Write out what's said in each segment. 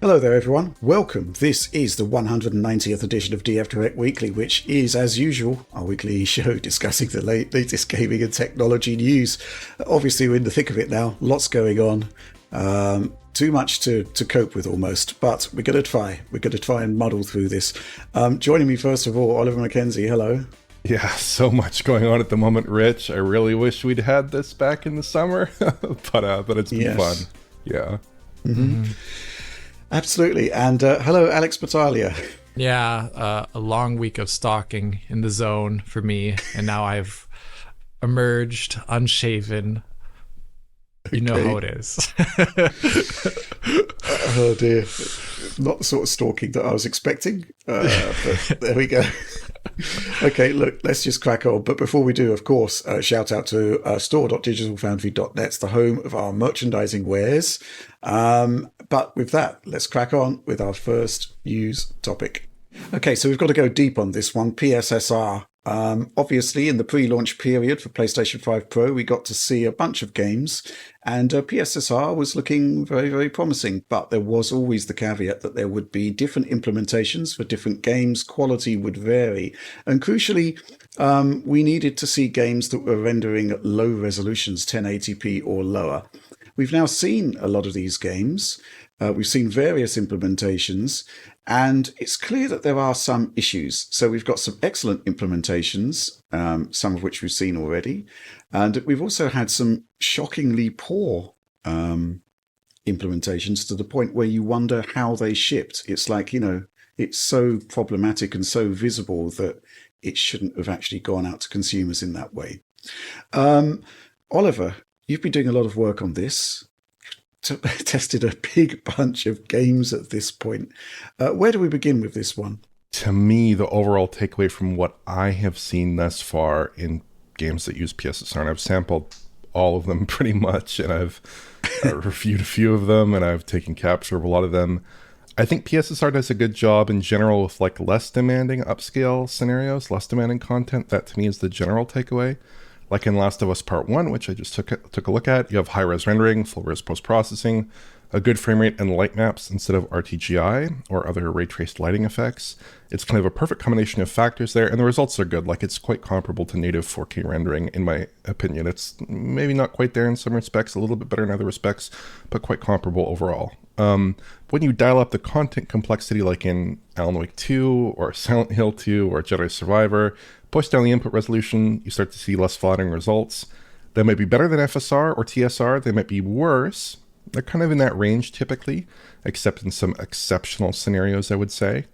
Hello there everyone, welcome. This is the 190th edition of DF Direct Weekly, which is, as usual, our weekly show discussing the latest gaming and technology news. Obviously we're in the thick of it now, lots going on, too much to cope with almost, but we're going to try and muddle through this. Joining me first of all, Oliver Mackenzie, hello. Yeah, so much going on at the moment, Rich. I really wish we'd had this back in the summer, but it's been fun. Yeah. Mm-hmm. Absolutely. And hello, Alex Battaglia. Yeah, a long week of stalking in the zone for me, and now I've emerged unshaven. You know how it is. Oh dear. Not the sort of stalking that I was expecting, but there we go. Okay, look, let's just crack on. But before we do, of course, shout out to store.digitalfoundry.net, the home of our merchandising wares. But with that, let's crack on with our first news topic. Okay, so we've got to go deep on this one, PSSR. Obviously, in the pre-launch period for PlayStation 5 Pro, we got to see a bunch of games, and PSSR was looking very, very promising. But there was always the caveat that there would be different implementations for different games, quality would vary, and crucially, we needed to see games that were rendering at low resolutions, 1080p or lower. We've now seen a lot of these games. We've seen various implementations, and it's clear that there are some issues. So we've got some excellent implementations, some of which we've seen already. And we've also had some shockingly poor implementations to the point where you wonder how they shipped. It's like, it's so problematic and so visible that it shouldn't have actually gone out to consumers in that way. Oliver, you've been doing a lot of work on this. Tested a big bunch of games at this point. Where do we begin with this one? To me, the overall takeaway from what I have seen thus far in games that use PSSR, and I've sampled all of them pretty much, and I've reviewed a few of them, and I've taken capture of a lot of them. I think PSSR does a good job in general with like less demanding upscale scenarios, less demanding content. That to me is the general takeaway. Like in Last of Us Part 1, which I just took a look at, you have high-res rendering, full-res post-processing, a good frame rate and light maps instead of RTGI or other ray-traced lighting effects. It's kind of a perfect combination of factors there, and the results are good. Like, it's quite comparable to native 4K rendering, in my opinion. It's maybe not quite there in some respects, a little bit better in other respects, but quite comparable overall. When you dial up the content complexity, like in Alan Wake 2 or Silent Hill 2 or Jedi Survivor, push down the input resolution, you start to see less flattering results. They might be better than FSR or TSR. They might be worse. They're kind of in that range typically, except in some exceptional scenarios, I would say,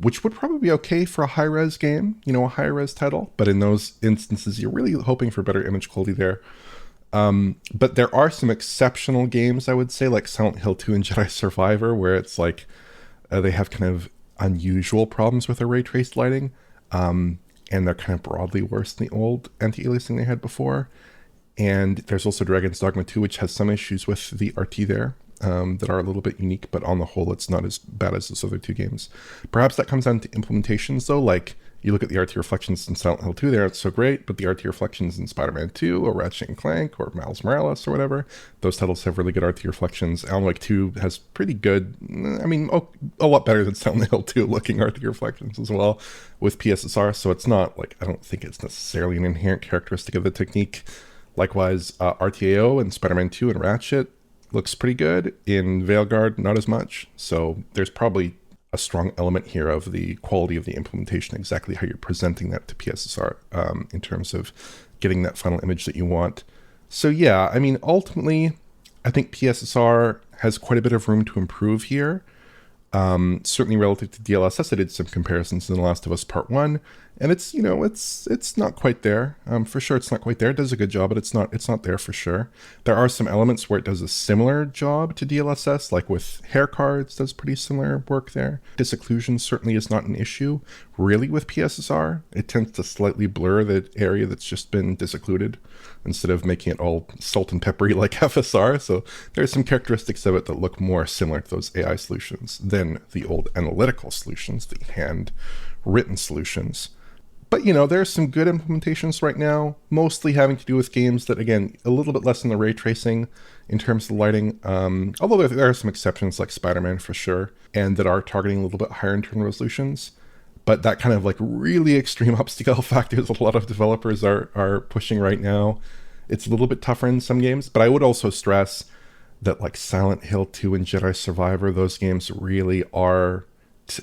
which would probably be okay for a high-res game, a high-res title. But in those instances, you're really hoping for better image quality there. But there are some exceptional games, I would say, like Silent Hill 2 and Jedi Survivor, where it's like they have kind of unusual problems with their ray-traced lighting. And they're kind of broadly worse than the old anti-aliasing they had before. And there's also Dragon's Dogma 2, which has some issues with the RT there that are a little bit unique, but on the whole, it's not as bad as those other two games. Perhaps that comes down to implementations, though. Like, you look at the RT reflections in Silent Hill 2 there, it's so great, but the RT reflections in Spider-Man 2 or Ratchet & Clank or Miles Morales or whatever, those titles have really good RT reflections. Alan Wake 2 has pretty good, a lot better than Silent Hill 2 looking RT reflections as well with PSSR, so it's not, like, I don't think it's necessarily an inherent characteristic of the technique. Likewise, RTAO and Spider-Man 2 and Ratchet looks pretty good. In Veilguard, not as much, so there's probably a strong element here of the quality of the implementation, exactly how you're presenting that to PSSR in terms of getting that final image that you want. So yeah, ultimately, I think PSSR has quite a bit of room to improve here. Certainly relative to DLSS, I did some comparisons in The Last of Us Part 1, and it's not quite there. For sure, it's not quite there. It does a good job, but it's not there for sure. There are some elements where it does a similar job to DLSS, like with hair cards, does pretty similar work there. Disocclusion certainly is not an issue, really, with PSSR. It tends to slightly blur the area that's just been disoccluded instead of making it all salt and peppery like FSR. So there's some characteristics of it that look more similar to those AI solutions than the old analytical solutions, the hand-written solutions. But, there's some good implementations right now, mostly having to do with games that, again, a little bit less in the ray tracing in terms of lighting. Although there are some exceptions like Spider-Man for sure, and that are targeting a little bit higher internal resolutions. But that kind of like really extreme upscale factors a lot of developers are pushing right now. It's a little bit tougher in some games, but I would also stress that like Silent Hill 2 and Jedi Survivor, those games really are,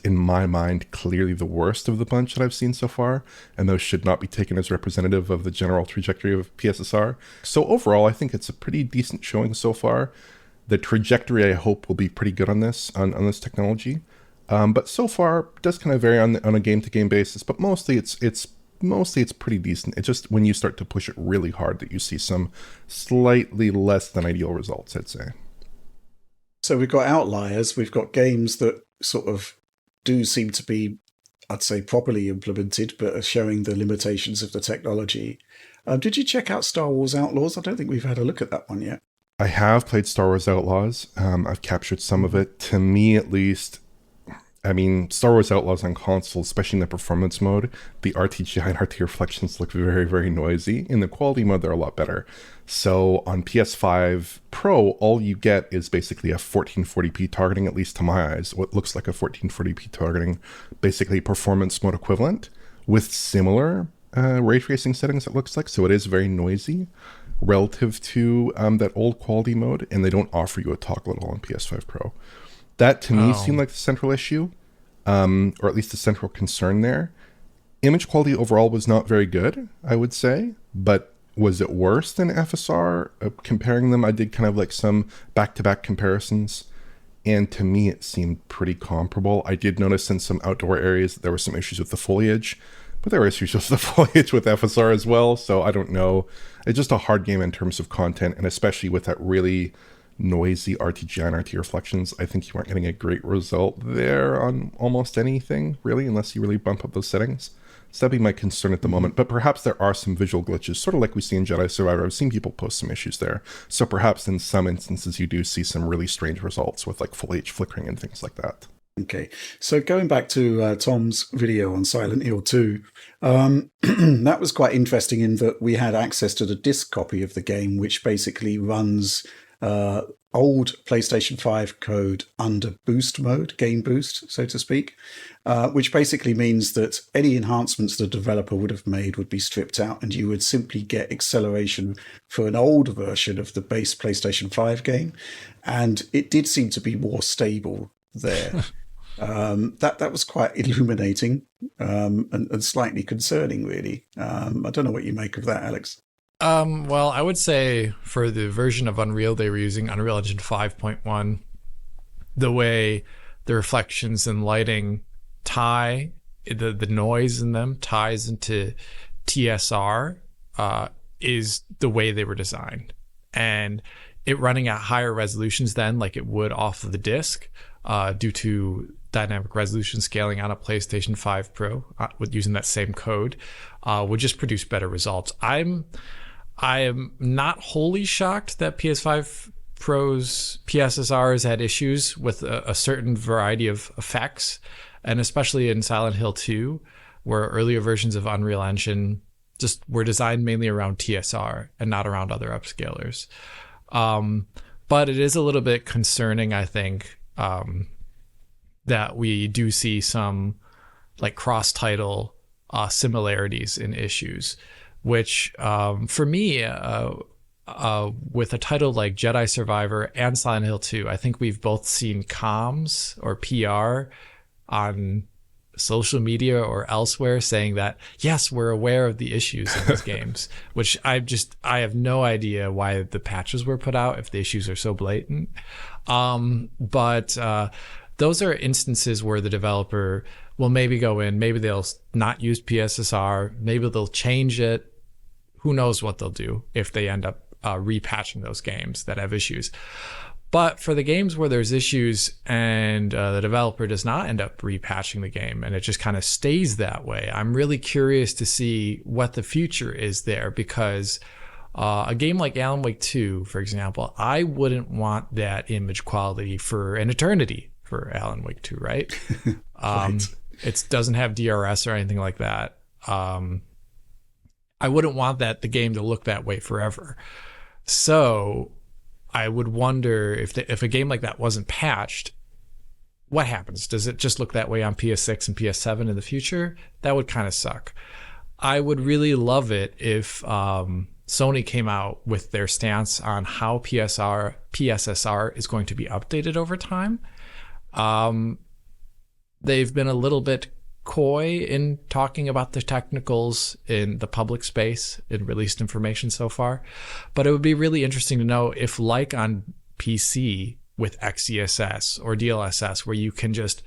in my mind, clearly the worst of the bunch that I've seen so far, and those should not be taken as representative of the general trajectory of PSSR. So overall, I think it's a pretty decent showing so far. The trajectory, I hope, will be pretty good on this technology. But so far, it does kind of vary on a game-to-game basis, but mostly it's pretty decent. It's just when you start to push it really hard that you see some slightly less than ideal results, I'd say. So we've got outliers. We've got games that sort of do seem to be, I'd say, properly implemented, but are showing the limitations of the technology. Did you check out Star Wars Outlaws? I don't think we've had a look at that one yet. I have played Star Wars Outlaws. I've captured some of it. To me, at least, I mean, Star Wars Outlaws on console, especially in the performance mode, the RTGI and RT reflections look very, very noisy. In the quality mode, they're a lot better. So on PS5 Pro, all you get is basically a 1440p targeting, at least to my eyes, what looks like a 1440p targeting, basically performance mode equivalent with similar ray tracing settings, it looks like. So it is very noisy relative to that old quality mode, and they don't offer you a toggle at all on PS5 Pro. That, to me, seemed like the central issue, or at least the central concern there. Image quality overall was not very good, I would say, but was it worse than FSR? Comparing them, I did kind of like some back-to-back comparisons, and to me, it seemed pretty comparable. I did notice in some outdoor areas that there were some issues with the foliage, but there were issues with the foliage with FSR as well, so I don't know. It's just a hard game in terms of content, and especially with that really noisy RTGI and RT reflections, I think you aren't getting a great result there on almost anything, really, unless you really bump up those settings. So that'd be my concern at the moment. But perhaps there are some visual glitches, sort of like we see in Jedi Survivor. I've seen people post some issues there. So perhaps in some instances you do see some really strange results with like foliage flickering and things like that. Okay, so going back to Tom's video on Silent Hill 2, that was quite interesting in that we had access to the disc copy of the game, which basically runs old PlayStation 5 code under boost mode, game boost, so to speak, which basically means that any enhancements the developer would have made would be stripped out, and you would simply get acceleration for an old version of the base PlayStation 5 game. And it did seem to be more stable there. That was quite illuminating and slightly concerning, really. I don't know what you make of that, Alex. Well, I would say for the version of Unreal they were using, Unreal Engine 5.1, the way the reflections and lighting tie, the noise in them ties into TSR is the way they were designed. And it running at higher resolutions then, like it would off of the disc, due to dynamic resolution scaling on a PlayStation 5 Pro with using that same code, would just produce better results. I am not wholly shocked that PS5 Pro's PSSR has had issues with a certain variety of effects, and especially in Silent Hill 2, where earlier versions of Unreal Engine just were designed mainly around TSR and not around other upscalers. But it is a little bit concerning, I think, that we do see some like cross-title similarities in issues, which for me, with a title like Jedi Survivor and Silent Hill 2, I think we've both seen comms or PR on social media or elsewhere saying that, yes, we're aware of the issues in these games, which I have no idea why the patches were put out if the issues are so blatant. But those are instances where the developer will maybe go in, maybe they'll not use PSSR, maybe they'll change it. Who knows what they'll do if they end up repatching those games that have issues. But for the games where there's issues and the developer does not end up repatching the game and it just kind of stays that way, I'm really curious to see what the future is there, because a game like Alan Wake 2, for example, I wouldn't want that image quality for an eternity for Alan Wake 2, right? Right. It doesn't have DRS or anything like that. I wouldn't want the game to look that way forever. So I would wonder if a game like that wasn't patched, what happens? Does it just look that way on PS6 and PS7 in the future? That would kind of suck. I would really love it if Sony came out with their stance on how PSSR is going to be updated over time. They've been a little bit coy in talking about the technicals in the public space in released information so far, but it would be really interesting to know if, like on PC with XeSS or DLSS, where you can just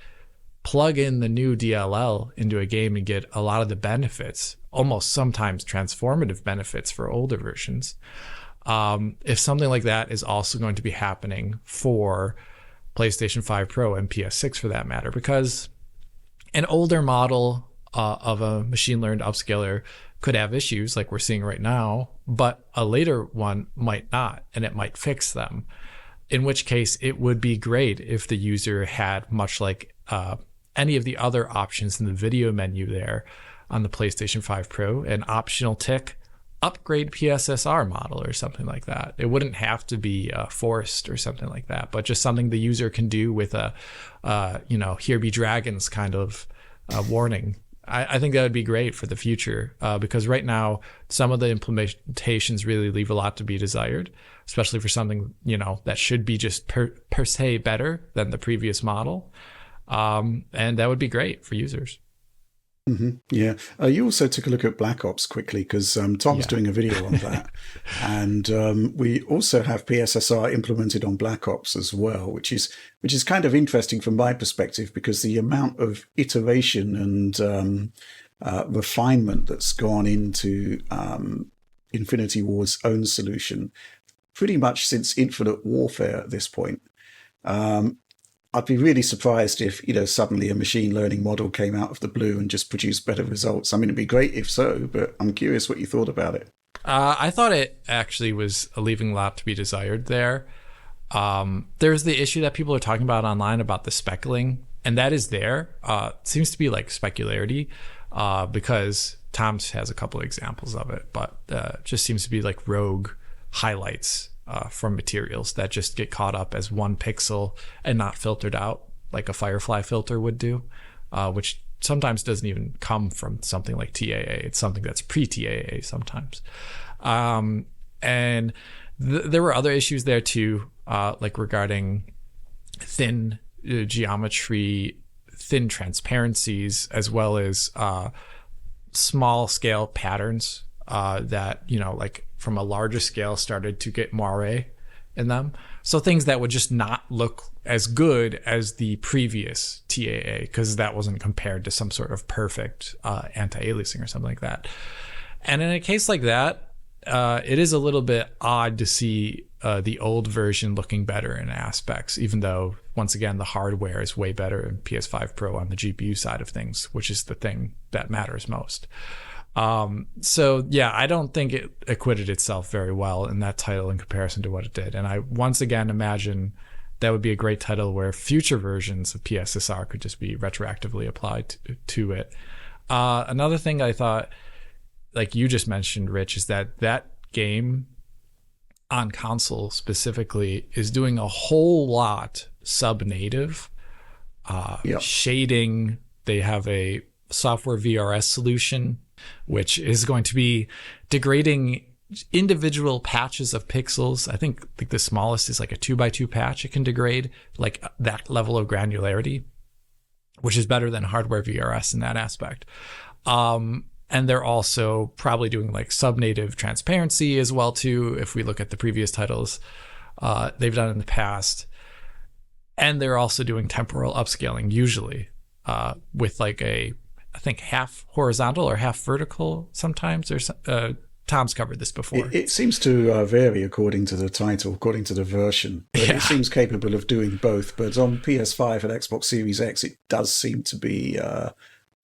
plug in the new DLL into a game and get a lot of the benefits, almost sometimes transformative benefits for older versions, if something like that is also going to be happening for PlayStation 5 Pro and PS6 for that matter, because an older model of a machine learned upscaler could have issues like we're seeing right now, but a later one might not, and it might fix them. In which case, it would be great if the user had, much like any of the other options in the video menu there on the PlayStation 5 Pro, an optional tick, upgrade PSSR model or something like that. It wouldn't have to be forced or something like that, but just something the user can do with a, here be dragons kind of warning. I think that would be great for the future because right now, some of the implementations really leave a lot to be desired, especially for something, that should be just per se better than the previous model. And that would be great for users. Mm-hmm. Yeah. You also took a look at Black Ops quickly because Tom's doing a video on that. And we also have PSSR implemented on Black Ops as well, which is kind of interesting from my perspective because the amount of iteration and refinement that's gone into Infinity Ward's own solution pretty much since Infinite Warfare at this point. I'd be really surprised if, suddenly a machine learning model came out of the blue and just produced better results. I mean, it'd be great if so, but I'm curious what you thought about it. I thought it actually was leaving a lot to be desired there. There's the issue that people are talking about online about the speckling, and that is there. It seems to be like specularity because Tom has a couple of examples of it, but just seems to be like rogue highlights from materials that just get caught up as one pixel and not filtered out like a Firefly filter would do, which sometimes doesn't even come from something like TAA. It's something that's pre-TAA sometimes. And there were other issues there too, like regarding thin geometry, thin transparencies, as well as small scale patterns that, like from a larger scale started to get moire in them. So things that would just not look as good as the previous TAA because that wasn't compared to some sort of perfect anti-aliasing or something like that. And in a case like that, it is a little bit odd to see the old version looking better in aspects, even though, once again, the hardware is way better in PS5 Pro on the GPU side of things, which is the thing that matters most. So yeah, I don't think it acquitted itself very well in that title in comparison to what it did. And I once again imagine that would be a great title where future versions of PSSR could just be retroactively applied to it. Another thing I thought, like you just mentioned, Rich, is that game on console specifically is doing a whole lot sub-native shading. They have a software VRS solution which is going to be degrading individual patches of pixels. I think the smallest is like a 2x2 patch. It can degrade like that level of granularity, which is better than hardware VRS in that aspect. And they're also probably doing like sub-native transparency as well too, if we look at the previous titles they've done in the past. And they're also doing temporal upscaling usually with like I think half horizontal or half vertical sometimes. Tom's covered this before. It seems to vary according to the title, according to the version. But it seems capable of doing both. But on PS5 and Xbox Series X, it does seem to be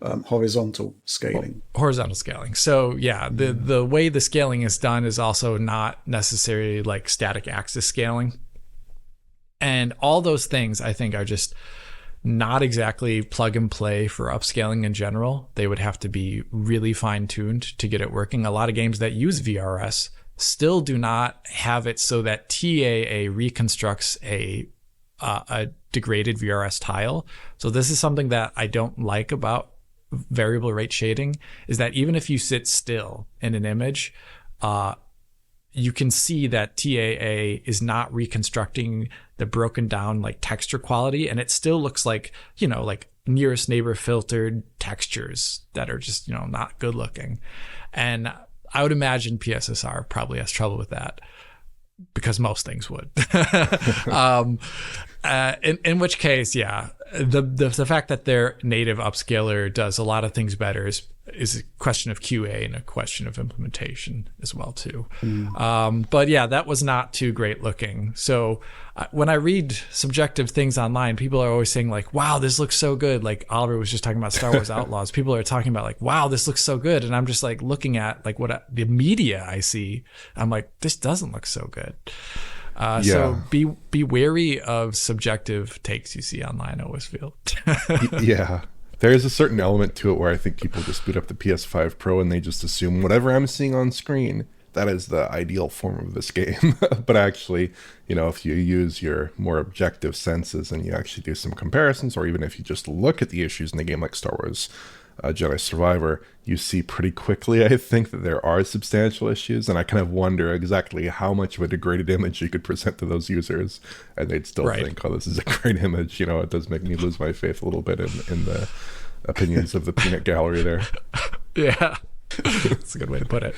horizontal scaling. Horizontal scaling. So yeah, the way the scaling is done is also not necessarily like static axis scaling. And all those things I think are just not exactly plug and play for upscaling in general. They would have to be really fine-tuned to get it working. A lot of games that use VRS still do not have it so that TAA reconstructs a degraded VRS tile. So this is something that I don't like about variable rate shading, is that even if you sit still in an image, you can see that TAA is not reconstructing the broken down like texture quality, and it still looks like, you know, like nearest neighbor filtered textures that are just, you know, not good looking. And I would imagine PSSR probably has trouble with that, because most things would. In which case, yeah, the fact that their native upscaler does a lot of things better is a question of QA and a question of implementation as well too. But yeah, that was not too great looking. So when I read subjective things online, people are always saying like, wow, this looks so good. Like Oliver was just talking about Star Wars Outlaws. People are talking about like, wow, this looks so good. And I'm just like looking at like the media I see. I'm like, this doesn't look so good. So be wary of subjective takes you see online, I always feel. Yeah. There is a certain element to it where I think people just boot up the PS5 Pro and they just assume whatever I'm seeing on screen, that is the ideal form of this game. But actually, you know, if you use your more objective senses and you actually do some comparisons, or even if you just look at the issues in the game like Star Wars Jedi Survivor, you see pretty quickly, I think, that there are substantial issues, and I kind of wonder exactly how much of a degraded image you could present to those users, and they'd still think, oh, this is a great image. You know, it does make me lose my faith a little bit in the opinions of the peanut gallery there. Yeah, that's a good way to put it.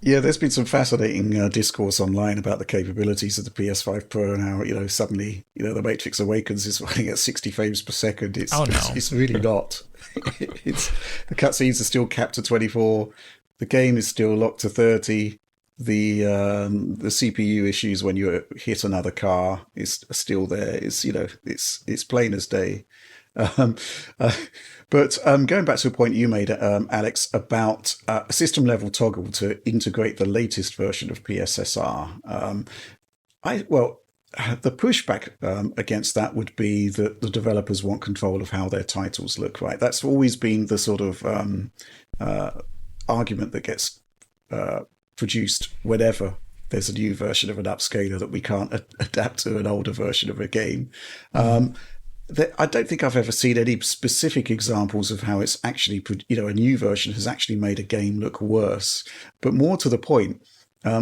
Yeah, there's been some fascinating discourse online about the capabilities of the PS5 Pro and how, you know, suddenly, you know, the Matrix Awakens is running at 60 frames per second. It's really not. The cutscenes are still capped to 24. The game is still locked to 30. The CPU issues when you hit another car is still there. It's, you know, it's plain as day. But going back to a point you made, Alex, about a system level toggle to integrate the latest version of PSSR. The pushback against that would be that the developers want control of how their titles look, right? That's always been the sort of argument that gets produced whenever there's a new version of an upscaler that we can't adapt to an older version of a game. I don't think I've ever seen any specific examples of how it's actually, you know, a new version has actually made a game look worse. But more to the point,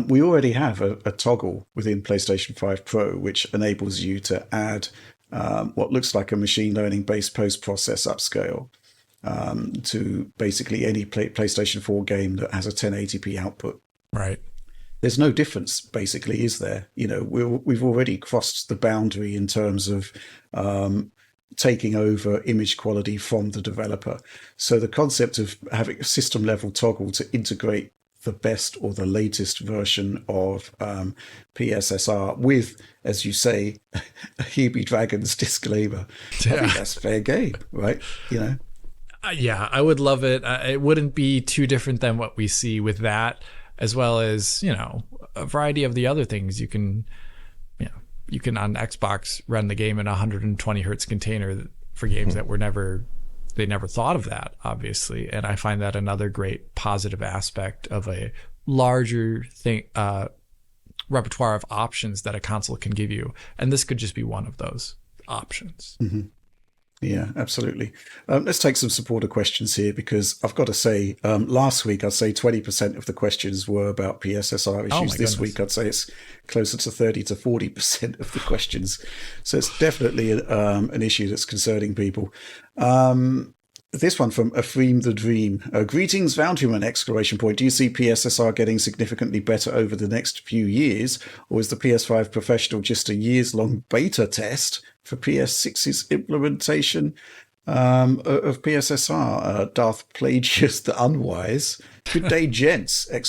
we already have a toggle within PlayStation 5 Pro, which enables you to add what looks like a machine learning based post-process upscale to basically any PlayStation 4 game that has a 1080p output. Right. There's no difference, basically, is there? You know, we've already crossed the boundary in terms of taking over image quality from the developer. So the concept of having a system level toggle to integrate the best or the latest version of PSSR with, as you say, a Hebe Dragon's disclaimer, I think that's fair game, right? You know? Yeah, I would love it. It wouldn't be too different than what we see with that, as well as, you know, a variety of the other things. You can on Xbox run the game in a 120 hertz container for games that they never thought of that, obviously. And I find that another great positive aspect of a larger repertoire of options that a console can give you. And this could just be one of those options. Mm-hmm. Yeah, absolutely. Let's take some supporter questions here, because I've got to say, last week I'd say 20% of the questions were about PSSR issues. This week I'd say it's closer to 30 to 40% of the questions. So it's definitely an issue that's concerning people. This one from Afreem the Dream. Greetings, Valtuman! Do you see PSSR getting significantly better over the next few years, or is the PS5 Professional just a years-long beta test for PS6's implementation of PSSR? Darth Plagius the Unwise. Good day, gents! ! I'd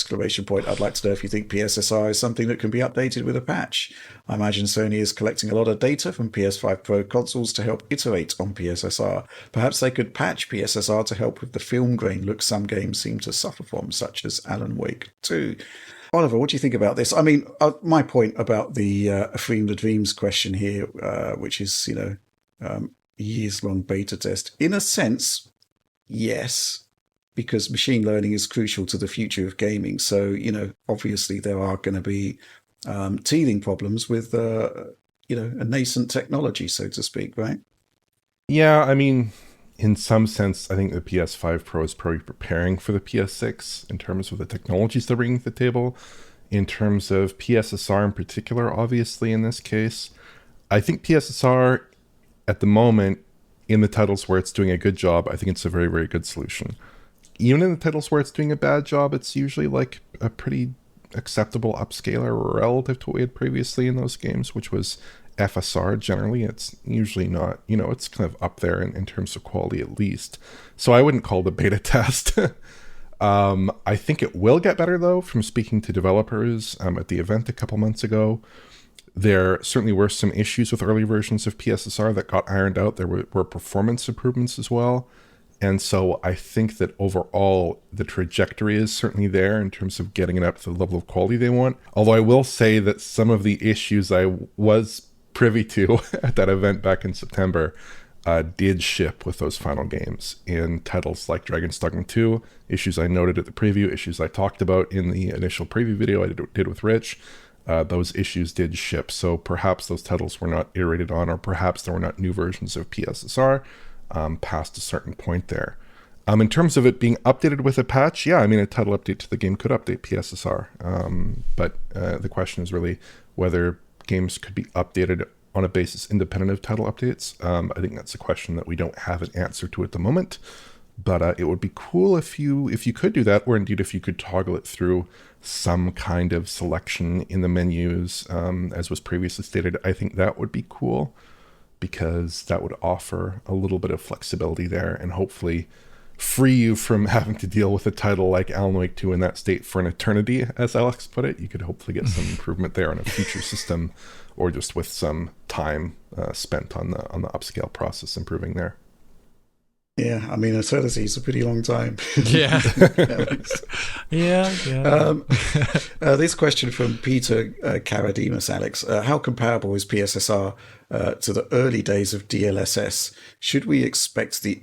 like to know if you think PSSR is something that can be updated with a patch. I imagine Sony is collecting a lot of data from PS5 Pro consoles to help iterate on PSSR. Perhaps they could patch PSSR to help with the film grain look some games seem to suffer from, such as Alan Wake 2. Oliver, what do you think about this? I mean, my point about the Freeing the Dreams question here, which is, you know, years-long beta test, in a sense, yes. because machine learning is crucial to the future of gaming. So, you know, obviously there are going to be teething problems with, you know, a nascent technology, so to speak, right? Yeah, I mean, in some sense, I think the PS5 Pro is probably preparing for the PS6 in terms of the technologies they're bringing to the table. In terms of PSSR in particular, obviously, in this case, I think PSSR at the moment, in the titles where it's doing a good job, I think it's a very, very good solution. Even in the titles where it's doing a bad job, it's usually like a pretty acceptable upscaler relative to what we had previously in those games, which was FSR. Generally, it's usually not, you know, it's kind of up there in terms of quality at least. So I wouldn't call the beta test. I think it will get better, though, from speaking to developers at the event a couple months ago. There certainly were some issues with early versions of PSSR that got ironed out. There were performance improvements as well. And so I think that overall, the trajectory is certainly there in terms of getting it up to the level of quality they want. Although I will say that some of the issues I was privy to at that event back in September did ship with those final games in titles like Dragon's Dogma 2, issues I noted at the preview, issues I talked about in the initial preview video I did with Rich. Those issues did ship, so perhaps those titles were not iterated on, or perhaps there were not new versions of PSSR past a certain point there. In terms of it being updated with a patch, yeah, I mean, a title update to the game could update PSSR, but the question is really whether games could be updated on a basis independent of title updates. I think that's a question that we don't have an answer to at the moment, but it would be cool if you could do that, or indeed if you could toggle it through some kind of selection in the menus, as was previously stated. I think that would be cool, because that would offer a little bit of flexibility there and hopefully free you from having to deal with a title like Alan Wake 2 in that state for an eternity, as Alex put it. You could hopefully get some improvement there on a future system, or just with some time spent on the upscale process improving there. Yeah, I mean, eternity is a pretty long time. Yeah. Yeah. This question from Peter Karadimas, Alex. How comparable is PSSR to the early days of DLSS? Should we expect the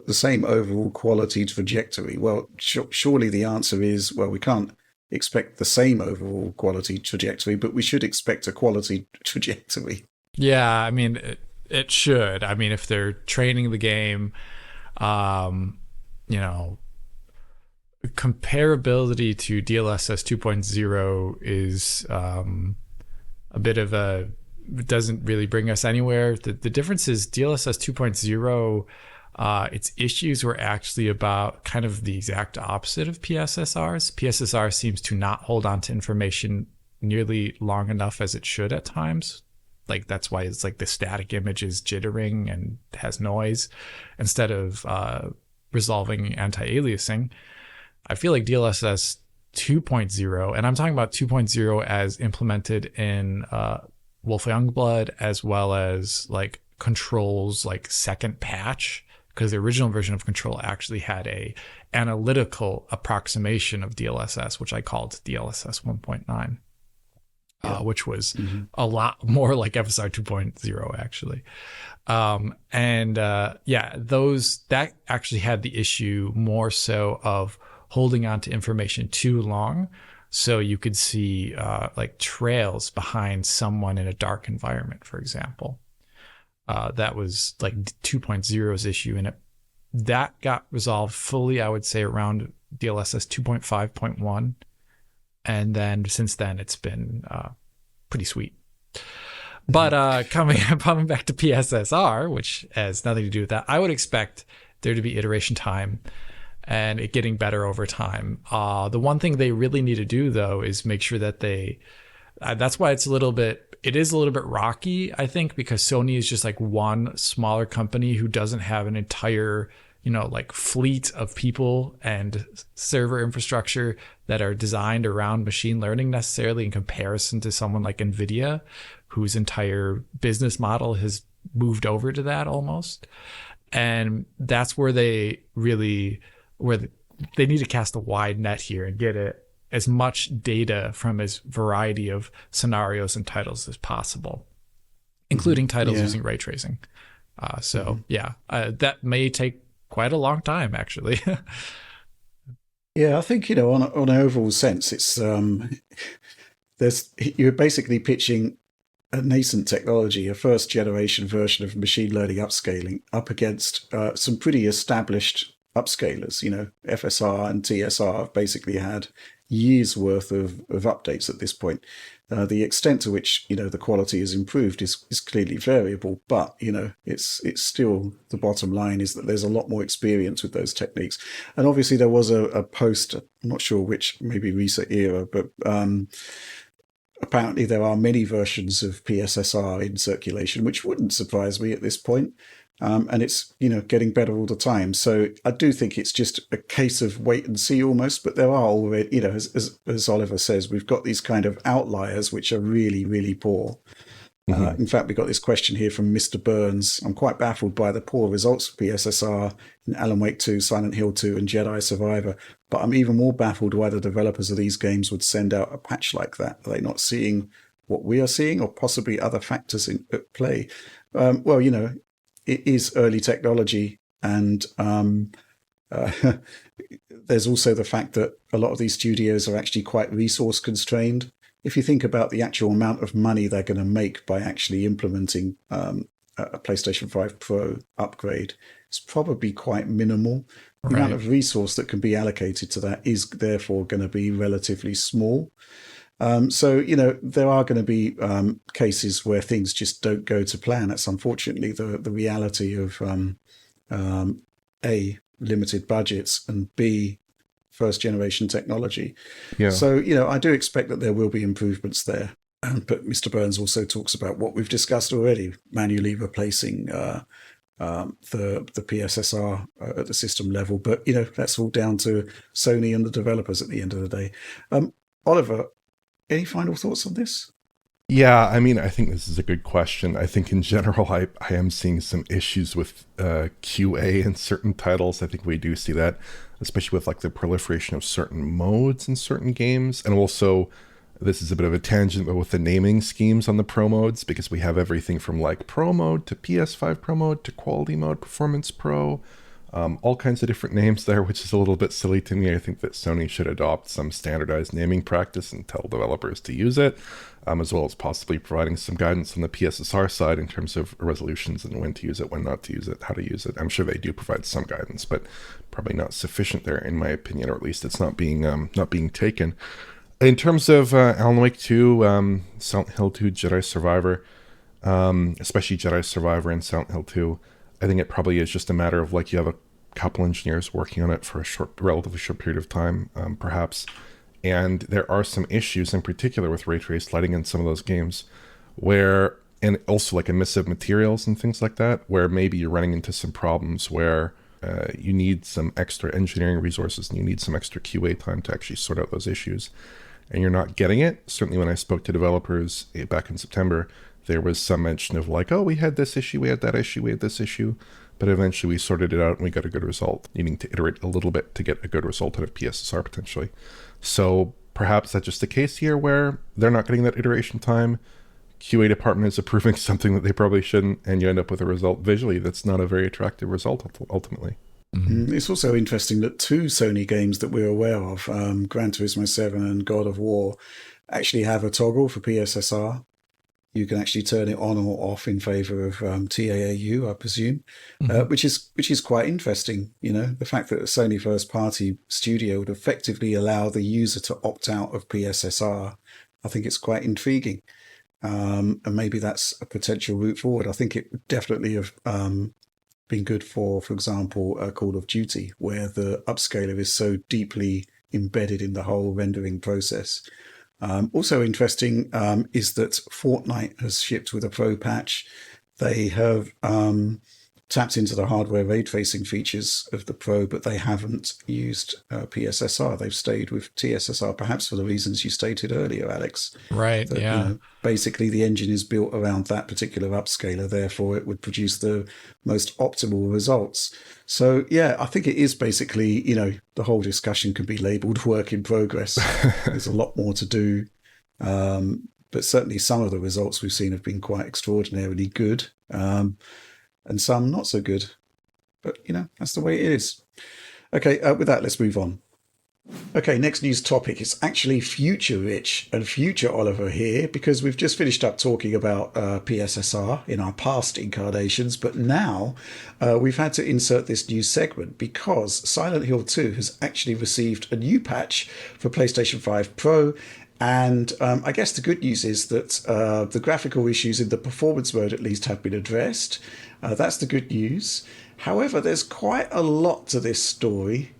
same overall quality trajectory? Well, surely the answer is, well, we can't expect the same overall quality trajectory, but we should expect a quality trajectory. Yeah, I mean, it should. I mean, if they're training the game, you know, comparability to DLSS 2.0 is a bit of a, doesn't really bring us anywhere. The difference is DLSS 2.0, its issues were actually about kind of the exact opposite of PSSR's. PSSR seems to not hold on to information nearly long enough as it should at times. Like, that's why it's like the static image is jittering and has noise instead of resolving anti-aliasing. I feel like DLSS 2.0, and I'm talking about 2.0 as implemented in Wolf Youngblood, as well as like Control's like second patch, because the original version of Control actually had a analytical approximation of DLSS, which I called DLSS 1.9. Which was a lot more like FSR 2.0 actually. That actually had the issue more so of holding on to information too long. So you could see like trails behind someone in a dark environment, for example. That was like 2.0's issue, and that got resolved fully, I would say, around DLSS 2.5.1. And then since then, it's been pretty sweet. But coming back to PSSR, which has nothing to do with that, I would expect there to be iteration time and it getting better over time. The one thing they really need to do, though, is make sure that that's why it is a little bit rocky, I think, because Sony is just like one smaller company who doesn't have an entire, like fleet of people and server infrastructure that are designed around machine learning necessarily, in comparison to someone like Nvidia, whose entire business model has moved over to that almost. And that's where they need to cast a wide net here and get as much data from as variety of scenarios and titles as possible, including titles using ray tracing. That may take quite a long time, actually. Yeah, I think, on an overall sense, it's you're basically pitching a nascent technology, a first generation version of machine learning upscaling up against some pretty established upscalers. FSR and TSR have basically had years worth of updates at this point. The extent to which the quality is improved is clearly variable, but it's still, the bottom line is that there's a lot more experience with those techniques. And obviously there was a post, I'm not sure which, maybe recent era, but apparently there are many versions of PSSR in circulation, which wouldn't surprise me at this point. And it's getting better all the time. So I do think it's just a case of wait and see almost. But there are already, as Oliver says, we've got these kind of outliers which are really, really poor. In fact, we got this question here from Mr. Burns. I'm quite baffled by the poor results of PSSR in Alan Wake 2, Silent Hill 2, and Jedi Survivor. But I'm even more baffled why the developers of these games would send out a patch like that. Are they not seeing what we are seeing, or possibly other factors at play? Well, it is early technology, and there's also the fact that a lot of these studios are actually quite resource constrained. If you think about the actual amount of money they're going to make by actually implementing a PlayStation 5 Pro upgrade, it's probably quite minimal. The amount of resource that can be allocated to that is therefore going to be relatively small. So, there are going to be cases where things just don't go to plan. That's unfortunately the reality of A, limited budgets, and B, first generation technology. Yeah. So, I do expect that there will be improvements there. But Mr. Burns also talks about what we've discussed already, manually replacing the PSSR at the system level. But, that's all down to Sony and the developers at the end of the day. Oliver, any final thoughts on this? Yeah, I mean, I think this is a good question. I think in general, I am seeing some issues with QA in certain titles. I think we do see that, especially with like the proliferation of certain modes in certain games. And also, this is a bit of a tangent, but with the naming schemes on the Pro modes, because we have everything from like Pro mode to PS5 Pro mode to Quality mode, Performance Pro, all kinds of different names there, which is a little bit silly to me. I think that Sony should adopt some standardized naming practice and tell developers to use it, as well as possibly providing some guidance on the PSSR side in terms of resolutions and when to use it, when not to use it, how to use it. I'm sure they do provide some guidance, but probably not sufficient there, in my opinion, or at least it's not being taken. In terms of Alan Wake 2, Silent Hill 2, Jedi Survivor, especially Jedi Survivor and Silent Hill 2, I think it probably is just a matter of like you have a couple engineers working on it for a relatively short period of time, perhaps. And there are some issues in particular with ray traced lighting in some of those games where, and also like emissive materials and things like that, where maybe you're running into some problems where you need some extra engineering resources and you need some extra QA time to actually sort out those issues. And you're not getting it. Certainly when I spoke to developers back in September, there was some mention of like, oh, we had this issue, we had that issue, we had this issue. But eventually we sorted it out and we got a good result, needing to iterate a little bit to get a good result out of PSSR potentially. So perhaps that's just the case here where they're not getting that iteration time. QA department is approving something that they probably shouldn't, and you end up with a result visually that's not a very attractive result ultimately. It's also interesting that two Sony games that we're aware of, Gran Turismo 7 and God of War, actually have a toggle for PSSR. You can actually turn it on or off in favor of TAAU, I presume, which is quite interesting. The fact that a Sony first-party studio would effectively allow the user to opt out of PSSR, I think it's quite intriguing. And maybe that's a potential route forward. I think it would definitely have been good for example, Call of Duty, where the upscaler is so deeply embedded in the whole rendering process. Also interesting is that Fortnite has shipped with a Pro patch. They have tapped into the hardware ray tracing features of the Pro, but they haven't used PSSR. They've stayed with TSSR, perhaps for the reasons you stated earlier, Alex. Right, that, yeah. Basically, the engine is built around that particular upscaler, therefore it would produce the most optimal results. So, yeah, I think it is basically, the whole discussion can be labelled work in progress. There's a lot more to do. But certainly some of the results we've seen have been quite extraordinarily good, and some not so good. But, that's the way it is. Okay, with that, let's move on. Okay, next news topic. It's actually future Rich and future Oliver here, because we've just finished up talking about PSSR in our past incarnations, but now we've had to insert this new segment because Silent Hill 2 has actually received a new patch for PlayStation 5 Pro. And I guess the good news is that the graphical issues in the performance mode at least have been addressed. That's the good news. However, there's quite a lot to this story.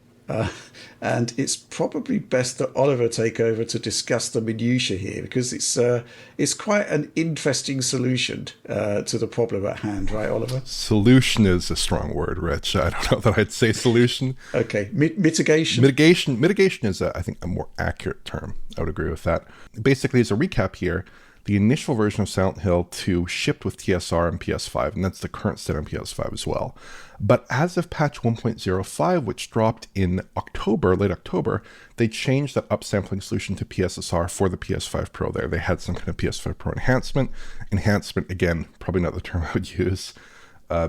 And it's probably best that Oliver take over to discuss the minutiae here, because it's quite an interesting solution to the problem at hand, right, Oliver? Solution is a strong word, Rich. I don't know that I'd say solution. Okay, mitigation. Mitigation is, I think, a more accurate term. I would agree with that. Basically, as a recap here, the initial version of Silent Hill 2 shipped with TSR and PS5, and that's the current state on PS5 as well. But as of patch 1.05, which dropped in October, late October, they changed that upsampling solution to PSSR for the PS5 Pro there. They had some kind of PS5 Pro enhancement. Enhancement, again, probably not the term I would use,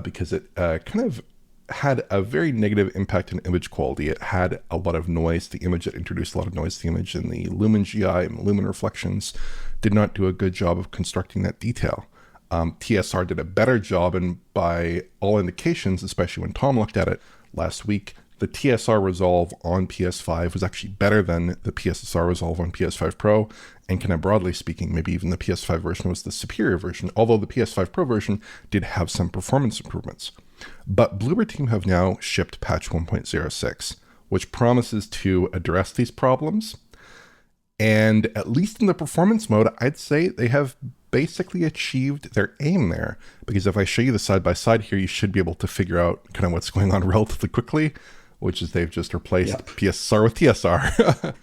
because it kind of had a very negative impact on image quality. It had a lot of noise. The image, it introduced a lot of noise to the image, and the lumen GI and lumen reflections did not do a good job of constructing that detail. TSR did a better job, and by all indications, especially when Tom looked at it last week, the TSR resolve on PS5 was actually better than the PSSR resolve on PS5 Pro, and kind of broadly speaking, maybe even the PS5 version was the superior version, although the PS5 Pro version did have some performance improvements. But Bloober Team have now shipped patch 1.06, which promises to address these problems. And at least in the performance mode, I'd say they have basically achieved their aim there. Because if I show you the side-by-side here, you should be able to figure out kind of what's going on relatively quickly, which is they've just replaced PSSR with TSR.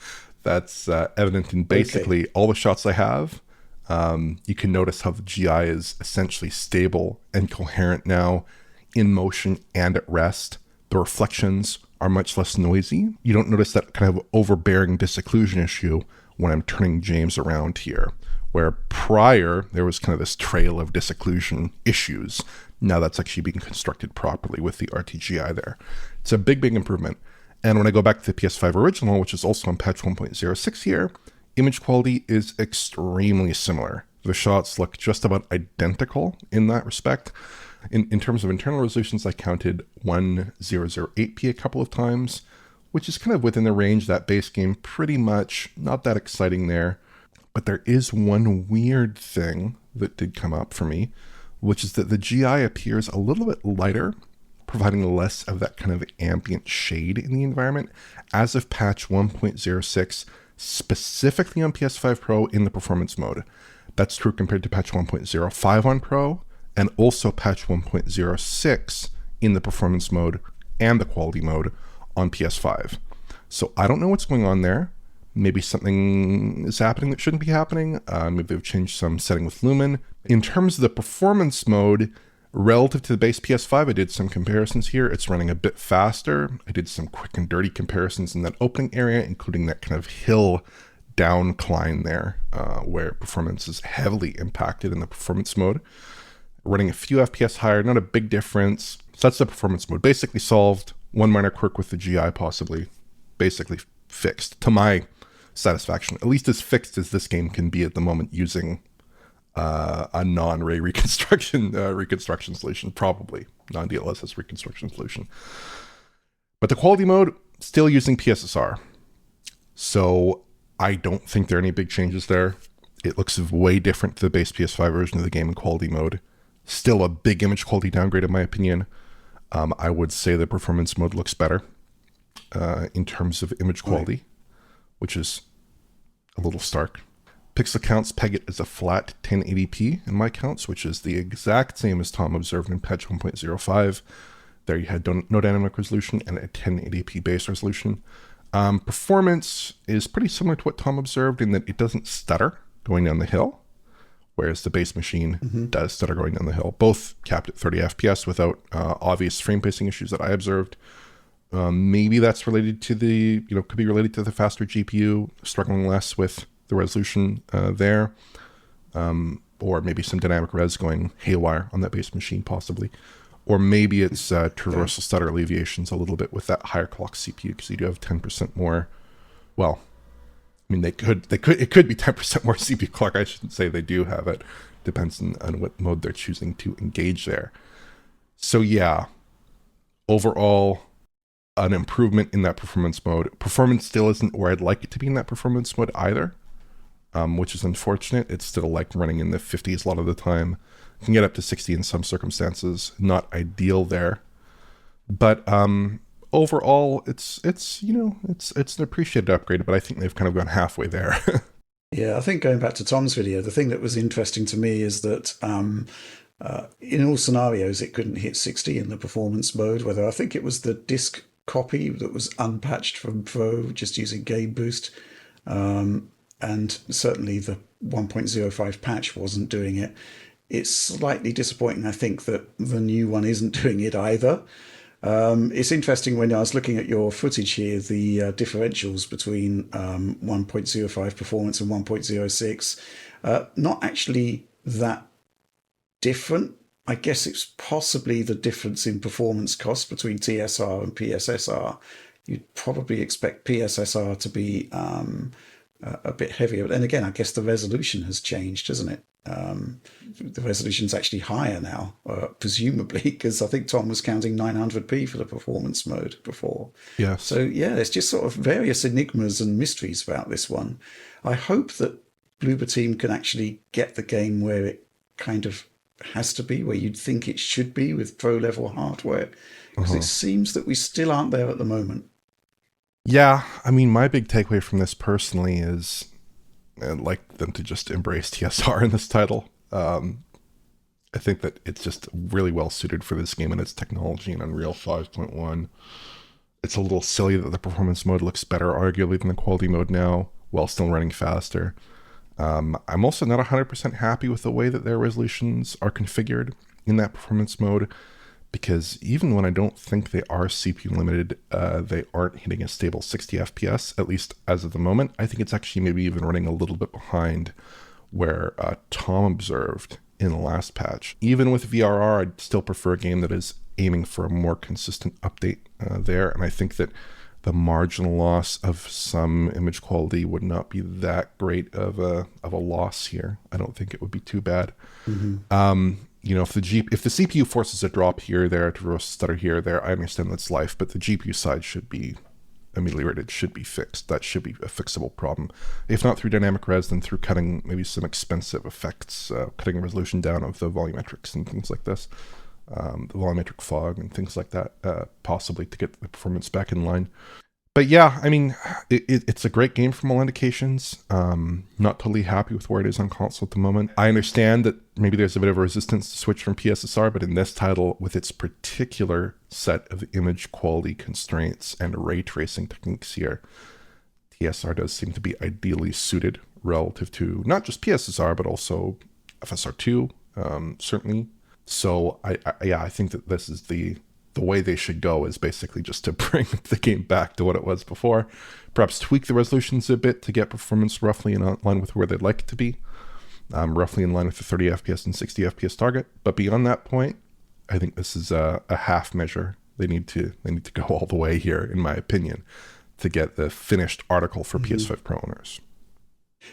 That's evident in basically all the shots I have. You can notice how the GI is essentially stable and coherent now, in motion and at rest. The reflections are much less noisy. You don't notice that kind of overbearing disocclusion issue when I'm turning James around here, where prior there was kind of this trail of disocclusion issues. Now that's actually being constructed properly with the RTGI there. It's a big, big improvement. And when I go back to the PS5 original, which is also on patch 1.06 here, image quality is extremely similar. The shots look just about identical in that respect. In terms of internal resolutions, I counted 1008p a couple of times, which is kind of within the range that base game, pretty much not that exciting there. But there is one weird thing that did come up for me, which is that the GI appears a little bit lighter, providing less of that kind of ambient shade in the environment as of patch 1.06, specifically on PS5 Pro in the performance mode. That's true compared to patch 1.05 on Pro, and also patch 1.06 in the performance mode and the quality mode on PS5. So I don't know what's going on there. Maybe something is happening that shouldn't be happening. Maybe they've changed some setting with Lumen. In terms of the performance mode, relative to the base PS5, I did some comparisons here. It's running a bit faster. I did some quick and dirty comparisons in that opening area, including that kind of hill downcline there, where performance is heavily impacted in the performance mode. Running a few FPS higher, not a big difference. So that's the performance mode. Basically solved. One minor quirk with the GI possibly. Basically fixed, to my satisfaction. At least as fixed as this game can be at the moment using a non-ray reconstruction solution. Probably. Non-DLSS reconstruction solution. But the quality mode, still using PSSR. So I don't think there are any big changes there. It looks way different to the base PS5 version of the game in quality mode. Still a big image quality downgrade in my opinion. I would say the performance mode looks better in terms of image quality, which is a little stark. Pixel counts peg it as a flat 1080p in my counts, which is the exact same as Tom observed in patch 1.05. There you had no dynamic resolution and a 1080p base resolution. Performance is pretty similar to what Tom observed in that it doesn't stutter going down the hill, whereas the base machine does stutter going down the hill. Both capped at 30 FPS without obvious frame pacing issues that I observed. Maybe that's related to could be related to the faster GPU, struggling less with the resolution there. Or maybe some dynamic res going haywire on that base machine possibly. Or maybe it's traversal stutter alleviations a little bit with that higher clock CPU, because you do have 10% more. Well, I mean, it could be 10% more CPU clock. I shouldn't say they do have it. Depends on what mode they're choosing to engage there. So yeah, overall, an improvement in that performance mode. Performance still isn't where I'd like it to be in that performance mode either, which is unfortunate. It's still like running in the 50s a lot of the time. You can get up to 60 in some circumstances. Not ideal there, but overall, it's an appreciated upgrade. But I think they've kind of gone halfway there. Yeah, I think going back to Tom's video, the thing that was interesting to me is that in all scenarios, it couldn't hit 60 in the performance mode, whether I think it was the disk copy that was unpatched from Pro, just using Game Boost. And certainly the 1.05 patch wasn't doing it. It's slightly disappointing, I think, that the new one isn't doing it either. It's interesting when I was looking at your footage here, the differentials between 1.05 performance and 1.06, not actually that different. I guess it's possibly the difference in performance cost between TSR and PSSR. You'd probably expect PSSR to be a bit heavier. And again, I guess the resolution has changed, hasn't it? The resolution's actually higher now, presumably, because I think Tom was counting 900p for the performance mode before. Yeah. So yeah, there's just sort of various enigmas and mysteries about this one. I hope that Bloober Team can actually get the game where it kind of has to be, where you'd think it should be with pro level hardware, because it seems that we still aren't there at the moment. Yeah, I mean, my big takeaway from this personally is I'd like them to just embrace TSR in this title. I think that it's just really well suited for this game and its technology in Unreal 5.1. It's a little silly that the performance mode looks better, arguably, than the quality mode now, while still running faster. I'm also not 100% happy with the way that their resolutions are configured in that performance mode, because even when I don't think they are CPU limited, they aren't hitting a stable 60 FPS, at least as of the moment. I think it's actually maybe even running a little bit behind where Tom observed in the last patch. Even with VRR, I'd still prefer a game that is aiming for a more consistent update there, and I think that the marginal loss of some image quality would not be that great of a loss here. I don't think it would be too bad. Mm-hmm. If the CPU forces a drop here or there, to roast stutter here or there, I understand that's life, but the GPU side should be ameliorated, should be fixed. That should be a fixable problem. If not through dynamic res, then through cutting maybe some expensive effects, cutting resolution down of the volumetrics and things like this, the volumetric fog and things like that, possibly to get the performance back in line. But yeah, I mean, it's a great game from all indications. Not totally happy with where it is on console at the moment. I understand that maybe there's a bit of a resistance to switch from PSSR, but in this title, with its particular set of image quality constraints and ray tracing techniques here, TSR does seem to be ideally suited relative to not just PSSR, but also FSR2, certainly. So I think that this is the way they should go, is basically just to bring the game back to what it was before. Perhaps tweak the resolutions a bit to get performance roughly in line with where they'd like it to be. Roughly in line with the 30 FPS and 60 FPS target. But beyond that point, I think this is a half measure. They need to go all the way here, in my opinion, to get the finished article for PS5 Pro owners.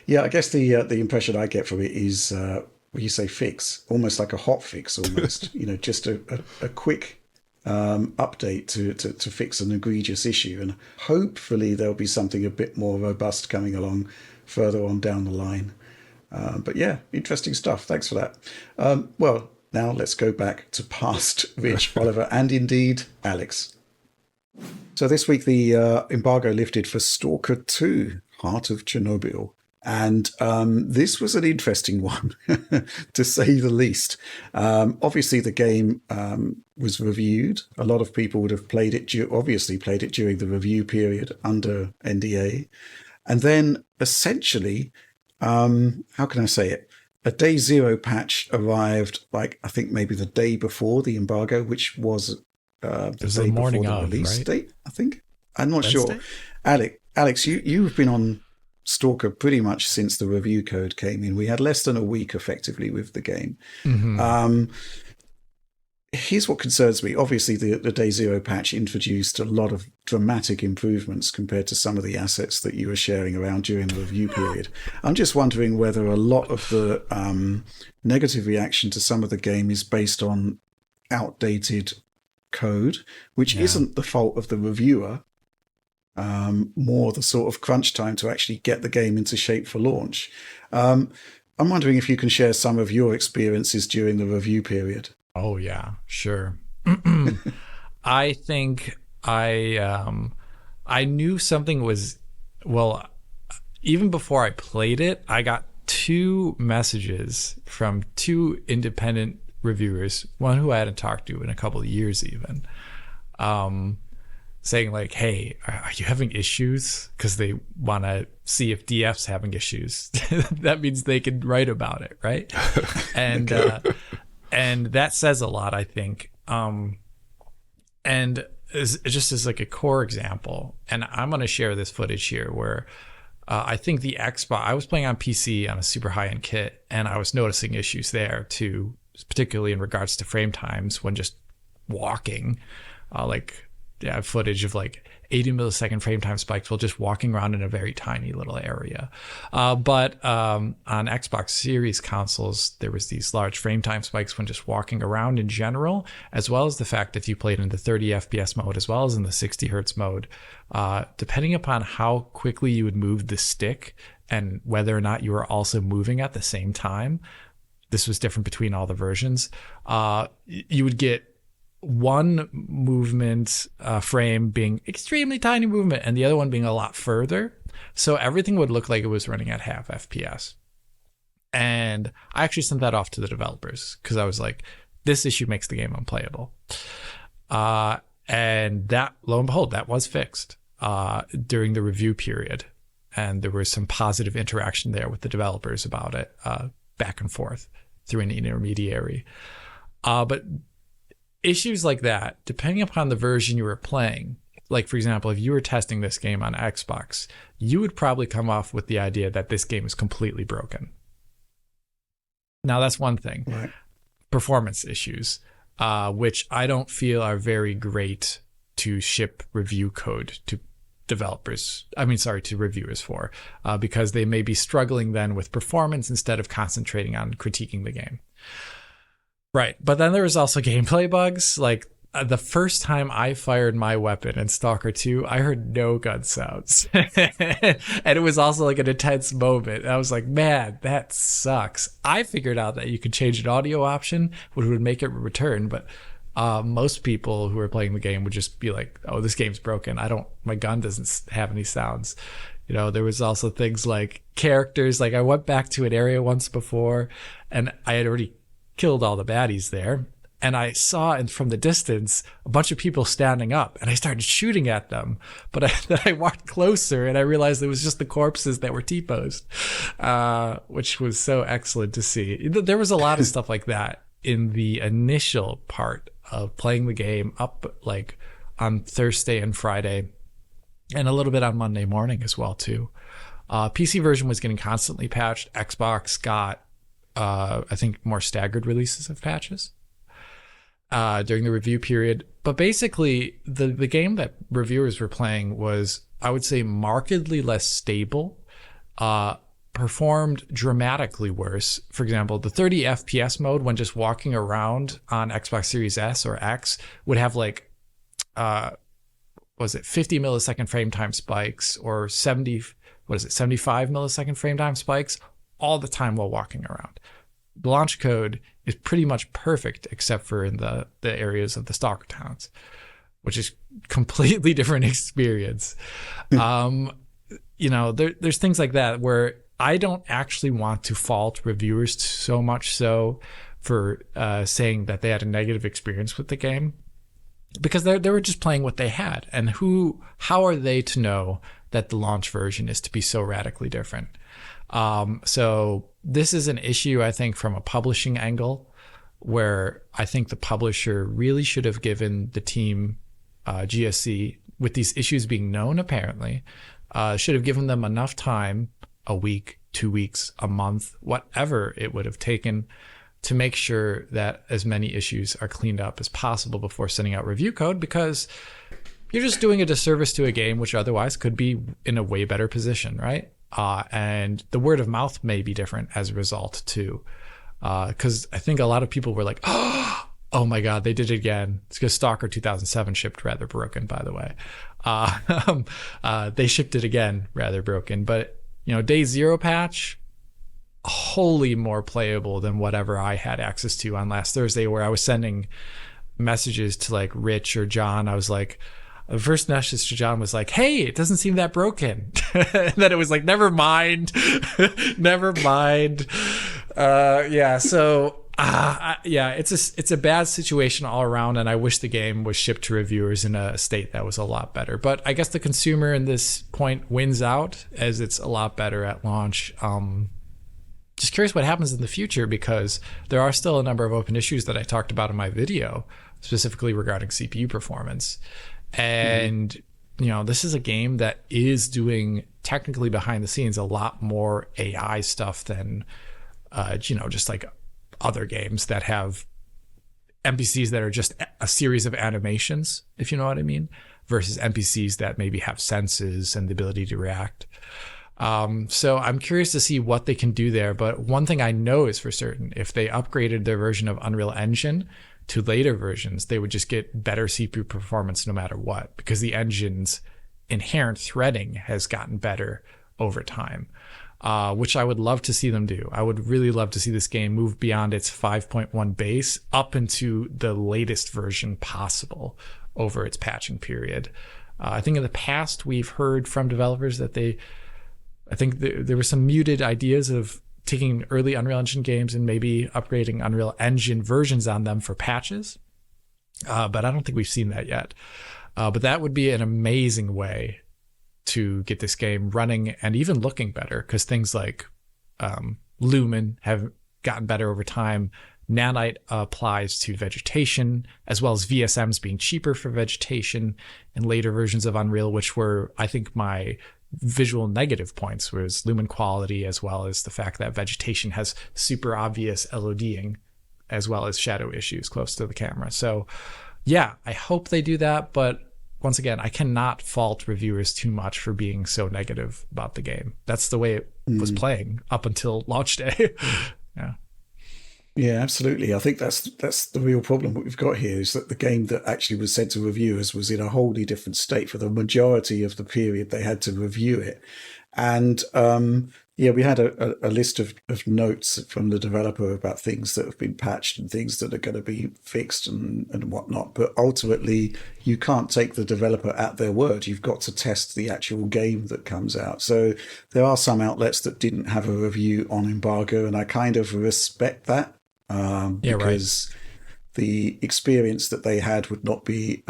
Yeah, I guess the impression I get from it is when you say fix, almost like a hot fix, almost. Just a quick update to fix an egregious issue, and hopefully there'll be something a bit more robust coming along further on down the line. But yeah, interesting stuff. Thanks for that. Well, now let's go back to past Rich, Oliver, and indeed Alex. So this week the embargo lifted for Stalker 2, Heart of Chernobyl. And this was an interesting one, to say the least. Obviously, the game was reviewed. A lot of people would have played it during the review period under NDA. And then, essentially, how can I say it? A day zero patch arrived, I think maybe the day before the embargo, which was the day morning before the of, release right? date, I think. I'm not Wednesday? sure. Alex, you've been on Stalker pretty much since the review code came in. We had less than a week effectively with the game. Mm-hmm. here's what concerns me. Obviously, the Day Zero patch introduced a lot of dramatic improvements compared to some of the assets that you were sharing around during the review period. I'm just wondering whether a lot of the negative reaction to some of the game is based on outdated code, which isn't the fault of the reviewer, more the sort of crunch time to actually get the game into shape for launch. I'm wondering if you can share some of your experiences during the review period. Oh yeah, sure. I think I knew something was, well, even before I played it, I got 2 messages from 2 independent reviewers, one who I hadn't talked to in a couple of years even, saying like, hey, are you having issues? Because they want to see if DF's having issues. That means they can write about it, right? And and that says a lot, I think. And just as like a core example, and I'm going to share this footage here where I think the Xbox, I was playing on PC on a super high-end kit, and I was noticing issues there too, particularly in regards to frame times when just walking, footage of like 80 millisecond frame time spikes while just walking around in a very tiny little area. But on Xbox Series consoles, there was these large frame time spikes when just walking around in general, as well as the fact that if you played in the 30 FPS mode as well as in the 60 hertz mode, depending upon how quickly you would move the stick and whether or not you were also moving at the same time, this was different between all the versions, you would get one movement frame being extremely tiny movement and the other one being a lot further. So everything would look like it was running at half FPS. And I actually sent that off to the developers because I was like, this issue makes the game unplayable. And that, lo and behold, that was fixed during the review period. And there was some positive interaction there with the developers about it, back and forth through an intermediary. But issues like that, depending upon the version you were playing, like for example, if you were testing this game on Xbox, you would probably come off with the idea that this game is completely broken. Now that's one thing. Right. Performance issues, which I don't feel are very great to ship review code to to reviewers for, because they may be struggling then with performance instead of concentrating on critiquing the game. Right. But then there was also gameplay bugs. Like the first time I fired my weapon in Stalker 2, I heard no gun sounds. And it was also like an intense moment. I was like, man, that sucks. I figured out that you could change an audio option, which would make it return. But most people who are playing the game would just be like, oh, this game's broken. My gun doesn't have any sounds. You know, there was also things like characters. Like I went back to an area once before and I had already killed all the baddies there, and I saw from the distance a bunch of people standing up, and I started shooting at them. But then I walked closer, and I realized it was just the corpses that were T-posed, which was so excellent to see. There was a lot of stuff like that in the initial part of playing the game up like on Thursday and Friday, and a little bit on Monday morning as well too. PC version was getting constantly patched. Xbox got I think more staggered releases of patches during the review period. But basically, the game that reviewers were playing was, I would say, markedly less stable, performed dramatically worse. For example, the 30 FPS mode, when just walking around on Xbox Series S or X, would have like, 50 millisecond frame time spikes or 75 millisecond frame time spikes all the time while walking around. The launch code is pretty much perfect except for in the areas of the Stalker towns, which is completely different experience. There's things like that where I don't actually want to fault reviewers so much so for saying that they had a negative experience with the game, because they were just playing what they had, and how are they to know that the launch version is to be so radically different? So this is an issue, I think, from a publishing angle, where I think the publisher really should have given the team, GSC, with these issues being known, apparently, should have given them enough time, a week, 2 weeks, a month, whatever it would have taken, to make sure that as many issues are cleaned up as possible before sending out review code, because you're just doing a disservice to a game which otherwise could be in a way better position, right? And the word of mouth may be different as a result too. Because I think a lot of people were like, oh my God, they did it again. It's because Stalker 2007 shipped rather broken, by the way. They shipped it again rather broken. But, day zero patch, wholly more playable than whatever I had access to on last Thursday, where I was sending messages to like Rich or John. I was like, the first message to John was like, hey, it doesn't seem that broken. And then it was like, never mind. Never mind. It's a bad situation all around, and I wish the game was shipped to reviewers in a state that was a lot better. But I guess the consumer in this point wins out, as it's a lot better at launch. Just curious what happens in the future, because there are still a number of open issues that I talked about in my video, specifically regarding CPU performance. And this is a game that is doing technically behind the scenes a lot more AI stuff than just like other games that have NPCs that are just a series of animations, if you know what I mean, versus NPCs that maybe have senses and the ability to react. So I'm curious to see what they can do there. But one thing I know is for certain, if they upgraded their version of Unreal Engine to later versions, they would just get better CPU performance no matter what, because the engine's inherent threading has gotten better over time. Which I would love to see them do. I would really love to see this game move beyond its 5.1 base up into the latest version possible over its patching period. I think in the past we've heard from developers that there were some muted ideas of taking early Unreal Engine games and maybe upgrading Unreal Engine versions on them for patches. But I don't think we've seen that yet. But that would be an amazing way to get this game running and even looking better, because things like Lumen have gotten better over time. Nanite applies to vegetation, as well as VSMs being cheaper for vegetation in later versions of Unreal, which were, I think, my visual negative points, was Lumen quality, as well as the fact that vegetation has super obvious LODing, as well as shadow issues close to the camera. So yeah, I hope they do that, but once again, I cannot fault reviewers too much for being so negative about the game. That's the way it was playing up until launch day. Yeah. Yeah, absolutely. I think that's the real problem. What we've got here is that the game that actually was sent to reviewers was in a wholly different state for the majority of the period they had to review it. And we had a list of notes from the developer about things that have been patched and things that are going to be fixed and whatnot. But ultimately, you can't take the developer at their word. You've got to test the actual game that comes out. So there are some outlets that didn't have a review on embargo, and I kind of respect that. Because the experience that they had would not be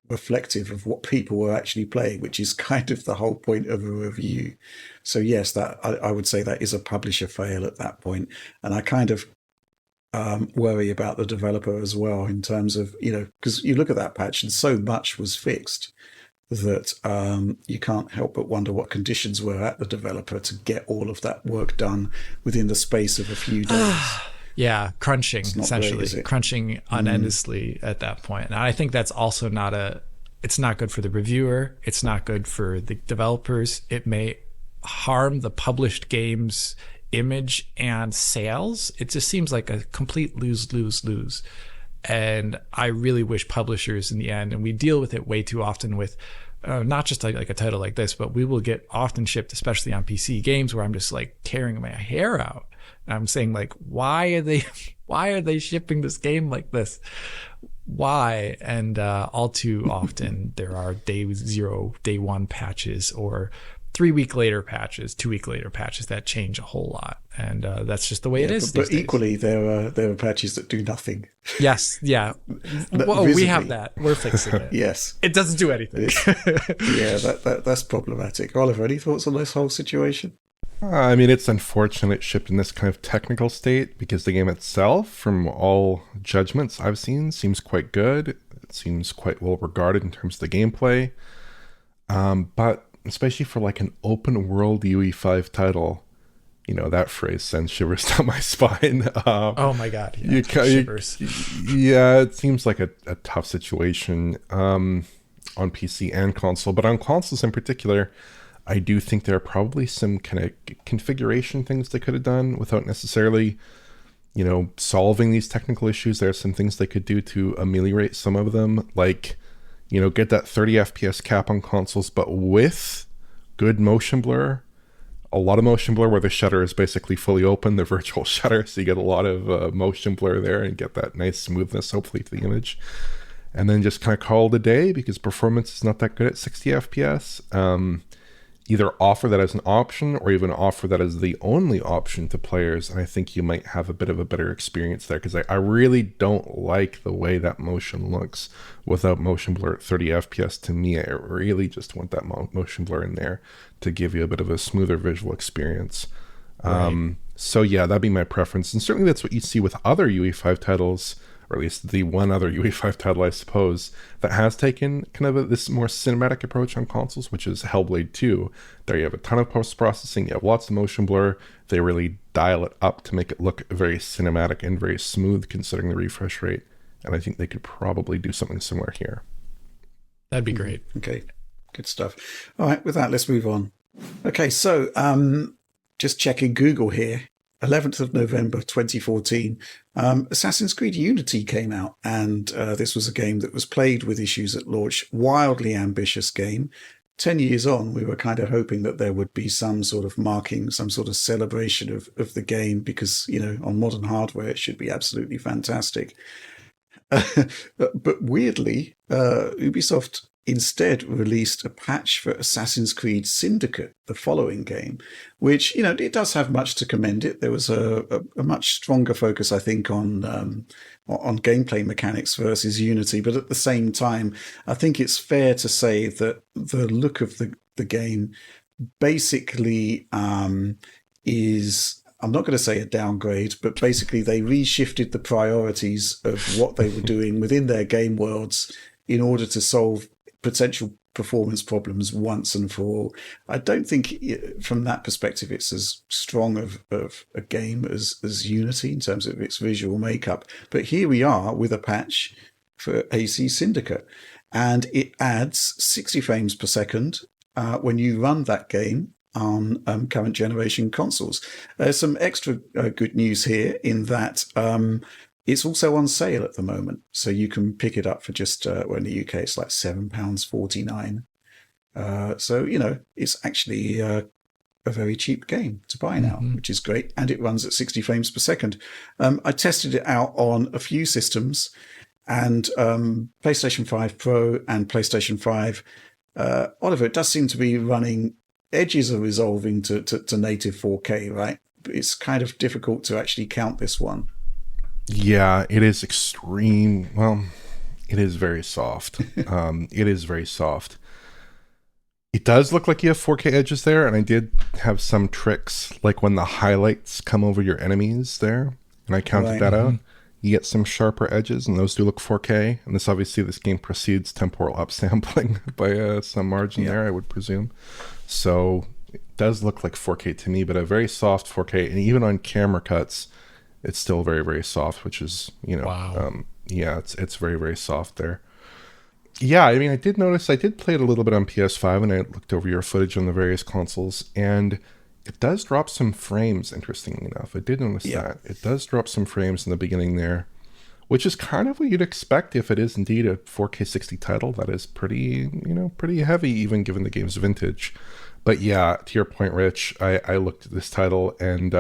reflective of what people were actually playing, which is kind of the whole point of a review. So yes, that I would say that is a publisher fail at that point. And I kind of worry about the developer as well, in terms of, because you look at that patch and so much was fixed that you can't help but wonder what conditions were at the developer to get all of that work done within the space of a few days. Yeah, crunching, essentially. Great, crunching unendlessly at that point. And I think that's also it's not good for the reviewer. It's not good for the developers. It may harm the published game's image and sales. It just seems like a complete lose. And I really wish publishers in the end, and we deal with it way too often with not just like a title like this, but we will get often shipped, especially on PC games, where I'm just like tearing my hair out. And I'm saying, like, why are they shipping this game like this? Why? And all too often there are day 0, day 1 patches, or 3-week later patches, 2-week later patches that change a whole lot. And that's just the way it is. But equally, there are patches that do nothing. Yes, yeah. Well, we have that. We're fixing it. Yes. It doesn't do anything. Yeah, that's problematic. Oliver, any thoughts on this whole situation? I mean, it's unfortunate it shipped in this kind of technical state, because the game itself, from all judgments I've seen, seems quite good. It seems quite well regarded in terms of the gameplay. But especially for like an open world UE5 title, that phrase sends shivers down my spine. Oh my God. Yeah, shivers. Yeah, it seems like a tough situation on PC and console, but on consoles in particular, I do think there are probably some kind of configuration things they could have done without necessarily, solving these technical issues. There are some things they could do to ameliorate some of them, like, get that 30 FPS cap on consoles, but with good motion blur. A lot of motion blur where the shutter is basically fully open, the virtual shutter, so you get a lot of motion blur there and get that nice smoothness, hopefully, to the image. And then just kind of call it a day because performance is not that good at 60 FPS. Either offer that as an option or even offer that as the only option to players, and I think you might have a bit of a better experience there, because I really don't like the way that motion looks without motion blur at 30 FPS. To me, I really just want that motion blur in there to give you a bit of a smoother visual experience. Right. So yeah, that'd be my preference, and certainly that's what you see with other UE5 titles, or at least the one other UE5 title, I suppose, that has taken kind of this more cinematic approach on consoles, which is Hellblade 2. There you have a ton of post-processing, you have lots of motion blur. They really dial it up to make it look very cinematic and very smooth considering the refresh rate. And I think they could probably do something similar here. That'd be great. Okay, good stuff. All right, with that, let's move on. Okay, so just checking Google here. 11th of November 2014, Assassin's Creed Unity came out, and this was a game that was played with issues at launch. Wildly ambitious game. 10 years on, we were kind of hoping that there would be some sort of marking, some sort of celebration of the game, because, on modern hardware, it should be absolutely fantastic. But weirdly, Ubisoft instead released a patch for Assassin's Creed Syndicate, the following game, which, it does have much to commend it. There was a much stronger focus, I think, on gameplay mechanics versus Unity. But at the same time, I think it's fair to say that the look of the game basically is, I'm not going to say a downgrade, but basically they reshifted the priorities of what they were doing within their game worlds in order to solve potential performance problems once and for all. I don't think from that perspective it's as strong of a game as Unity in terms of its visual makeup. But here we are with a patch for AC Syndicate, and it adds 60 frames per second when you run that game on current generation consoles. There's some extra good news here in that it's also on sale at the moment, so you can pick it up for just, in the UK, it's like £7.49. So, it's actually a very cheap game to buy now, which is great. And it runs at 60 frames per second. I tested it out on a few systems, and PlayStation 5 Pro and PlayStation 5. Oliver, it does seem to be running, edges are resolving to native 4K, right? It's kind of difficult to actually count this one. Yeah, it is extreme. Well, it is very soft. It is very soft. It does look like you have 4K edges there, and I did have some tricks, like when the highlights come over your enemies there, and I counted that out. You get some sharper edges, and those do look 4K. And this game precedes temporal upsampling by some margin there, I would presume. So it does look like 4K to me, but a very soft 4K, and even on camera cuts, it's still very, very soft, which is, wow. It's very, very soft there. Yeah, I mean, I did notice, I did play it a little bit on PS5, and I looked over your footage on the various consoles, and it does drop some frames, interestingly enough. I did notice that. It does drop some frames in the beginning there, which is kind of what you'd expect if it is indeed a 4K 60 title. That is pretty heavy, even given the game's vintage. But yeah, to your point, Rich, I looked at this title, and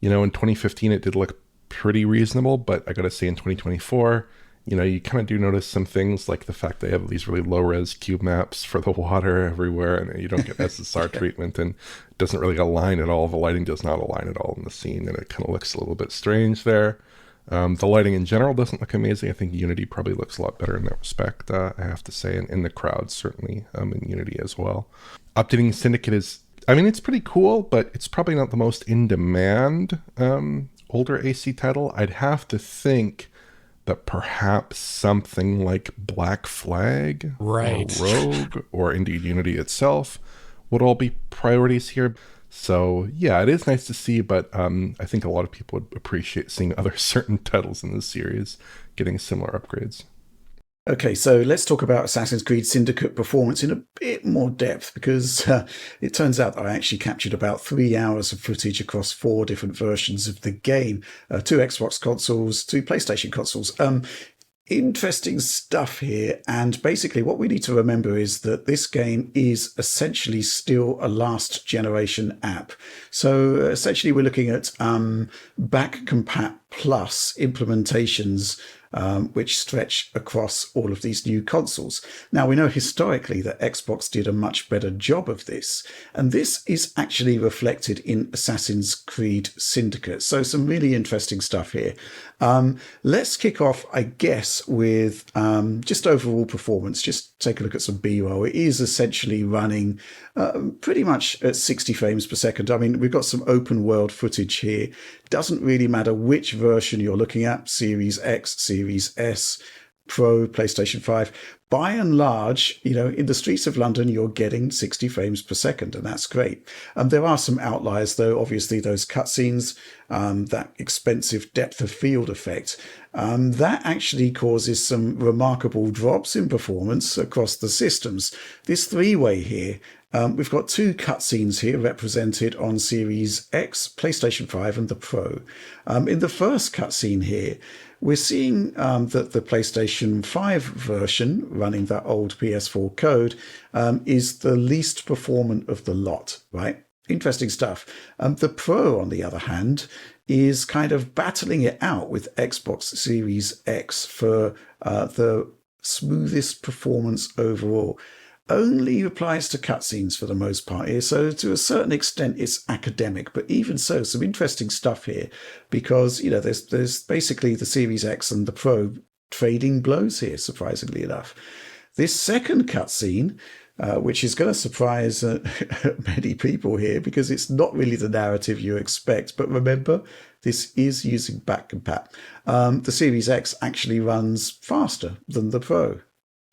in 2015, it did look pretty reasonable, but I got to say in 2024, you kind of do notice some things, like the fact they have these really low-res cube maps for the water everywhere, and you don't get SSR treatment, and it doesn't really align at all. The lighting does not align at all in the scene, and it kind of looks a little bit strange there. The lighting in general doesn't look amazing. I think Unity probably looks a lot better in that respect, I have to say, and in the crowd, certainly, in Unity as well. Updating Syndicate is, it's pretty cool, but it's probably not the most in-demand older AC title. I'd have to think that perhaps something like Black Flag, right, or Rogue, or indeed Unity itself would all be priorities here. So yeah, it is nice to see, but I think a lot of people would appreciate seeing other certain titles in this series getting similar upgrades. Okay, so let's talk about Assassin's Creed Syndicate performance in a bit more depth, because it turns out that I actually captured about 3 hours of footage across 4 different versions of the game, 2 Xbox consoles, 2 PlayStation consoles. Interesting stuff here, and basically what we need to remember is that this game is essentially still a last generation app. So essentially we're looking at back compat plus implementations which stretch across all of these new consoles. Now, we know historically that Xbox did a much better job of this, and this is actually reflected in Assassin's Creed Syndicate. So some really interesting stuff here. Let's kick off, I guess, with just overall performance. Just take a look at some B-roll. It is essentially running pretty much at 60 frames per second. I mean, we've got some open world footage here. Doesn't really matter which version you're looking at, Series X, Series S, Pro, PlayStation 5. By and large, in the streets of London, you're getting 60 frames per second, and that's great. There are some outliers, though. Obviously, those cutscenes, that expensive depth of field effect, that actually causes some remarkable drops in performance across the systems. This three-way here, we've got 2 cutscenes here represented on Series X, PlayStation 5, and the Pro. In the first cutscene here, we're seeing that the PlayStation 5 version, running that old PS4 code, is the least performant of the lot, right? Interesting stuff. The Pro, on the other hand, is kind of battling it out with Xbox Series X for the smoothest performance overall. Only applies to cutscenes for the most part here. So to a certain extent, it's academic, but even so, some interesting stuff here, because, there's basically the Series X and the Pro trading blows here, surprisingly enough. This second cutscene, which is going to surprise many people here, because it's not really the narrative you expect. But remember, this is using back compat. The Series X actually runs faster than the Pro.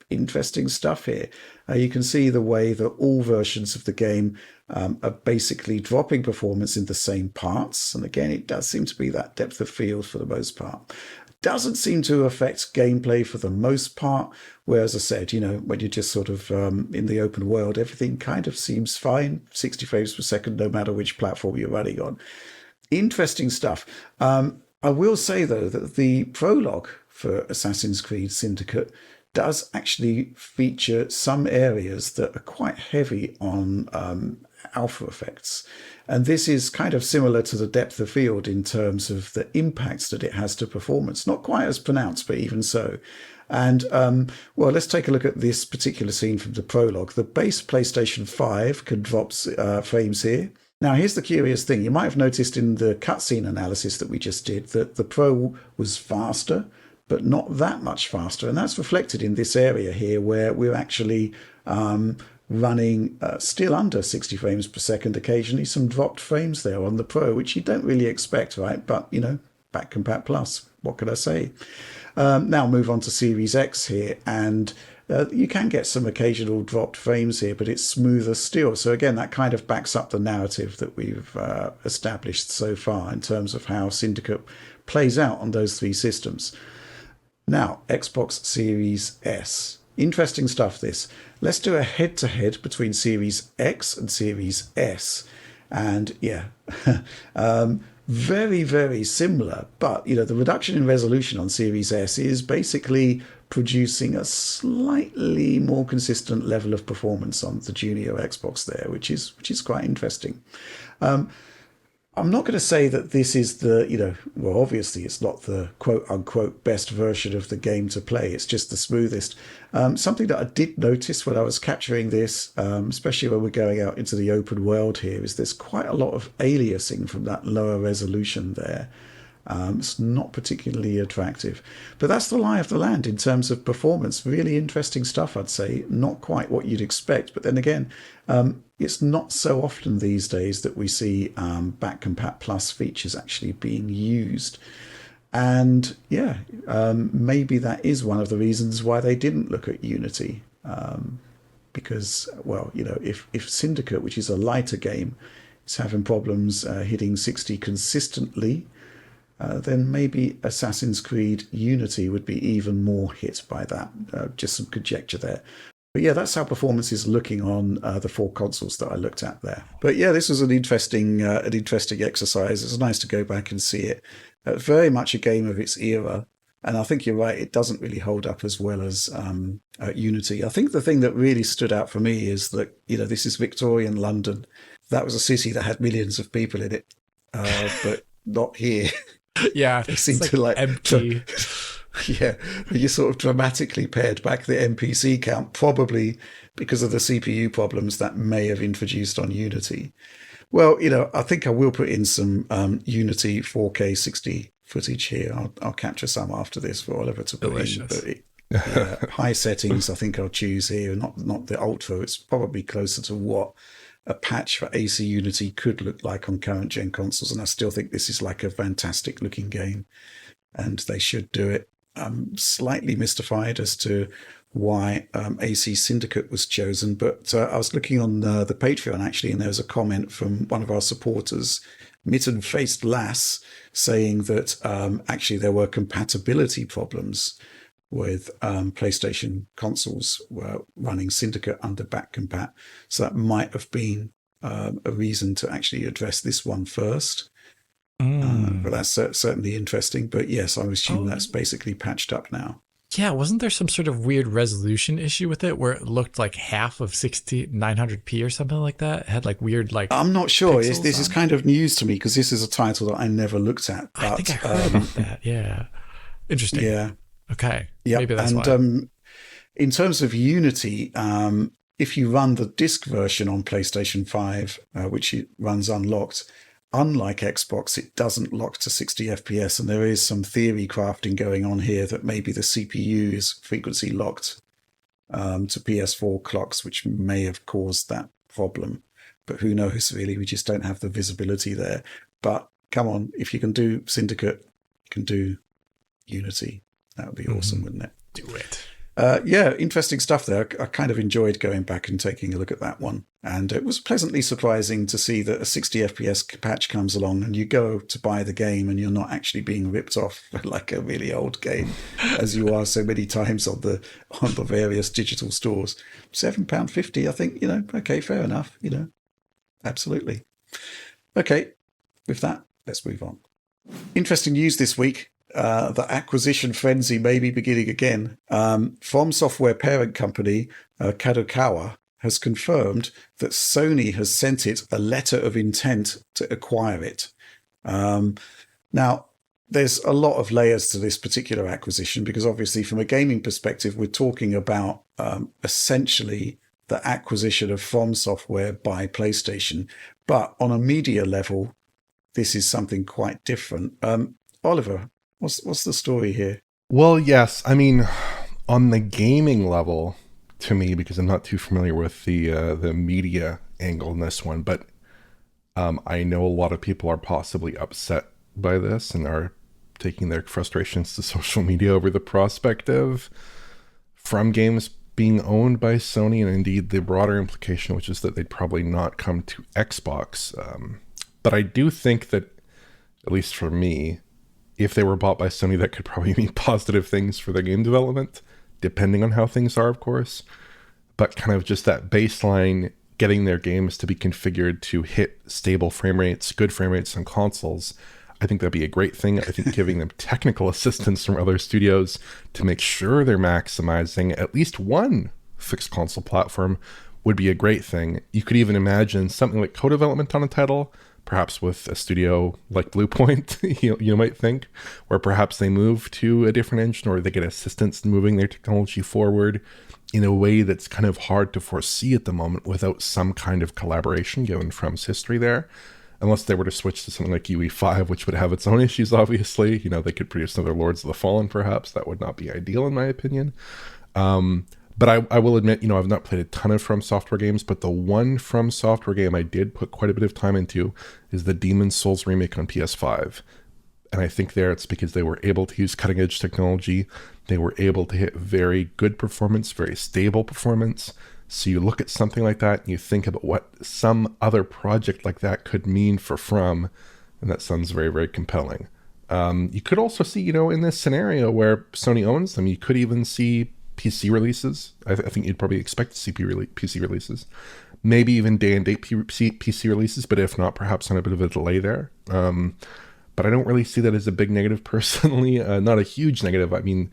Interesting stuff here. You can see the way that all versions of the game are basically dropping performance in the same parts. And again, it does seem to be that depth of field for the most part. Doesn't seem to affect gameplay for the most part. Where, as I said, when you're just sort of in the open world, everything kind of seems fine. 60 frames per second, no matter which platform you're running on. Interesting stuff. I will say, though, that the prologue for Assassin's Creed Syndicate does actually feature some areas that are quite heavy on alpha effects. And this is kind of similar to the depth of field in terms of the impacts that it has to performance. Not quite as pronounced, but even so. And, well, let's take a look at this particular scene from the prologue. The base PlayStation 5 can drop frames here. Now, here's the curious thing. You might have noticed in the cutscene analysis that we just did that the Pro was faster, but not that much faster. And that's reflected in this area here, where we're actually running still under 60 frames per second, occasionally some dropped frames there on the Pro, which you don't really expect, right? But, back compat plus, what can I say? Now move on to Series X here, and you can get some occasional dropped frames here, but it's smoother still. So again, that kind of backs up the narrative that we've established so far in terms of how Syndicate plays out on those 3 systems. Now, Xbox Series S. Interesting stuff, this. Let's do a head-to-head between Series X and Series S. And, yeah, very, very similar. But, the reduction in resolution on Series S is basically producing a slightly more consistent level of performance on the junior Xbox there, which is quite interesting. I'm not going to say that this is the, well, obviously it's not the quote-unquote best version of the game to play. It's just the smoothest. Something that I did notice when I was capturing this, especially when we're going out into the open world here, is there's quite a lot of aliasing from that lower resolution there. It's not particularly attractive. But that's the lie of the land in terms of performance. Really interesting stuff, I'd say. Not quite what you'd expect. But then again, it's not so often these days that we see back compat plus features actually being used. And yeah, maybe that is one of the reasons why they didn't look at Unity. Because, well, if Syndicate, which is a lighter game, is having problems hitting 60 consistently, then maybe Assassin's Creed Unity would be even more hit by that. Just some conjecture there. But yeah, that's how performance is looking on the 4 consoles that I looked at there. But yeah, this was an interesting exercise. It's nice to go back and see it. Very much a game of its era. And I think you're right, it doesn't really hold up as well as Unity. I think the thing that really stood out for me is that, this is Victorian London. That was a city that had millions of people in it, but not here. Yeah, they seem like to like empty. Yeah, you sort of dramatically pared back the NPC count, probably because of the CPU problems that may have introduced on Unity. Well, I think I will put in some Unity 4K 60 footage here. I'll capture some after this for Oliver to put Delicious. in. But high settings, I think I'll choose here, not the ultra. It's probably closer to what a patch for AC Unity could look like on current gen consoles, and I still think this is like a fantastic looking game, and they should do it. I'm slightly mystified as to why AC Syndicate was chosen, but I was looking on the Patreon actually, and there was a comment from one of our supporters, Mitten-Faced Lass, saying that actually there were compatibility problems with PlayStation consoles were running Syndicate under back compat. So that might have been a reason to actually address this one first. But that's certainly interesting. But yes, I assume that's basically patched up now. Yeah, wasn't there some sort of weird resolution issue with it where it looked like half of 900p or something like that? It had like weird I'm not sure. This is kind of news to me because this is a title that I never looked at. But, I think I heard about that. Yeah. Interesting. Yeah. Okay. Yeah. Maybe that's why. In terms of Unity, if you run the disc version on PlayStation 5, which it runs unlocked, unlike Xbox, it doesn't lock to 60 FPS, and there is some theory crafting going on here that maybe the CPU is frequency locked to PS4 clocks, which may have caused that problem. But who knows, really? We just don't have the visibility there. But come on, if you can do Syndicate, you can do Unity. That would be awesome, wouldn't it? Do it. Yeah, interesting stuff there. I kind of enjoyed going back and taking a look at that one. And it was pleasantly surprising to see that a 60 FPS patch comes along and you go to buy the game and you're not actually being ripped off like a really old game, as you are so many times on the various digital stores. £7.50, I think, okay, fair enough, absolutely. Okay, with that, let's move on. Interesting news this week. The acquisition frenzy may be beginning again. From Software parent company Kadokawa has confirmed that Sony has sent it a letter of intent to acquire it. Now, there's a lot of layers to this particular acquisition because obviously from a gaming perspective, we're talking about essentially the acquisition of From Software by PlayStation. But on a media level, this is something quite different. Oliver, what's the story here? Well, yes. I mean, on the gaming level, to me, because I'm not too familiar with the media angle in this one, but I know a lot of people are possibly upset by this and are taking their frustrations to social media over the prospect of From games being owned by Sony, and indeed the broader implication, which is that they'd probably not come to Xbox. But I do think that, at least for me, if they were bought by Sony, that could probably mean positive things for their game development, depending on how things are, of course. But kind of just that baseline, getting their games to be configured to hit stable frame rates, good frame rates on consoles, I think that'd be a great thing. I think giving them technical assistance from other studios to make sure they're maximizing at least one fixed console platform would be a great thing. You could even imagine something like co-development on a title, perhaps with a studio like Bluepoint, you might think, where perhaps they move to a different engine or they get assistance in moving their technology forward in a way that's kind of hard to foresee at the moment without some kind of collaboration given From's history there. Unless they were to switch to something like UE5, which would have its own issues, obviously. They could produce another Lords of the Fallen, perhaps. That would not be ideal, in my opinion. But I will admit, I've not played a ton of From Software games, but the one From Software game I did put quite a bit of time into is the Demon's Souls remake on PS5. And I think there it's because they were able to use cutting-edge technology. They were able to hit very good performance, very stable performance. So you look at something like that and you think about what some other project like that could mean for From, and that sounds very, very compelling. You could also see, in this scenario where Sony owns them, you could even see PC releases. I think you'd probably expect to see PC releases. Maybe even day-and-date PC releases, but if not, perhaps on a bit of a delay there. But I don't really see that as a big negative personally. Not a huge negative. I mean,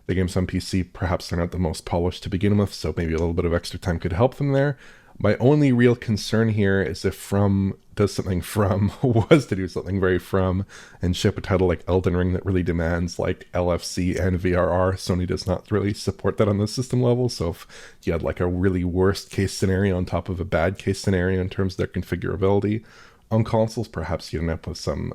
the games on PC, perhaps they're not the most polished to begin with, so maybe a little bit of extra time could help them there. My only real concern here is if From was to do something very From and ship a title like Elden Ring that really demands like LFC and VRR. Sony does not really support that on the system level. So if you had like a really worst case scenario on top of a bad case scenario in terms of their configurability on consoles, perhaps you end up with some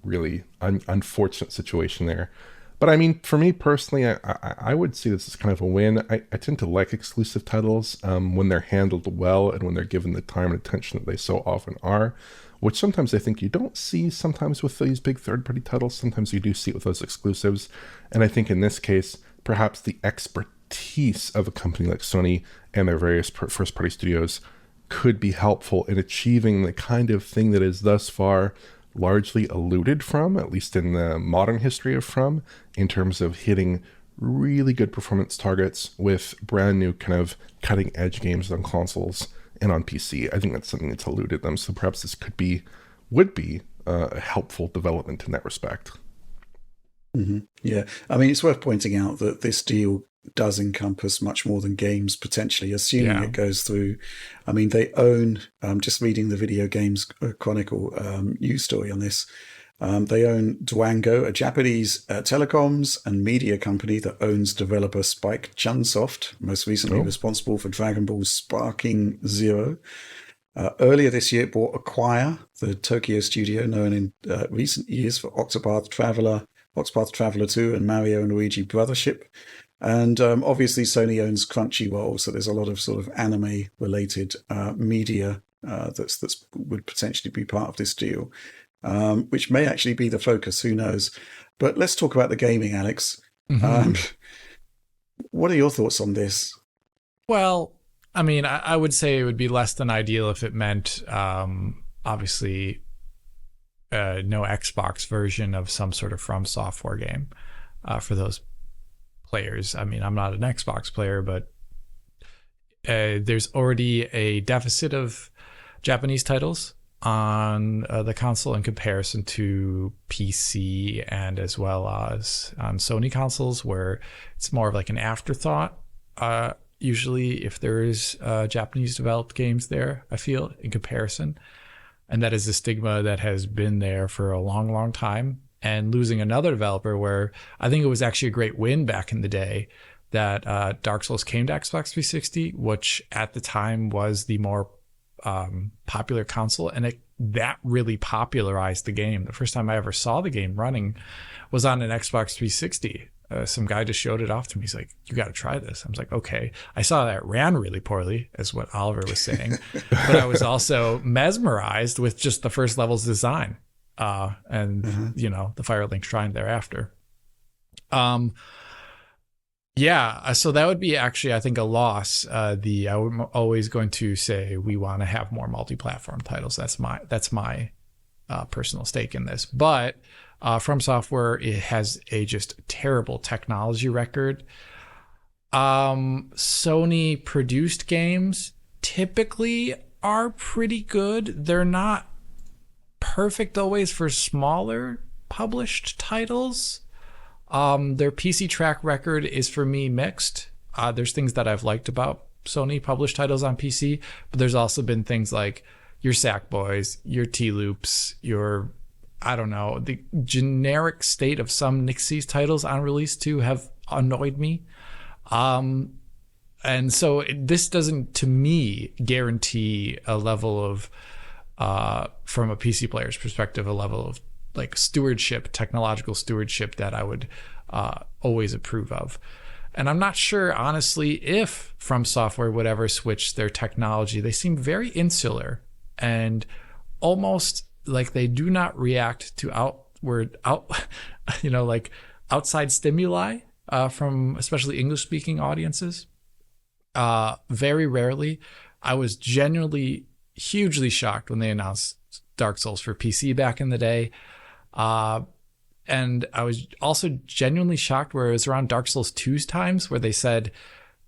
really unfortunate situation there. But I mean, for me personally, I would see this as kind of a win. I tend to like exclusive titles when they're handled well and when they're given the time and attention that they so often are, which sometimes I think you don't see sometimes with these big third-party titles. Sometimes you do see it with those exclusives. And I think in this case, perhaps the expertise of a company like Sony and their various first-party studios could be helpful in achieving the kind of thing that is thus far largely eluded from, at least in the modern history of From, in terms of hitting really good performance targets with brand new kind of cutting edge games on consoles and on PC. I think that's something that's eluded them. So perhaps this would be a helpful development in that respect. Mm-hmm. Yeah. I mean, it's worth pointing out that this deal does encompass much more than games, potentially, assuming it goes through. I mean, they own, just reading the Video Games Chronicle news story on this, they own Dwango, a Japanese telecoms and media company that owns developer Spike Chunsoft, most recently responsible for Dragon Ball Sparking Zero. Earlier this year, it bought Acquire, the Tokyo studio known in recent years for Octopath Traveler 2, and Mario and Luigi Brothership. And obviously, Sony owns Crunchyroll, so there's a lot of sort of anime-related media that's would potentially be part of this deal, which may actually be the focus. Who knows? But let's talk about the gaming, Alex. Mm-hmm. What are your thoughts on this? Well, I mean, I would say it would be less than ideal if it meant, obviously, no Xbox version of some sort of From Software game for those players. I mean, I'm not an Xbox player, but there's already a deficit of Japanese titles on the console in comparison to PC and as well as on Sony consoles, where it's more of like an afterthought. Usually, if there is Japanese developed games there, I feel, in comparison. And that is a stigma that has been there for a long, long time. And losing another developer, where I think it was actually a great win back in the day that Dark Souls came to Xbox 360, which at the time was the more popular console. And that really popularized the game. The first time I ever saw the game running was on an Xbox 360. Some guy just showed it off to me. He's like, "You got to try this." I was like, "Okay." I saw that it ran really poorly, as what Oliver was saying, but I was also mesmerized with just the first level's design, and the Firelink Shrine thereafter. So that would be actually, I think, a loss. I'm always going to say we want to have more multi-platform titles. That's my personal stake in this, but. From Software, it has a just terrible technology record. Sony produced games typically are pretty good. They're not perfect always for smaller published titles. Their PC track record is, for me, mixed. There's things that I've liked about Sony published titles on PC, but there's also been things like your Sackboys, your T-Loops, your... I don't know, the generic state of some Nixie's titles on release 2 have annoyed me. And so this doesn't, to me, guarantee a level of, from a PC player's perspective, a level of like stewardship, technological stewardship that I would always approve of. And I'm not sure, honestly, if From Software would ever switch their technology. They seem very insular and almost... like they do not react to outside stimuli from especially English-speaking audiences. Very rarely. I was genuinely hugely shocked when they announced Dark Souls for PC back in the day. And I was also genuinely shocked where it was around Dark Souls 2's times where they said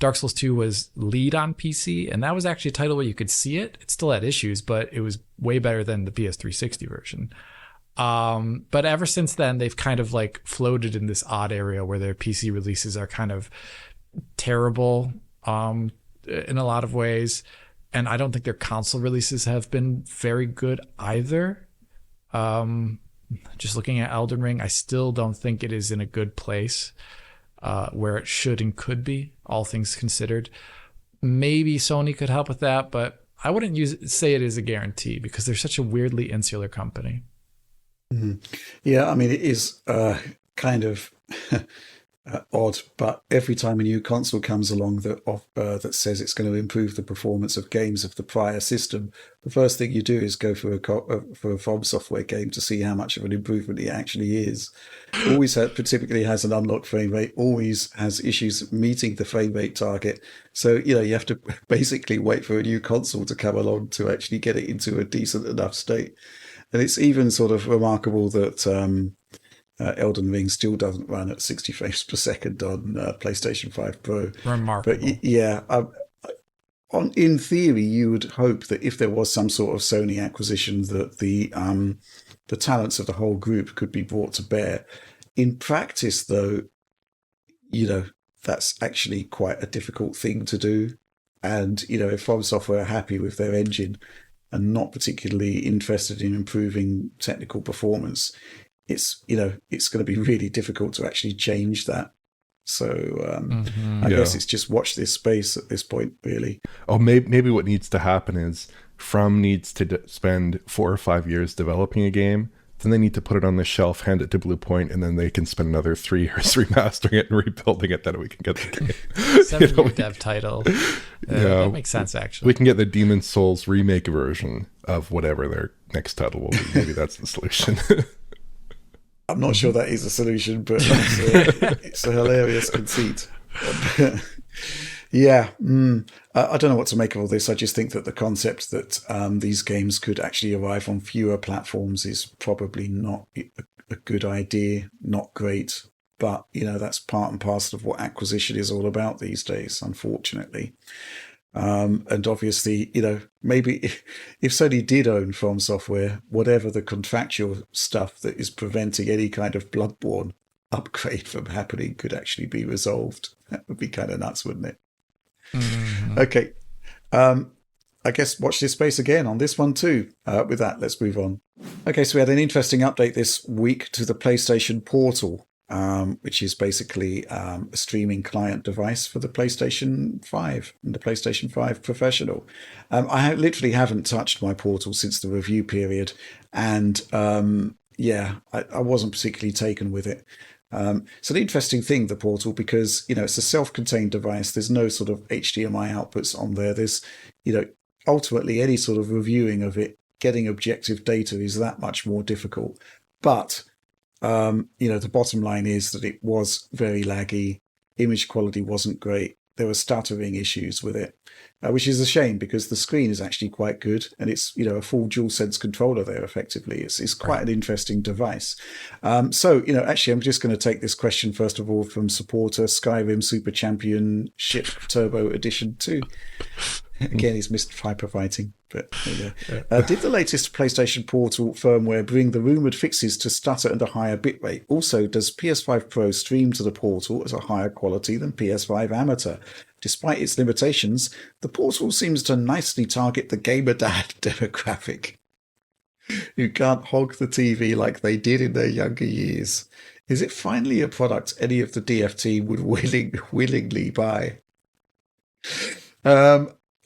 Dark Souls 2 was lead on PC. And that was actually a title where you could see it. It still had issues, but it was way better than the PS360 version. But ever since then, they've kind of like floated in this odd area where their PC releases are kind of terrible in a lot of ways. And I don't think their console releases have been very good either. Just looking at Elden Ring, I still don't think it is in a good place where it should and could be, all things considered. Maybe Sony could help with that, but I wouldn't say it is a guarantee because they're such a weirdly insular company. Mm-hmm. Yeah, I mean, it is kind of odd, but every time a new console comes along that says it's going to improve the performance of games of the prior system, the first thing you do is go for a From Software game to see how much of an improvement it actually is. Typically has an unlocked frame rate, always has issues meeting the frame rate target. So, you have to basically wait for a new console to come along to actually get it into a decent enough state. And it's even sort of remarkable that Elden Ring still doesn't run at 60 frames per second on PlayStation 5 Pro. Remarkable. But yeah, in theory, you would hope that if there was some sort of Sony acquisition, that the talents of the whole group could be brought to bear. In practice, though, that's actually quite a difficult thing to do. And, if From Software are happy with their engine and not particularly interested in improving technical performance, it's going to be really difficult to actually change that. So I guess it's just watch this space at this point, really. Oh, maybe what needs to happen is From needs to spend 4 or 5 years developing a game. Then they need to put it on the shelf, hand it to Blue Point, and then they can spend another 3 years remastering it and rebuilding it. Then we can get the game. 7-year dev title. That makes sense, actually. We can get the Demon's Souls remake version of whatever their next title will be. Maybe that's the solution. I'm not sure that is a solution, but it's a hilarious conceit. Yeah, I don't know what to make of all this. I just think that the concept that these games could actually arrive on fewer platforms is probably not a good idea, not great. But, that's part and parcel of what acquisition is all about these days, unfortunately. And obviously, maybe if Sony did own From Software, whatever the contractual stuff that is preventing any kind of Bloodborne upgrade from happening could actually be resolved. That would be kind of nuts, wouldn't it? Mm-hmm. Okay. I guess watch this space again on this one too. With that, let's move on. Okay, so we had an interesting update this week to the PlayStation Portal, which is basically a streaming client device for the PlayStation 5 and the PlayStation 5 Professional. I literally haven't touched my Portal since the review period, and I wasn't particularly taken with it. It's an interesting thing, the Portal, because, it's a self-contained device. There's no sort of HDMI outputs on there. There's, ultimately any sort of reviewing of it, getting objective data is that much more difficult. But, the bottom line is that it was very laggy. Image quality wasn't great. There were stuttering issues with it, which is a shame because the screen is actually quite good. And it's, a full DualSense controller there, effectively. It's quite an interesting device. Actually, I'm just going to take this question, first of all, from supporter Skyrim Super Championship Turbo Edition 2. Again, he's missed hyperfighting. But did the latest PlayStation Portal firmware bring the rumoured fixes to stutter and a higher bitrate? Also, does PS5 Pro stream to the Portal at a higher quality than PS5 Amateur? Despite its limitations, the Portal seems to nicely target the gamer dad demographic, who can't hog the TV like they did in their younger years. Is it finally a product any of the DFT would willingly buy?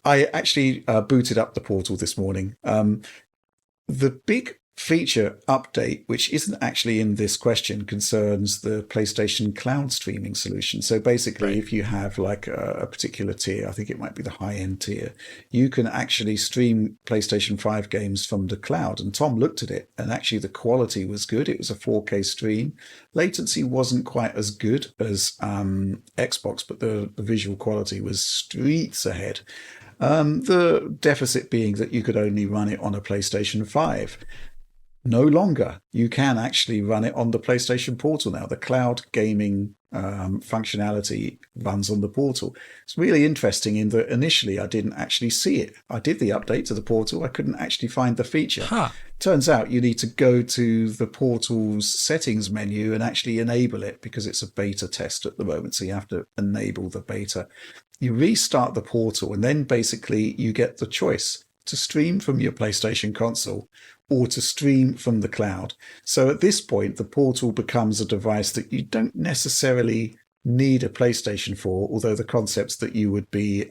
I actually booted up the Portal this morning. The big feature update, which isn't actually in this question, concerns the PlayStation Cloud streaming solution. So basically, if you have like a particular tier, I think it might be the high-end tier, you can actually stream PlayStation 5 games from the cloud. And Tom looked at it, and actually the quality was good. It was a 4K stream. Latency wasn't quite as good as Xbox, but the visual quality was streets ahead. The deficit being that you could only run it on a PlayStation 5. No longer. You can actually run it on the PlayStation Portal now. The cloud gaming functionality runs on the Portal. It's really interesting in that initially I didn't actually see it. I did the update to the Portal. I couldn't actually find the feature. Turns out you need to go to the Portal's settings menu and actually enable it because it's a beta test at the moment. So you have to enable the beta. You restart the Portal and then basically you get the choice to stream from your PlayStation console or to stream from the cloud. So at this point, the Portal becomes a device that you don't necessarily need a PlayStation for, although the concepts that you would be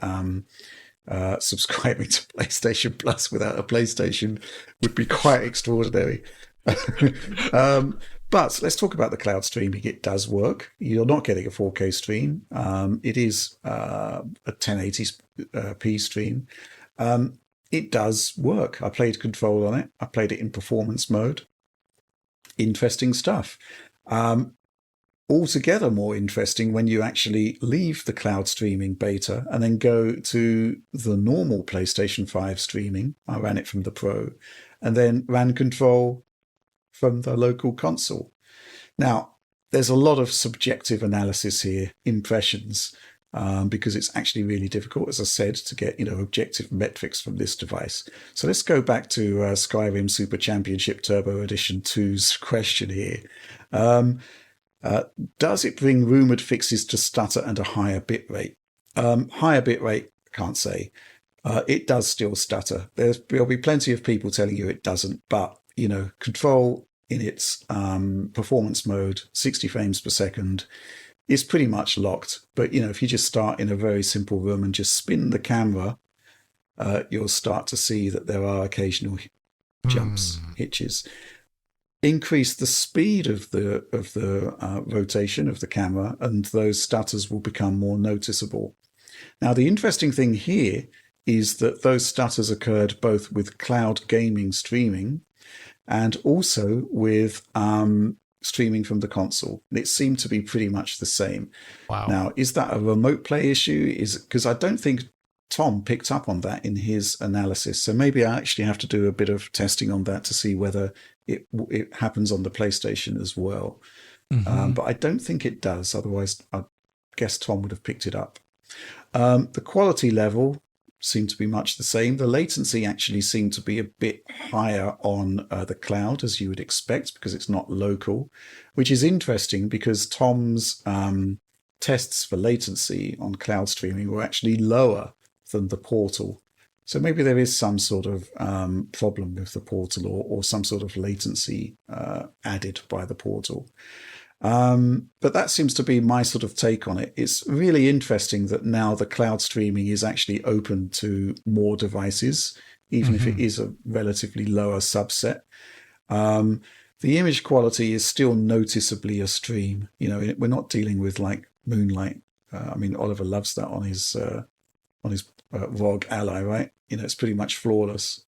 subscribing to PlayStation Plus without a PlayStation would be quite extraordinary. But let's talk about the cloud streaming. It does work. You're not getting a 4K stream. It is a 1080p stream. It does work. I played Control on it. I played it in performance mode. Interesting stuff. Altogether more interesting when you actually leave the cloud streaming beta and then go to the normal PlayStation 5 streaming. I ran it from the Pro and then ran Control from the local console. Now, there's a lot of subjective analysis here, impressions, because it's actually really difficult, as I said, to get objective metrics from this device. So let's go back to Skyrim Super Championship Turbo Edition 2's question here. Does it bring rumoured fixes to stutter and a higher bitrate? Higher bitrate, can't say. It does still stutter. There'll be plenty of people telling you it doesn't, but Control in its performance mode, 60 frames per second, is pretty much locked. But, if you just start in a very simple room and just spin the camera, you'll start to see that there are occasional jumps, hitches. Increase the speed of the rotation of the camera, and those stutters will become more noticeable. Now, the interesting thing here is that those stutters occurred both with cloud gaming streaming and also with streaming from the console. And it seemed to be pretty much the same. Wow. Now, is that a remote play issue? Because I don't think Tom picked up on that in his analysis. So maybe I actually have to do a bit of testing on that to see whether it happens on the PlayStation as well. Mm-hmm. But I don't think it does. Otherwise, I guess Tom would have picked it up. The quality level seemed to be much the same. The latency actually seemed to be a bit higher on the cloud, as you would expect, because it's not local, which is interesting because Tom's tests for latency on cloud streaming were actually lower than the Portal. So maybe there is some sort of problem with the Portal or some sort of latency added by the Portal. But that seems to be my sort of take on it. It's really interesting that now the cloud streaming is actually open to more devices, even if it is a relatively lower subset. The image quality is still noticeably a stream. We're not dealing with like Moonlight. Oliver loves that on his ROG Ally, right? It's pretty much flawless.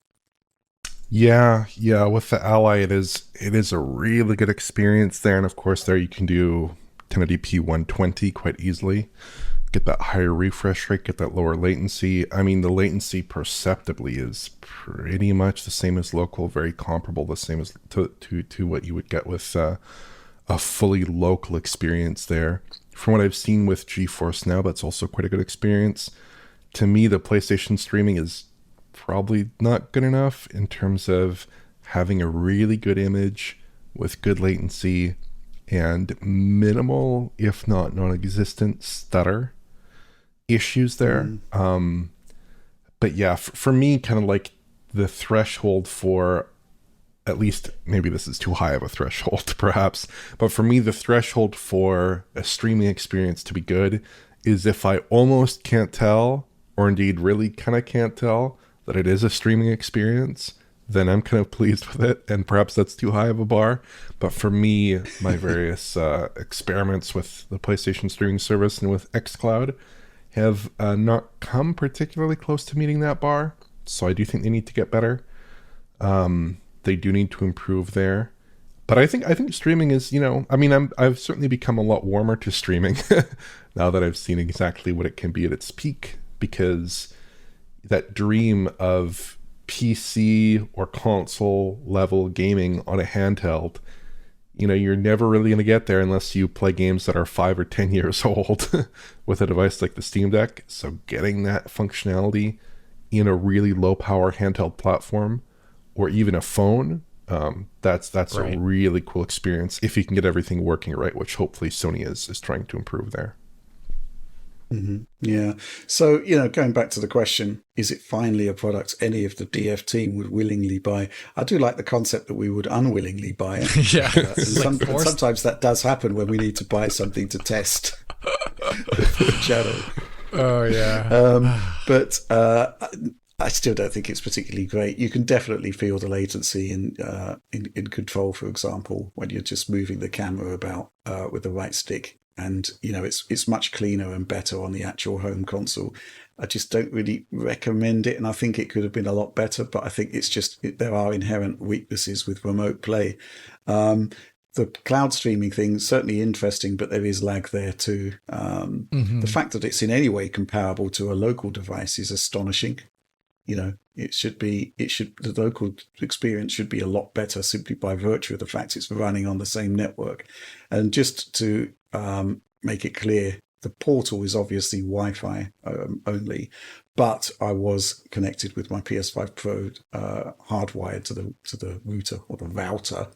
Yeah. With the Ally, it is a really good experience there, and of course, there you can do 1080p 120 quite easily. Get that higher refresh rate, get that lower latency. The latency perceptibly is pretty much the same as local, very comparable, the same as to what you would get with a fully local experience there. From what I've seen with GeForce Now, that's also quite a good experience. To me, the PlayStation streaming is probably not good enough in terms of having a really good image with good latency and minimal, if not non-existent, stutter issues there. But yeah, for me, kind of like the threshold for, at least maybe this is too high of a threshold perhaps, but for me, the threshold for a streaming experience to be good is if I almost can't tell, or indeed really kind of can't tell, that it is a streaming experience, then I'm kind of pleased with it. And perhaps that's too high of a bar. But for me, my various experiments with the PlayStation streaming service and with xCloud have not come particularly close to meeting that bar. So I do think they need to get better. They do need to improve there. But I think streaming is, I've certainly become a lot warmer to streaming now that I've seen exactly what it can be at its peak, because that dream of PC or console level gaming on a handheld, you're never really going to get there unless you play games that are 5 or 10 years old with a device like the Steam Deck. So getting that functionality in a really low power handheld platform or even a phone, that's right. A really cool experience if you can get everything working right, which hopefully Sony is trying to improve there. Mm-hmm. Yeah. So, going back to the question, is it finally a product any of the DF team would willingly buy? I do like the concept that we would unwillingly buy it. Yeah. Sometimes that does happen when we need to buy something to test for the channel. Oh, yeah. But I still don't think it's particularly great. You can definitely feel the latency in Control, for example, when you're just moving the camera about with the right stick. And, it's much cleaner and better on the actual home console. I just don't really recommend it. And I think it could have been a lot better. But I think it's just there are inherent weaknesses with remote play. The cloud streaming thing is certainly interesting, but there is lag there too. The fact that it's in any way comparable to a local device is astonishing. The local experience should be a lot better simply by virtue of the fact it's running on the same network. And just to make it clear, the portal is obviously Wi-Fi only, but I was connected with my PS5 Pro hardwired to the router or the router,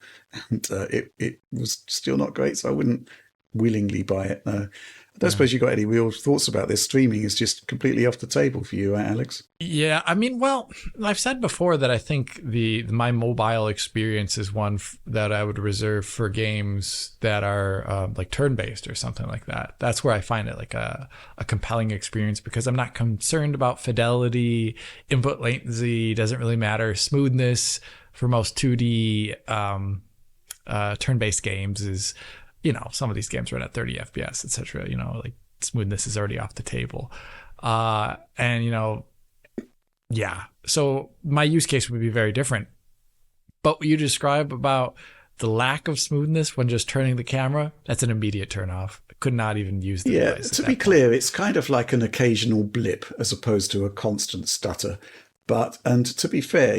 and it was still not great, so I wouldn't willingly buy it. No. I don't suppose you got any real thoughts about this. Streaming is just completely off the table for you, right, Alex? Yeah, well, I've said before that I think my mobile experience is one that I would reserve for games that are like turn-based or something like that. That's where I find it like a compelling experience, because I'm not concerned about fidelity, input latency, doesn't really matter. Smoothness for most 2D turn-based games is... some of these games run at 30 FPS, etc. Like smoothness is already off the table. Yeah. So my use case would be very different. But what you describe about the lack of smoothness when just turning the camera, that's an immediate turn off. I could not even use the device. To be clear, it's kind of like an occasional blip as opposed to a constant stutter. And to be fair,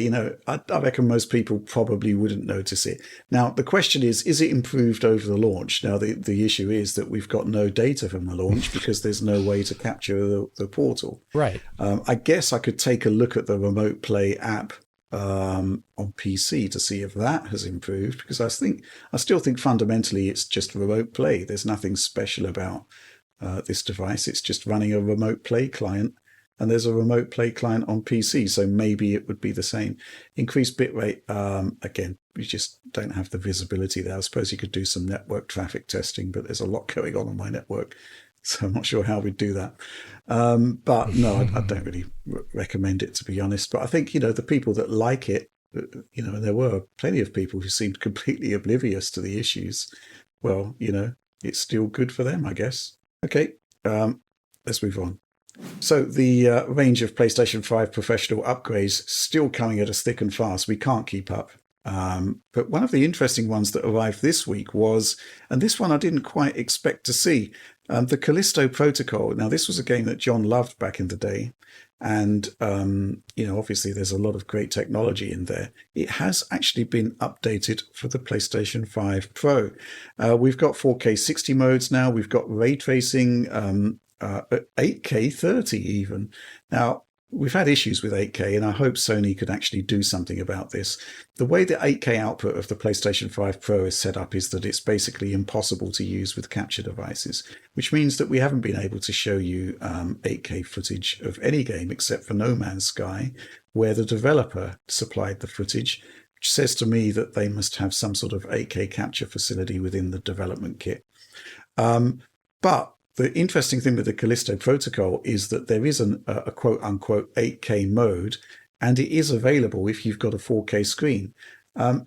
I reckon most people probably wouldn't notice it. Now, the question is it improved over the launch? Now, the issue is that we've got no data from the launch because there's no way to capture the portal. Right. I guess I could take a look at the Remote Play app on PC to see if that has improved, because I still think fundamentally it's just Remote Play. There's nothing special about this device. It's just running a Remote Play client. And there's a Remote Play client on PC, so maybe it would be the same. Increased bitrate, again, we just don't have the visibility there. I suppose you could do some network traffic testing, but there's a lot going on my network, so I'm not sure how we'd do that. But no, I don't really recommend it, to be honest. But I think, the people that like it, there were plenty of people who seemed completely oblivious to the issues. Well, it's still good for them, I guess. Okay, let's move on. So the range of PlayStation 5 professional upgrades still coming at us thick and fast. We can't keep up. But one of the interesting ones that arrived this week was, and this one I didn't quite expect to see, the Callisto Protocol. Now, this was a game that John loved back in the day. And, obviously there's a lot of great technology in there. It has actually been updated for the PlayStation 5 Pro. We've got 4K 60 modes now. We've got ray tracing, 8K 30 even. Now, we've had issues with 8K, and I hope Sony could actually do something about this. The way the 8K output of the PlayStation 5 Pro is set up is that it's basically impossible to use with capture devices, which means that we haven't been able to show you 8K footage of any game except for No Man's Sky, where the developer supplied the footage, which says to me that they must have some sort of 8K capture facility within the development kit. But the interesting thing with the Callisto Protocol is that there is a quote-unquote 8K mode, and it is available if you've got a 4K screen.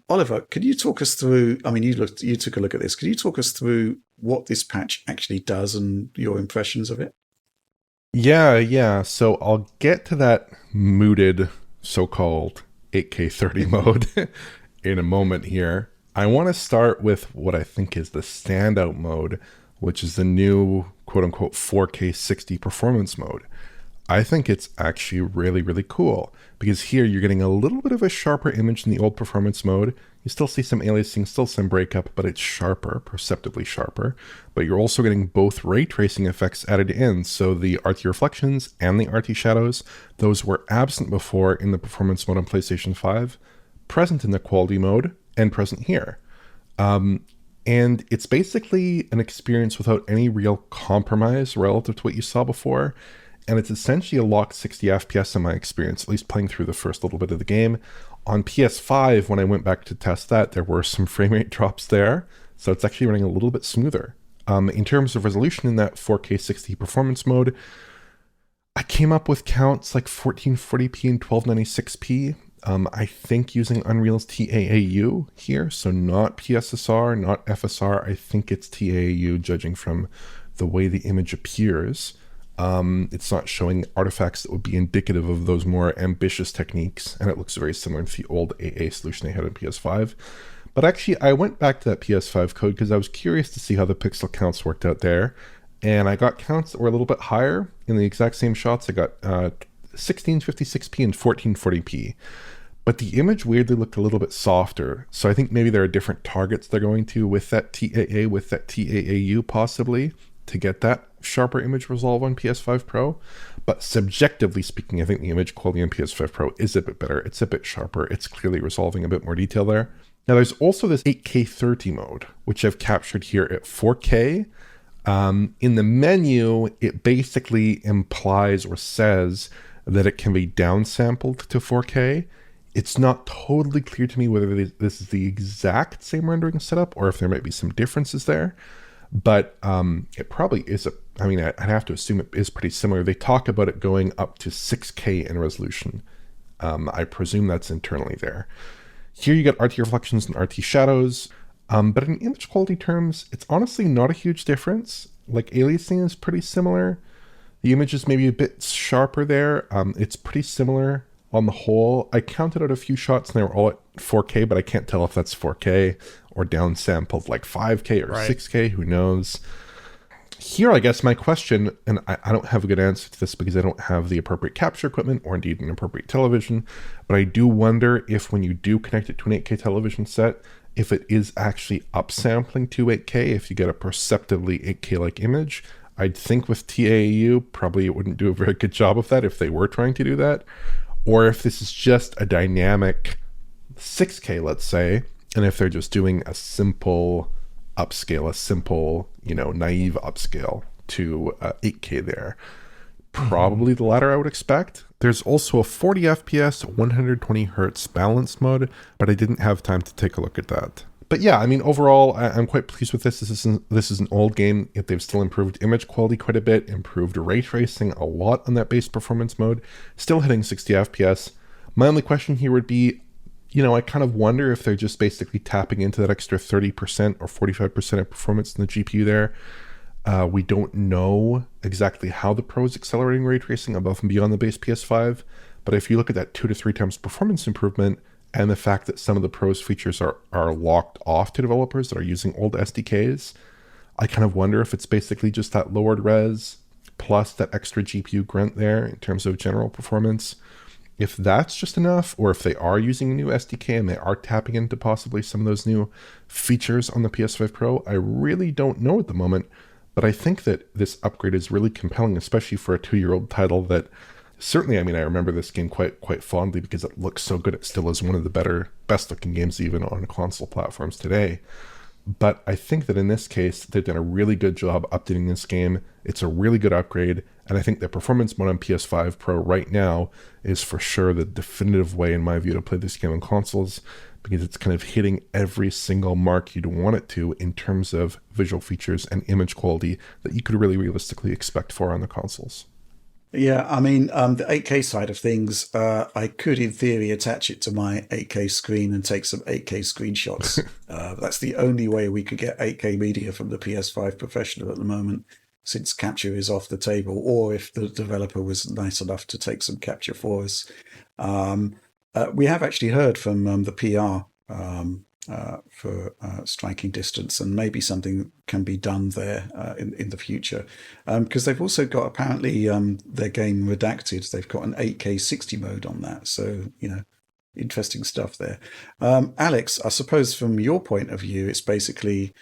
Oliver, can you talk us through? I mean, you took a look at this. Can you talk us through what this patch actually does and your impressions of it? Yeah. So I'll get to that mooted so-called 8K 30 mode in a moment here. I want to start with what I think is the standout mode, which is the new quote-unquote 4K 60 performance mode. I think it's actually really, really cool because here you're getting a little bit of a sharper image than the old performance mode. You still see some aliasing, still some breakup, but it's sharper, perceptibly sharper. But you're also getting both ray tracing effects added in. So the RT reflections and the RT shadows, those were absent before in the performance mode on PlayStation 5, present in the quality mode, and present here. And it's basically an experience without any real compromise relative to what you saw before. And it's essentially a locked 60 FPS in my experience, at least playing through the first little bit of the game. On PS5, when I went back to test that, there were some frame rate drops there. So it's actually running a little bit smoother. In terms of resolution in that 4K 60 performance mode, I came up with counts like 1440p and 1296p. I think using Unreal's TAAU here, so not PSSR, not FSR. I think it's TAAU, judging from the way the image appears. It's not showing artifacts that would be indicative of those more ambitious techniques, and it looks very similar to the old AA solution they had in PS5. But actually, I went back to that PS5 code because I was curious to see how the pixel counts worked out there, and I got counts that were a little bit higher in the exact same shots. I got 1656p and 1440p. But the image weirdly looked a little bit softer, so I think maybe there are different targets they're going to with that TAA, with that TAAU possibly, to get that sharper image resolve on PS5 Pro. But subjectively speaking, I think the image quality on PS5 Pro is a bit better. It's a bit sharper. It's clearly resolving a bit more detail there. Now there's also this 8K 30 mode, which I've captured here at 4K. In the menu, it basically implies or says that it can be downsampled to 4K. It's not totally clear to me whether this is the exact same rendering setup or if there might be some differences there. But it probably is I'd have to assume it is pretty similar. They talk about it going up to 6K in resolution. I presume that's internally there. Here you get RT reflections and RT shadows. But in image quality terms, it's honestly not a huge difference. Like aliasing is pretty similar. The image is maybe a bit sharper there. It's pretty similar on the whole. I counted out a few shots and they were all at 4K, but I can't tell if that's 4K or downsampled like 5K or 6K, who knows. Here, I guess my question, and I don't have a good answer to this because I don't have the appropriate capture equipment or indeed an appropriate television, but I do wonder if when you do connect it to an 8K television set, if it is actually upsampling to 8K, if you get a perceptively 8K-like image. I'd think with TAAU, probably it wouldn't do a very good job of that if they were trying to do that. Or if this is just a dynamic 6K, let's say, and if they're just doing a simple upscale, a simple, naive upscale to 8K there. Probably the latter I would expect. There's also a 40 FPS, 120 Hertz balanced mode, but I didn't have time to take a look at that. But yeah, overall, I'm quite pleased with this. This is an old game, yet they've still improved image quality quite a bit, improved ray tracing a lot on that base performance mode, still hitting 60 FPS. My only question here would be, I kind of wonder if they're just basically tapping into that extra 30% or 45% of performance in the GPU there. We don't know exactly how the Pro is accelerating ray tracing above and beyond the base PS5, but if you look at that 2 to 3 times performance improvement and the fact that some of the Pro's features are locked off to developers that are using old SDKs, I kind of wonder if it's basically just that lowered res plus that extra GPU grunt there in terms of general performance. If that's just enough, or if they are using a new SDK and they are tapping into possibly some of those new features on the PS5 Pro, I really don't know at the moment. But I think that this upgrade is really compelling, especially for a 2-year-old title that certainly, I remember this game quite fondly because it looks so good. It still is one of the best looking games even on console platforms today. But I think that in this case, they've done a really good job updating this game. It's a really good upgrade. And I think the performance mode on PS5 Pro right now is for sure the definitive way, in my view, to play this game on consoles, because it's kind of hitting every single mark you'd want it to in terms of visual features and image quality that you could really realistically expect for on the consoles. Yeah, I mean, the 8K side of things, I could, in theory, attach it to my 8K screen and take some 8K screenshots. That's the only way we could get 8K media from the PS5 Professional at the moment, since capture is off the table, or if the developer was nice enough to take some capture for us. We have actually heard from the PR for striking distance, and maybe something can be done there in the future, because they've also got, apparently, their game Redacted, they've got an 8K 60 mode on that, so interesting stuff there. Alex, I suppose from your point of view, it's basically,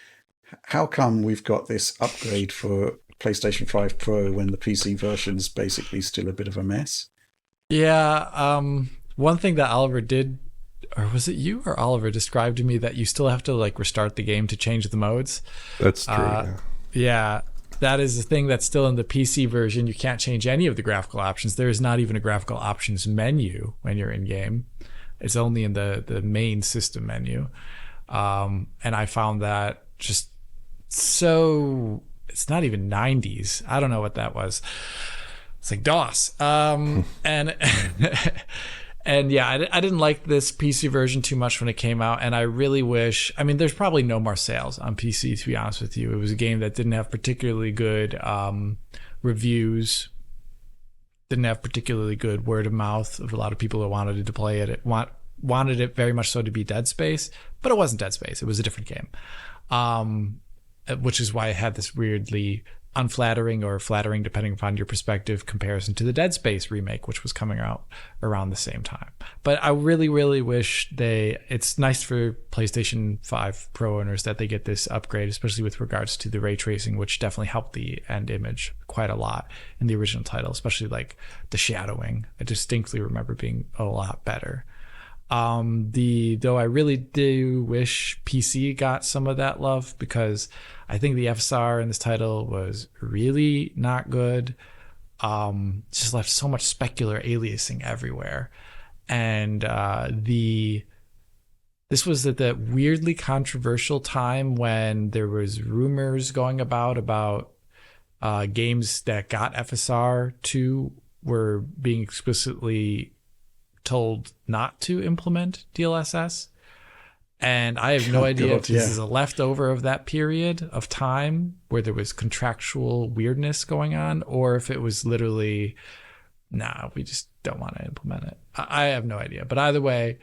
how come we've got this upgrade for PlayStation 5 Pro when the PC version's basically still a bit of a mess? Yeah, one thing that Oliver did, or was it you or Oliver, described to me that you still have to like restart the game to change the modes. That's true. Yeah, that is the thing that's still in the PC version. You can't change any of the graphical options. There is not even a graphical options menu when you're in game. It's only in the main system menu. And I found that just so, it's not even 90s. I don't know what that was. It's like DOS. And and yeah, I didn't like this PC version too much when it came out, and I really wish, I mean, there's probably no more sales on PC, to be honest with you. It was a game that didn't have particularly good reviews, didn't have particularly good word of mouth of a lot of people who wanted to play it. It wanted it very much so to be Dead Space, but it wasn't Dead Space. It was a different game, which is why it had this weirdly unflattering or flattering, depending upon your perspective, comparison to the Dead Space remake, which was coming out around the same time. But I really, really wish it's nice for PlayStation 5 Pro owners that they get this upgrade, especially with regards to the ray tracing, which definitely helped the end image quite a lot in the original title, especially like the shadowing. I distinctly remember being a lot better. Though I really do wish PC got some of that love, because I think the FSR in this title was really not good. Just left so much specular aliasing everywhere. And this was at that weirdly controversial time when there was rumors going about games that got FSR 2 were being explicitly told not to implement DLSS. And I have no idea if this is a leftover of that period of time where there was contractual weirdness going on, or if it was literally, nah, we just don't want to implement it. I have no idea. But either way,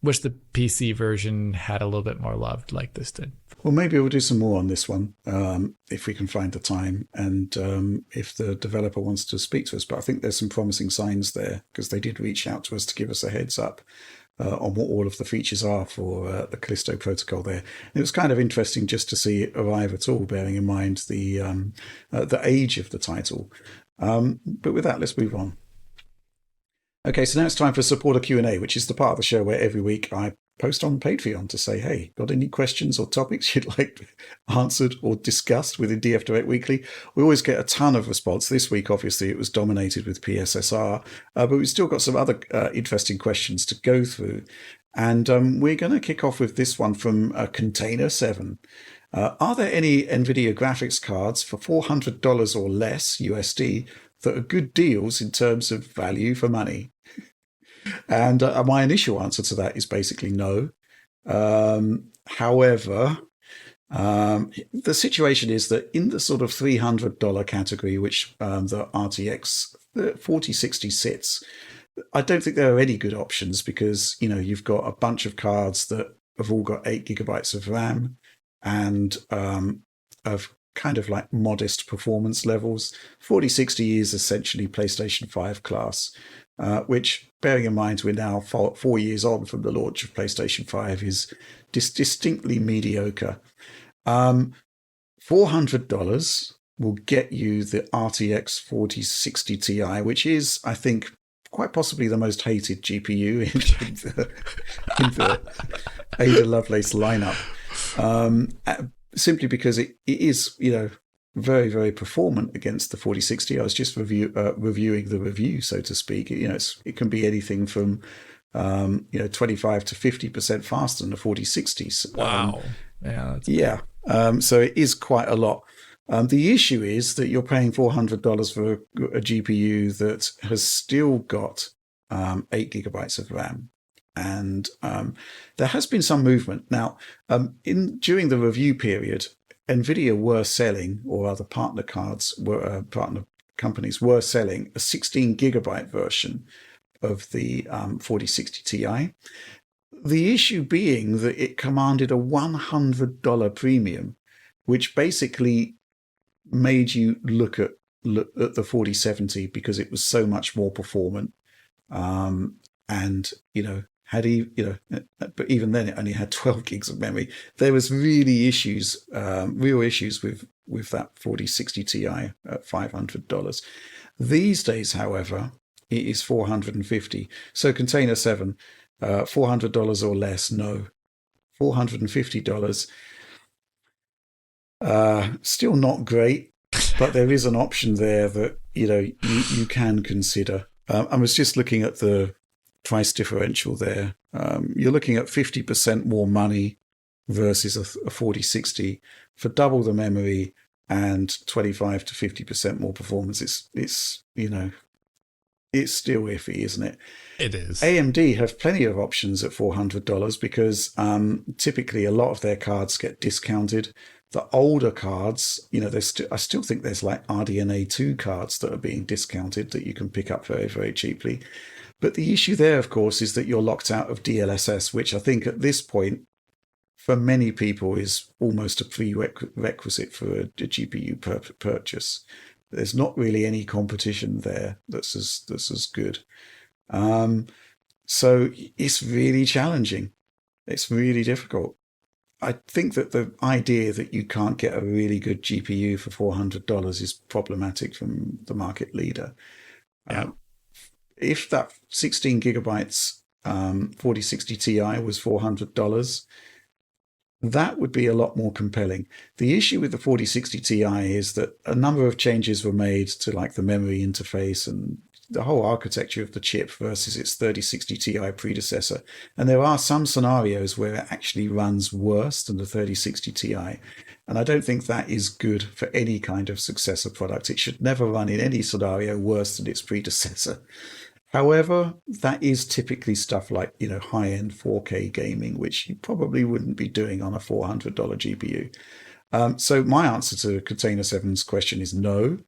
wish the PC version had a little bit more love like this did. Well, maybe we'll do some more on this one if we can find the time, and if the developer wants to speak to us. But I think there's some promising signs there, because they did reach out to us to give us a heads up on what all of the features are for the Callisto Protocol there. And it was kind of interesting just to see it arrive at all, bearing in mind the age of the title. But with that, let's move on. Okay, so now it's time for Supporter Q&A, which is the part of the show where every week I post on Patreon to say, hey, got any questions or topics you'd like answered or discussed within DF8 Weekly? We always get a ton of response. This week, obviously, it was dominated with PSSR, but we've still got some other interesting questions to go through. And we're going to kick off with this one from Container 7. Are there any Nvidia graphics cards for $400 or less USD that are good deals in terms of value for money? And my initial answer to that is basically no. However, the situation is that in the sort of $300 category, which the RTX 4060 sits, I don't think there are any good options, because, you've got a bunch of cards that have all got 8 gigabytes of RAM and of kind of like modest performance levels. 4060 is essentially PlayStation 5 class, which, bearing in mind we're now 4 years on from the launch of PlayStation 5, is distinctly mediocre. $400 will get you the RTX 4060 Ti, which is, I think, quite possibly the most hated GPU in the Ada Lovelace lineup. Simply because it is, very, very performant against the 4060. I was just reviewing the review, so to speak. It can be anything from 25 to 50% faster than the 4060s. Wow. So it is quite a lot. The issue is that you're paying $400 for a GPU that has still got 8 gigabytes of RAM. And there has been some movement. Now, during the review period, Nvidia were selling, or other partner partner companies were selling a 16 gigabyte version of the 4060 Ti. The issue being that it commanded a $100 premium, which basically made you look at the 4070 because it was so much more performant. And, but even then it only had 12 gigs of memory. There was really real issues with that 4060 Ti at $500. These days, however, it is $450. So Container 7, $400 or less, no. $450. Still not great, but there is an option there that you can consider. I was just looking at the price differential there. You're looking at 50% more money versus a 4060 for double the memory and 25 to 50% more performance. It's still iffy, isn't it? It is. AMD have plenty of options at $400 because typically a lot of their cards get discounted. The older cards, I still think there's like RDNA 2 cards that are being discounted that you can pick up very, very cheaply. But the issue there, of course, is that you're locked out of DLSS, which I think at this point, for many people, is almost a prerequisite for a GPU purchase. There's not really any competition there that's as good. So it's really challenging. It's really difficult. I think that the idea that you can't get a really good GPU for $400 is problematic from the market leader. Yeah. If that 16 gigabytes 4060 Ti was $400, that would be a lot more compelling. The issue with the 4060 Ti is that a number of changes were made to like the memory interface and the whole architecture of the chip versus its 3060 Ti predecessor. And there are some scenarios where it actually runs worse than the 3060 Ti. And I don't think that is good for any kind of successor product. It should never run in any scenario worse than its predecessor. However, that is typically stuff like, high-end 4K gaming, which you probably wouldn't be doing on a $400 GPU. So my answer to Container 7's question is no.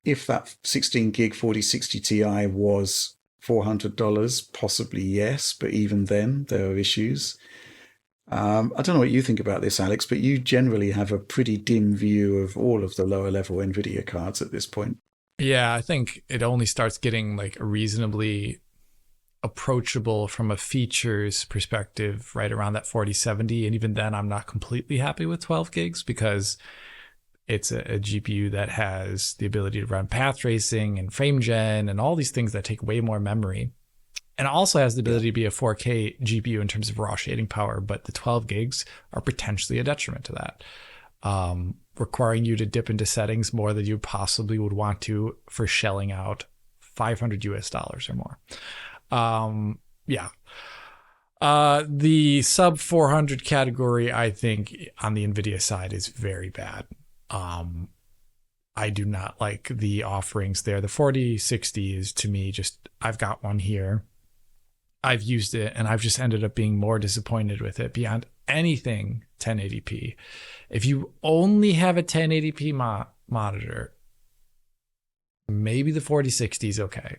If that 16 gig 4060 Ti was $400, possibly yes, but even then there are issues. I don't know what you think about this, Alex, but you generally have a pretty dim view of all of the lower level Nvidia cards at this point. Yeah, I think it only starts getting like reasonably approachable from a features perspective right around that 4070. And even then, I'm not completely happy with 12 gigs because it's a GPU that has the ability to run path tracing and frame gen and all these things that take way more memory. And also has the ability to be a 4K GPU in terms of raw shading power, but the 12 gigs are potentially a detriment to that, requiring you to dip into settings more than you possibly would want to for shelling out $500 US or more. The sub 400 category, I think on the Nvidia side is very bad. I do not like the offerings there. The 4060 is, to me, just, I've got one here. I've used it and I've just ended up being more disappointed with it beyond anything 1080p. If you only have a 1080p monitor, maybe the 4060 is okay.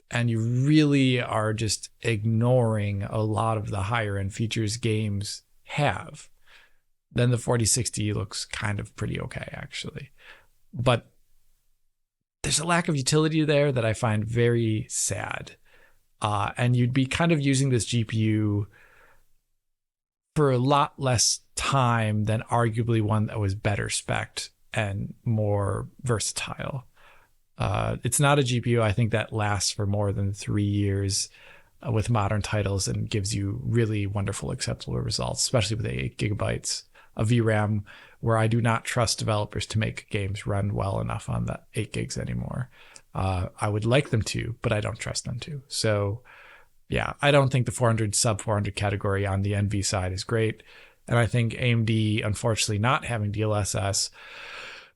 And you really are just ignoring a lot of the higher end features games have. Then the 4060 looks kind of pretty okay, actually. But there's a lack of utility there that I find very sad. And you'd be kind of using this GPU for a lot less time than arguably one that was better spec'd and more versatile. It's not a GPU, I think, that lasts for more than 3 years with modern titles and gives you really wonderful, acceptable results, especially with 8 gigabytes of VRAM, where I do not trust developers to make games run well enough on that 8 gigs anymore. I would like them to, but I don't trust them to. So yeah, I don't think the sub 400 category on the NV side is great. And I think AMD, unfortunately, not having DLSS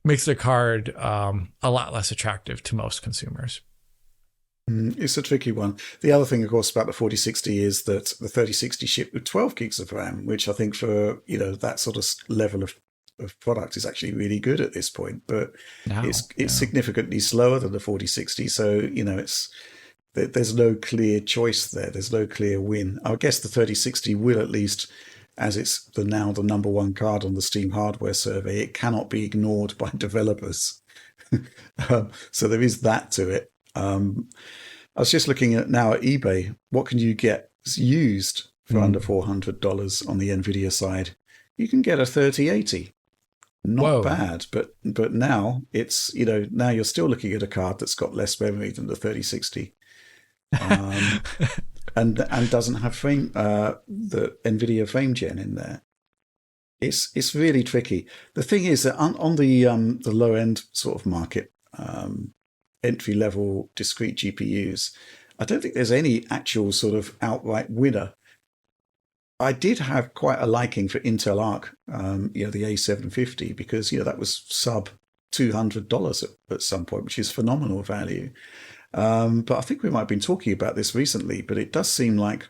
makes their card a lot less attractive to most consumers. It's a tricky one. The other thing, of course, about the 4060 is that the 3060 shipped with 12 gigs of RAM, which I think for, that sort of level of product is actually really good at this point. But it's significantly slower than the 4060. So, there's no clear choice there. There's no clear win. I guess the 3060 will, at least, as it's now the number one card on the Steam hardware survey, it cannot be ignored by developers. So there is that to it. I was just looking at now at eBay. What can you get used for under $400 on the Nvidia side? You can get a 3080. Not bad, but now it's now you're still looking at a card that's got less memory than the 3060, and doesn't have the Nvidia frame gen in there. It's really tricky. The thing is that on the low end sort of market, entry level discrete GPUs, I don't think there's any actual sort of outright winner. I did have quite a liking for Intel Arc, the A750, because that was sub $200 at some point, which is phenomenal value. But I think we might have been talking about this recently, but it does seem like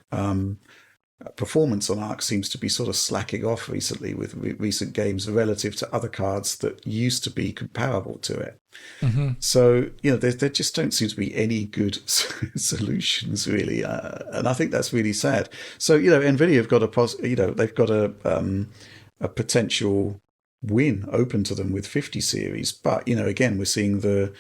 performance on Arc seems to be sort of slacking off recently with recent games relative to other cards that used to be comparable to it. Mm-hmm. So, there just don't seem to be any good solutions really. And I think that's really sad. So, Nvidia have got they've got a potential win open to them with 50 series. But, again, we're seeing the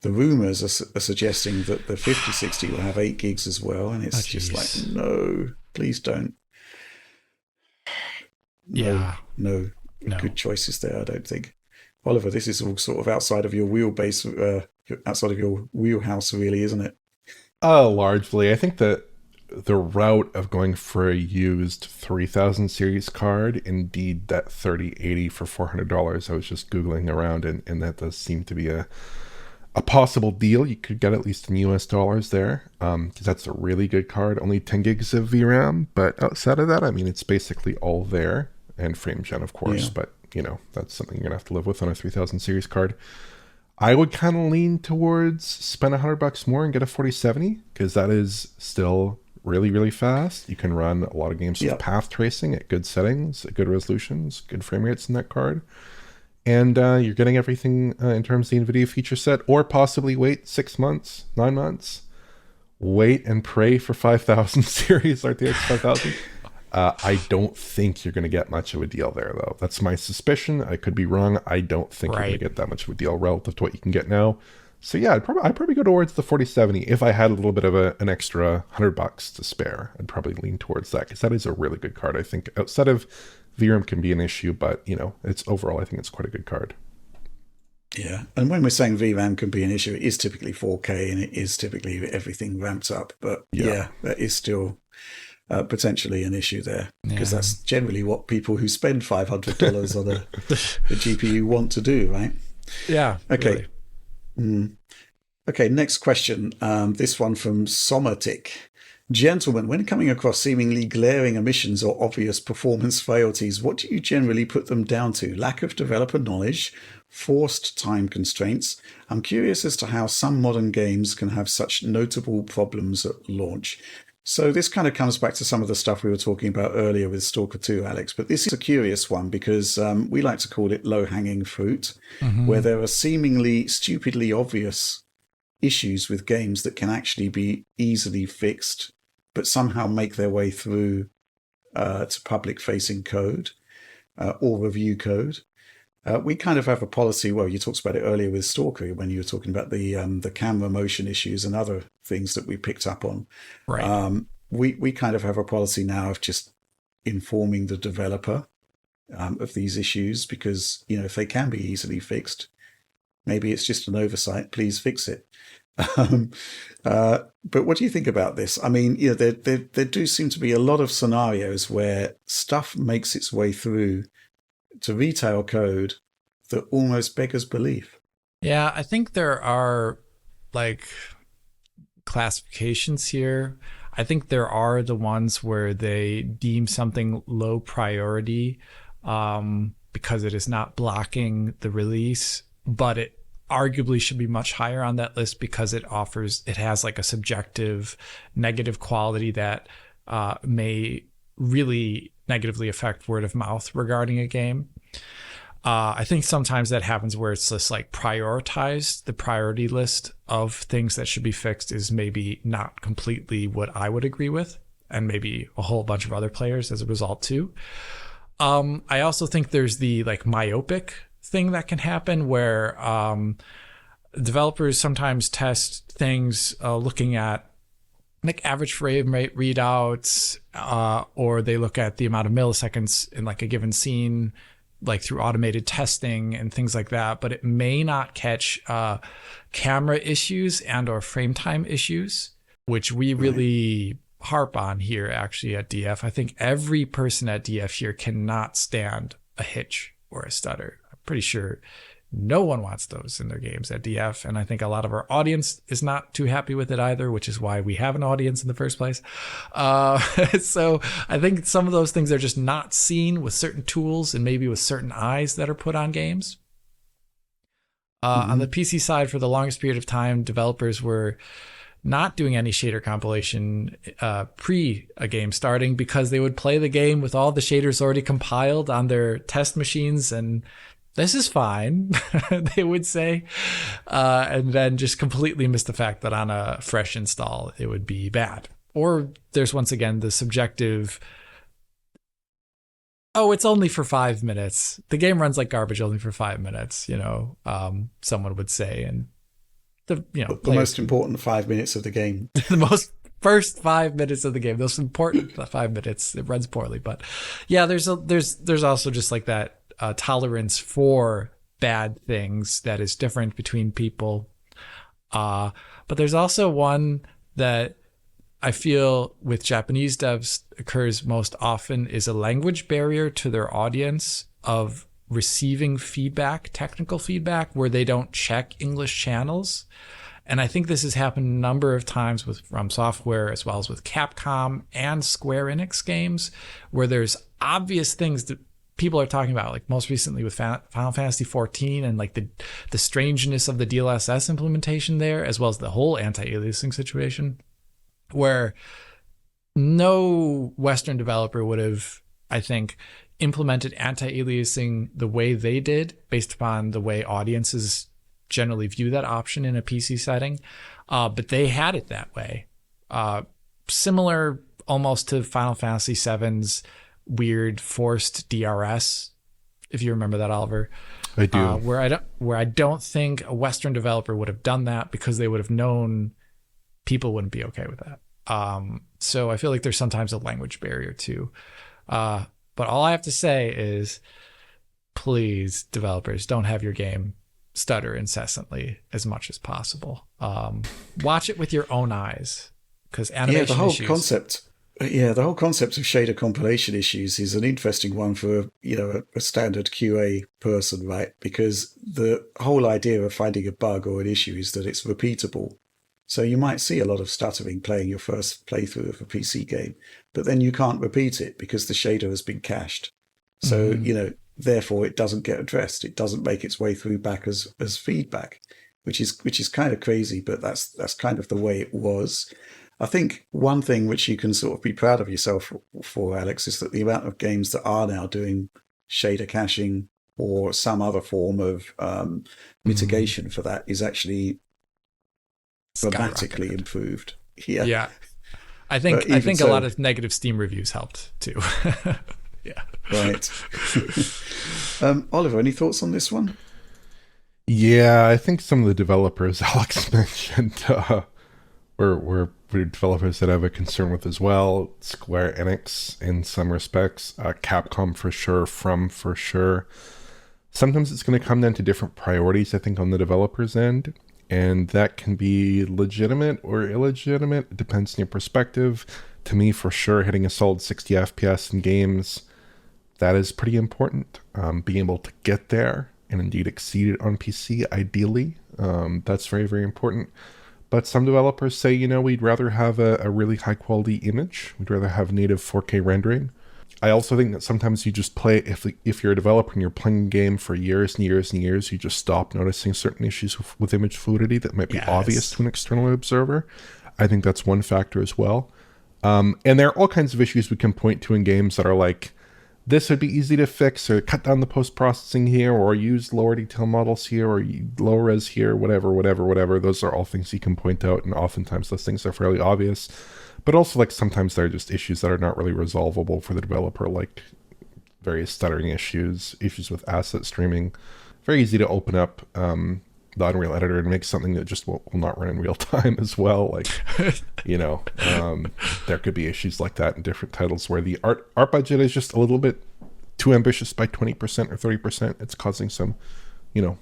rumors are suggesting that the 5060 will have 8 gigs as well. And it's just like, no, please don't. No good choices there, I don't think. Oliver, this is all sort of outside of your wheelbase, outside of your wheelhouse, really, isn't it? Largely. I think that the route of going for a used 3000 series card, indeed that 3080 for $400, I was just Googling around, and that does seem to be a possible deal. You could get at least in US dollars there, because that's a really good card. Only 10 gigs of VRAM, but outside of that, I mean, it's basically all there. And frame gen, of course, but that's something you're gonna have to live with on a 3000 series card. I would kind of lean towards spend $100 more and get a 4070, because that is still really, really fast. You can run a lot of games with path tracing at good settings, at good resolutions, good frame rates in that card. And you're getting everything in terms of the NVIDIA feature set, or possibly wait 6 months, 9 months, wait and pray for 5000 series RTX 5000. I don't think you're going to get much of a deal there, though. That's my suspicion. I could be wrong. I don't think you're going to get that much of a deal relative to what you can get now. So yeah, I'd probably go towards the 4070 if I had a little bit of an extra $100 to spare. I'd probably lean towards that, because that is a really good card. I think outside of VRAM can be an issue, but it's overall, I think it's quite a good card. Yeah, and when we're saying VRAM can be an issue, it is typically 4K and it is typically everything ramped up. But that is still potentially an issue there, because that's generally what people who spend $500 on a GPU want to do, right? Yeah. Okay. Really. Okay, next question. This one from Somatic. Gentlemen, when coming across seemingly glaring omissions or obvious performance frailties, what do you generally put them down to? Lack of developer knowledge? Forced time constraints? I'm curious as to how some modern games can have such notable problems at launch. So this kind of comes back to some of the stuff we were talking about earlier with Stalker 2, Alex, but this is a curious one because we like to call it low-hanging fruit, where there are seemingly stupidly obvious issues with games that can actually be easily fixed, but somehow make their way through to public-facing code or review code. We kind of have a policy. Well, you talked about it earlier with Stalker when you were talking about the camera motion issues and other things that we picked up on. Right. We kind of have a policy now of just informing the developer of these issues, because if they can be easily fixed, maybe it's just an oversight. Please fix it. But what do you think about this? I mean, there do seem to be a lot of scenarios where stuff makes its way through to retail code that almost beggars belief. Yeah, I think there are classifications here. I think there are the ones where they deem something low priority because it is not blocking the release, but it arguably should be much higher on that list because it has like a subjective negative quality that may really negatively affect word of mouth regarding a game. I think sometimes that happens where it's just like prioritized. The priority list of things that should be fixed is maybe not completely what I would agree with, and maybe a whole bunch of other players as a result too. I also think there's the like myopic thing that can happen where developers sometimes test things looking at like average frame rate readouts, or they look at the amount of milliseconds in like a given scene, like through automated testing and things like that, but it may not catch camera issues and or frame time issues, which we really harp on here actually at DF. I think every person at DF here cannot stand a hitch or a stutter. I'm pretty sure no one wants those in their games at DF, and I think a lot of our audience is not too happy with it either, which is why we have an audience in the first place. So I think some of those things are just not seen with certain tools and maybe with certain eyes that are put on games. On the PC side, for the longest period of time, developers were not doing any shader compilation pre a game starting because they would play the game with all the shaders already compiled on their test machines, and this is fine, they would say, and then just completely miss the fact that on a fresh install, it would be bad. Or there's once again the subjective, oh, it's only for 5 minutes. The game runs like garbage only for 5 minutes, someone would say. And the most important 5 minutes of the game. The first 5 minutes of the game, those important 5 minutes, it runs poorly. But yeah, there's also just like that tolerance for bad things that is different between people. But there's also one that I feel with Japanese devs occurs most often is a language barrier to their audience of receiving feedback, technical feedback, where they don't check English channels. And I think this has happened a number of times with From Software as well as with Capcom and Square Enix games, where there's obvious things that people are talking about, like most recently with Final Fantasy XIV and like the strangeness of the DLSS implementation there, as well as the whole anti-aliasing situation, where no Western developer would have, I think, implemented anti-aliasing the way they did based upon the way audiences generally view that option in a PC setting. But they had it that way. Similar almost to Final Fantasy VII's weird forced DRS, if you remember that, Oliver. I do. Where I don't think a Western developer would have done that because they would have known people wouldn't be okay with that. So I feel like there's sometimes a language barrier too. But all I have to say is, please, developers, don't have your game stutter incessantly as much as possible. Watch it with your own eyes, because animation the whole issues. The whole concept of shader compilation issues is an interesting one for a standard QA person, right? Because the whole idea of finding a bug or an issue is that it's repeatable. So you might see a lot of stuttering playing your first playthrough of a PC game, but then you can't repeat it because the shader has been cached. So, therefore it doesn't get addressed. It doesn't make its way through back as feedback, which is kind of crazy, but that's kind of the way it was. I think one thing which you can sort of be proud of yourself for, Alex, is that the amount of games that are now doing shader caching or some other form of mitigation for that is actually dramatically improved. Yeah. I think a lot of negative Steam reviews helped too. Yeah. Right. Oliver, any thoughts on this one? Yeah, I think some of the developers Alex mentioned were developers that I have a concern with as well. Square Enix in some respects, Capcom for sure, From for sure. Sometimes it's going to come down to different priorities, I think, on the developer's end. And that can be legitimate or illegitimate. It depends on your perspective. To me, for sure, hitting a solid 60 FPS in games, that is pretty important. Being able to get there and indeed exceed it on PC, ideally. That's very, very important. But some developers say, we'd rather have a really high quality image. We'd rather have native 4K rendering. I also think that sometimes you just play, if you're a developer and you're playing a game for years and years and years, you just stop noticing certain issues with image fluidity that might be obvious to an external observer. I think that's one factor as well. And there are all kinds of issues we can point to in games that are like, this would be easy to fix, or cut down the post-processing here, or use lower detail models here, or low res here, whatever. Those are all things you can point out, and oftentimes those things are fairly obvious. But also, like, sometimes there are just issues that are not really resolvable for the developer, like various stuttering issues with asset streaming. Very easy to open up the Unreal Editor and make something that just will not run in real time as well. Like, there could be issues like that in different titles where the art budget is just a little bit too ambitious by 20% or 30%. It's causing some,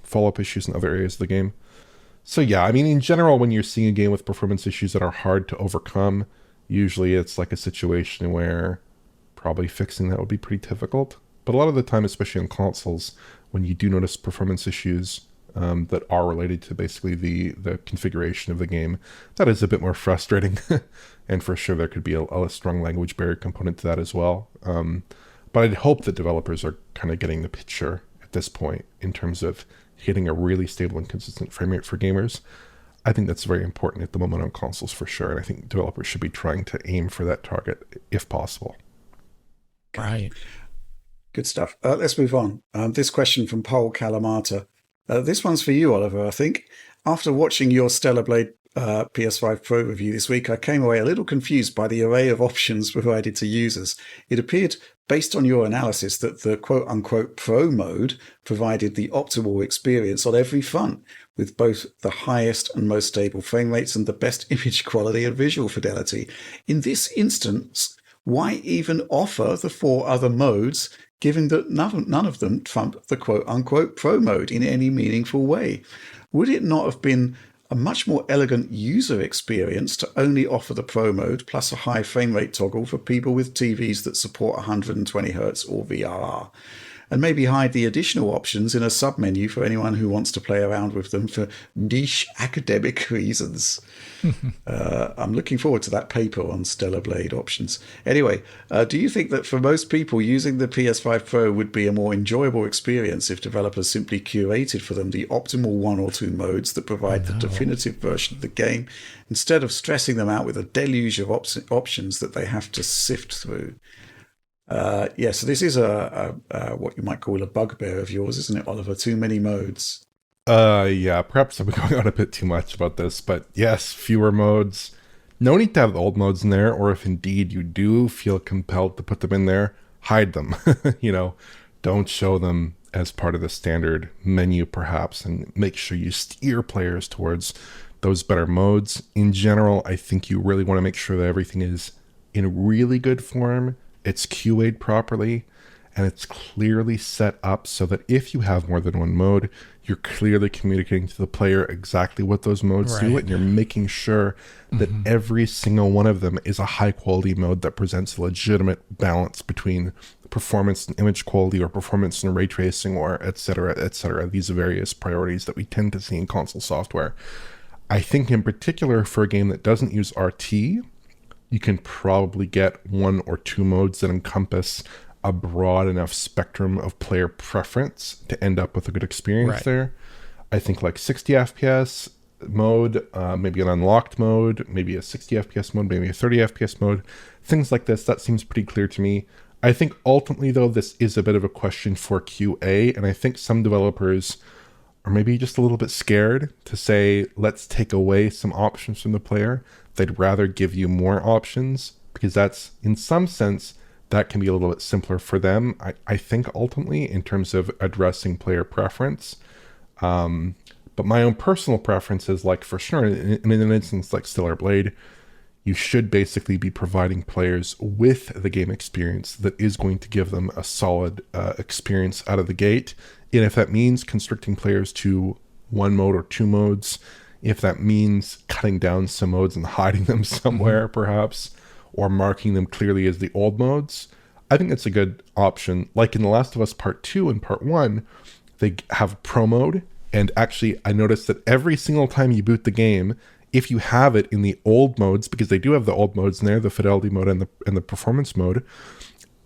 follow-up issues in other areas of the game. So yeah, I mean, in general, when you're seeing a game with performance issues that are hard to overcome, usually it's like a situation where probably fixing that would be pretty difficult. But a lot of the time, especially on consoles, when you do notice performance issues that are related to basically the configuration of the game, that is a bit more frustrating. And for sure, there could be a strong language barrier component to that as well. But I'd hope that developers are kind of getting the picture at this point in terms of hitting a really stable and consistent frame rate for gamers. I think that's very important at the moment on consoles for sure. And I think developers should be trying to aim for that target if possible. Right. Good stuff. Let's move on. This question from Paul Calamata. This one's for you, Oliver, I think. After watching your Stellar Blade PS5 Pro review this week, I came away a little confused by the array of options provided to users. It appeared, based on your analysis, that the quote-unquote Pro mode provided the optimal experience on every front, with both the highest and most stable frame rates and the best image quality and visual fidelity. In this instance, why even offer the 4 other modes, given that none of them trump the quote-unquote Pro mode in any meaningful way? Would it not have been a much more elegant user experience to only offer the Pro mode plus a high frame rate toggle for people with TVs that support 120Hz or VRR? And maybe hide the additional options in a sub-menu for anyone who wants to play around with them for niche academic reasons. I'm looking forward to that paper on Stellar Blade options. Anyway, do you think that for most people, using the PS5 Pro would be a more enjoyable experience if developers simply curated for them the optimal 1 or 2 modes that provide the definitive version of the game, instead of stressing them out with a deluge of options that they have to sift through? So this is a what you might call a bugbear of yours, isn't it, Oliver? Too many modes. Yeah, perhaps I'm going on a bit too much about this, but yes, fewer modes. No need to have the old modes in there, or if indeed you do feel compelled to put them in there, hide them. Don't show them as part of the standard menu, perhaps, and make sure you steer players towards those better modes. In general, I think you really want to make sure that everything is in really good form. It's QA'd properly, and it's clearly set up so that if you have more than one mode, you're clearly communicating to the player exactly what those modes do, and you're making sure that every single one of them is a high-quality mode that presents a legitimate balance between performance and image quality, or performance and ray tracing, or et cetera, these various priorities that we tend to see in console software. I think in particular for a game that doesn't use RT, you can probably get 1 or 2 modes that encompass a broad enough spectrum of player preference to end up with a good experience there. I think like 60 FPS mode, maybe an unlocked mode, maybe a 60 FPS mode, maybe a 30 FPS mode, things like this, that seems pretty clear to me. I think ultimately, though, this is a bit of a question for QA, and I think some developers are maybe just a little bit scared to say, let's take away some options from the player. They'd rather give you more options, because that's, in some sense, that can be a little bit simpler for them, I think, ultimately, in terms of addressing player preference. But my own personal preference is, like, for sure, in an instance like Stellar Blade, you should basically be providing players with the game experience that is going to give them a solid experience out of the gate. And if that means constricting players to 1 mode or 2 modes, if that means cutting down some modes and hiding them somewhere, perhaps, or marking them clearly as the old modes, I think that's a good option. Like in The Last of Us Part 2 and Part 1, they have Pro mode, and actually I noticed that every single time you boot the game, if you have it in the old modes, because they do have the old modes in there, the fidelity mode and the performance mode,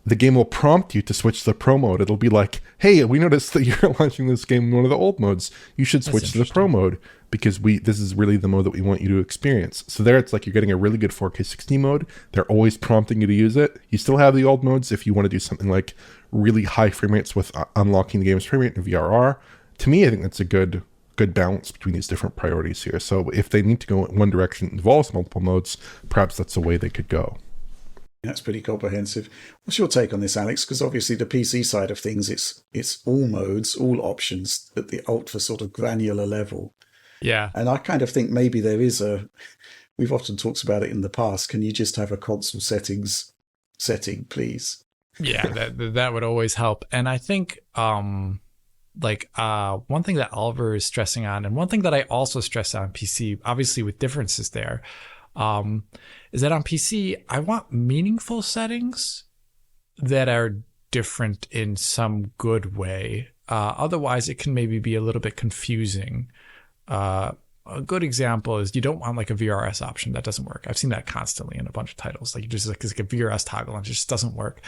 the game will prompt you to switch to the pro mode. It'll be like, hey, we noticed that you're launching this game in one of the old modes. You should switch to the pro mode because this is really the mode that we want you to experience. So there it's like you're getting a really good 4K 60 mode. They're always prompting you to use it. You still have the old modes if you want to do something like really high frame rates with unlocking the game's frame rate in VRR. To me, I think that's a good balance between these different priorities here. So if they need to go in one direction and involves multiple modes, perhaps that's the way they could go. That's pretty comprehensive. What's your take on this, Alex? Because obviously the PC side of things, it's all modes, all options at the ultra sort of granular level. Yeah. And I kind of think maybe there is we've often talked about it in the past. Can you just have a console setting, please? Yeah, that would always help. And I think one thing that Oliver is stressing on, and one thing that I also stress on PC, obviously with differences there, is that on PC, I want meaningful settings that are different in some good way. Otherwise, it can maybe be a little bit confusing. A good example is you don't want like a VRS option. That doesn't work. I've seen that constantly in a bunch of titles. Like you just like a VRS toggle and it just doesn't work.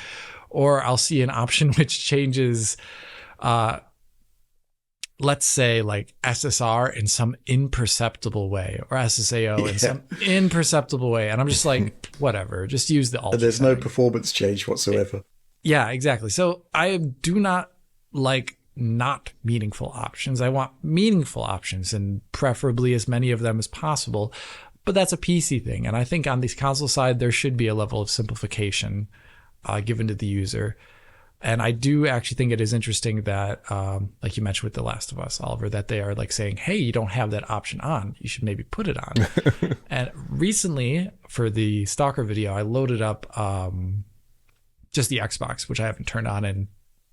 Or I'll see an option which changes let's say like SSR in some imperceptible way or SSAO in some imperceptible way. And I'm just like, whatever, just use the alt. There's no performance change whatsoever. Yeah, exactly. So I do not like not meaningful options. I want meaningful options and preferably as many of them as possible. But that's a PC thing. And I think on the console side, there should be a level of simplification given to the user. And I do actually think it is interesting that, like you mentioned with The Last of Us, Oliver, that they are like saying, hey, you don't have that option on. You should maybe put it on. And recently, for the Stalker video, I loaded up just the Xbox, which I haven't turned on in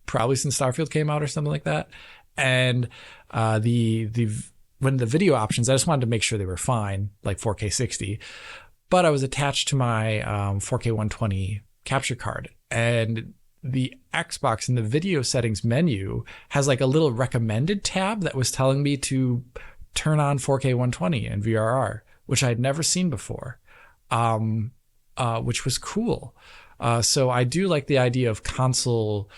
probably since Starfield came out or something like that. And when the video options, I just wanted to make sure they were fine, like 4K 60. But I was attached to my 4K 120 capture card. And the Xbox in the video settings menu has like a little recommended tab that was telling me to turn on 4K 120 and VRR, which I'd never seen before, which was cool. So I do like the idea of console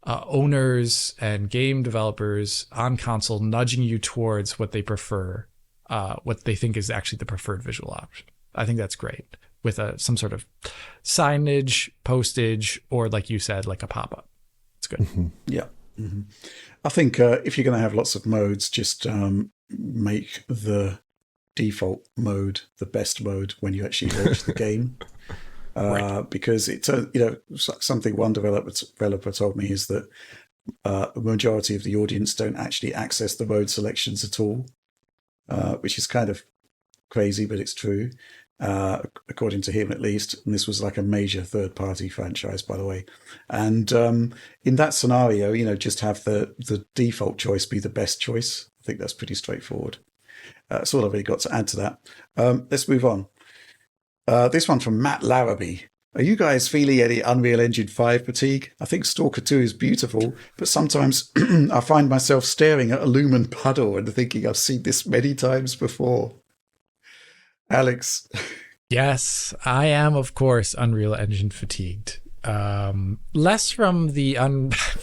owners and game developers on console nudging you towards what they prefer, what they think is actually the preferred visual option. I think that's great. With some sort of signage, postage, or like you said, like a pop-up. It's good. Mm-hmm. Yeah. Mm-hmm. I think if you're going to have lots of modes, just make the default mode the best mode when you actually launch the game. Right. Because it's something one developer told me is that the majority of the audience don't actually access the mode selections at all, which is kind of crazy, but it's true. According to him at least, and this was like a major third-party franchise, by the way. And in that scenario, just have the default choice be the best choice. I think that's pretty straightforward. That's all I've really got to add to that. Let's move on. This one from Matt Larrabee. Are you guys feeling any Unreal Engine 5 fatigue? I think Stalker 2 is beautiful, but sometimes I find myself staring at a lumen puddle and thinking I've seen this many times before. Alex. Yes, I am, of course, Unreal Engine fatigued. Less from the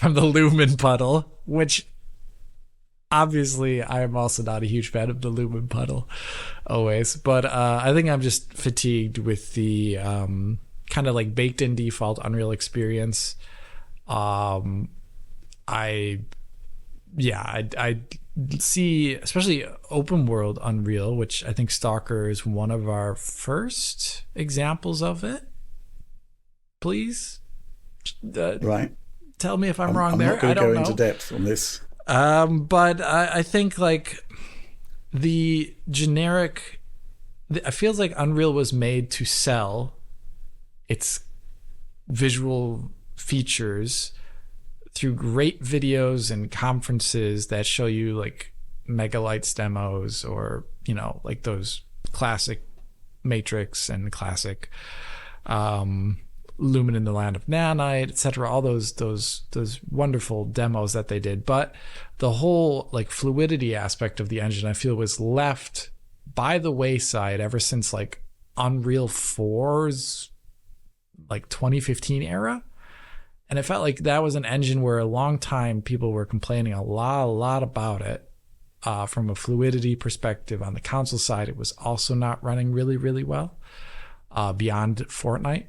lumen puddle, which obviously I am also not a huge fan of the lumen puddle always, but I think I'm just fatigued with the kind of like baked in default Unreal experience. I see, especially open world Unreal, which I think Stalker is one of our first examples of it. Please, right? Tell me if I'm wrong I'm there. not going I to don't go know. into depth on this. But I think like the generic, it feels like Unreal was made to sell its visual features through great videos and conferences that show you like Megalights demos or, like those classic Matrix and classic Lumen in the Land of Nanite, etc. All those wonderful demos that they did. But the whole like fluidity aspect of the engine, I feel, was left by the wayside ever since like Unreal 4's like 2015 era. And it felt like that was an engine where a long time people were complaining a lot about it. From a fluidity perspective on the console side, it was also not running really well beyond Fortnite.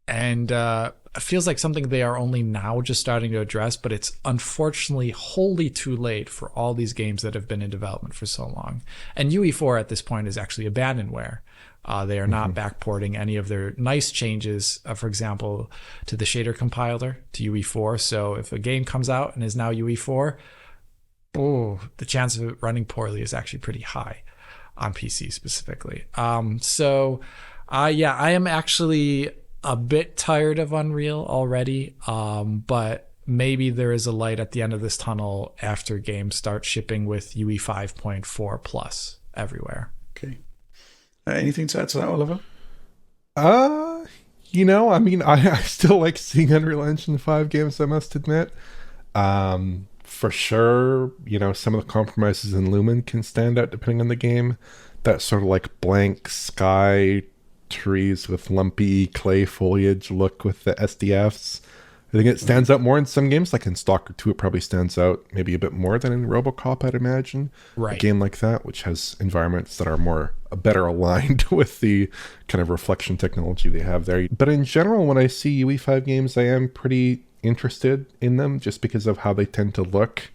And it feels like something they are only now just starting to address, but it's unfortunately wholly too late for all these games that have been in development for so long. And UE4 at this point is actually abandonware. They are not backporting any of their nice changes, for example, to the shader compiler, to UE4. So if a game comes out and is now UE4, the chance of it running poorly is actually pretty high on PC specifically. I am actually a bit tired of Unreal already, but maybe there is a light at the end of this tunnel after games start shipping with UE 5.4 plus everywhere. Okay. Anything to add to that, Oliver? I still like seeing Unreal Engine 5 games, I must admit. For sure, some of the compromises in Lumen can stand out depending on the game. That sort of like blank sky, trees with lumpy clay foliage look with the SDFs. I think it stands out more in some games, like in Stalker 2, it probably stands out maybe a bit more than in RoboCop, I'd imagine. Right. A game like that, which has environments that are better aligned with the kind of reflection technology they have there. But in general, when I see UE5 games, I am pretty interested in them just because of how they tend to look.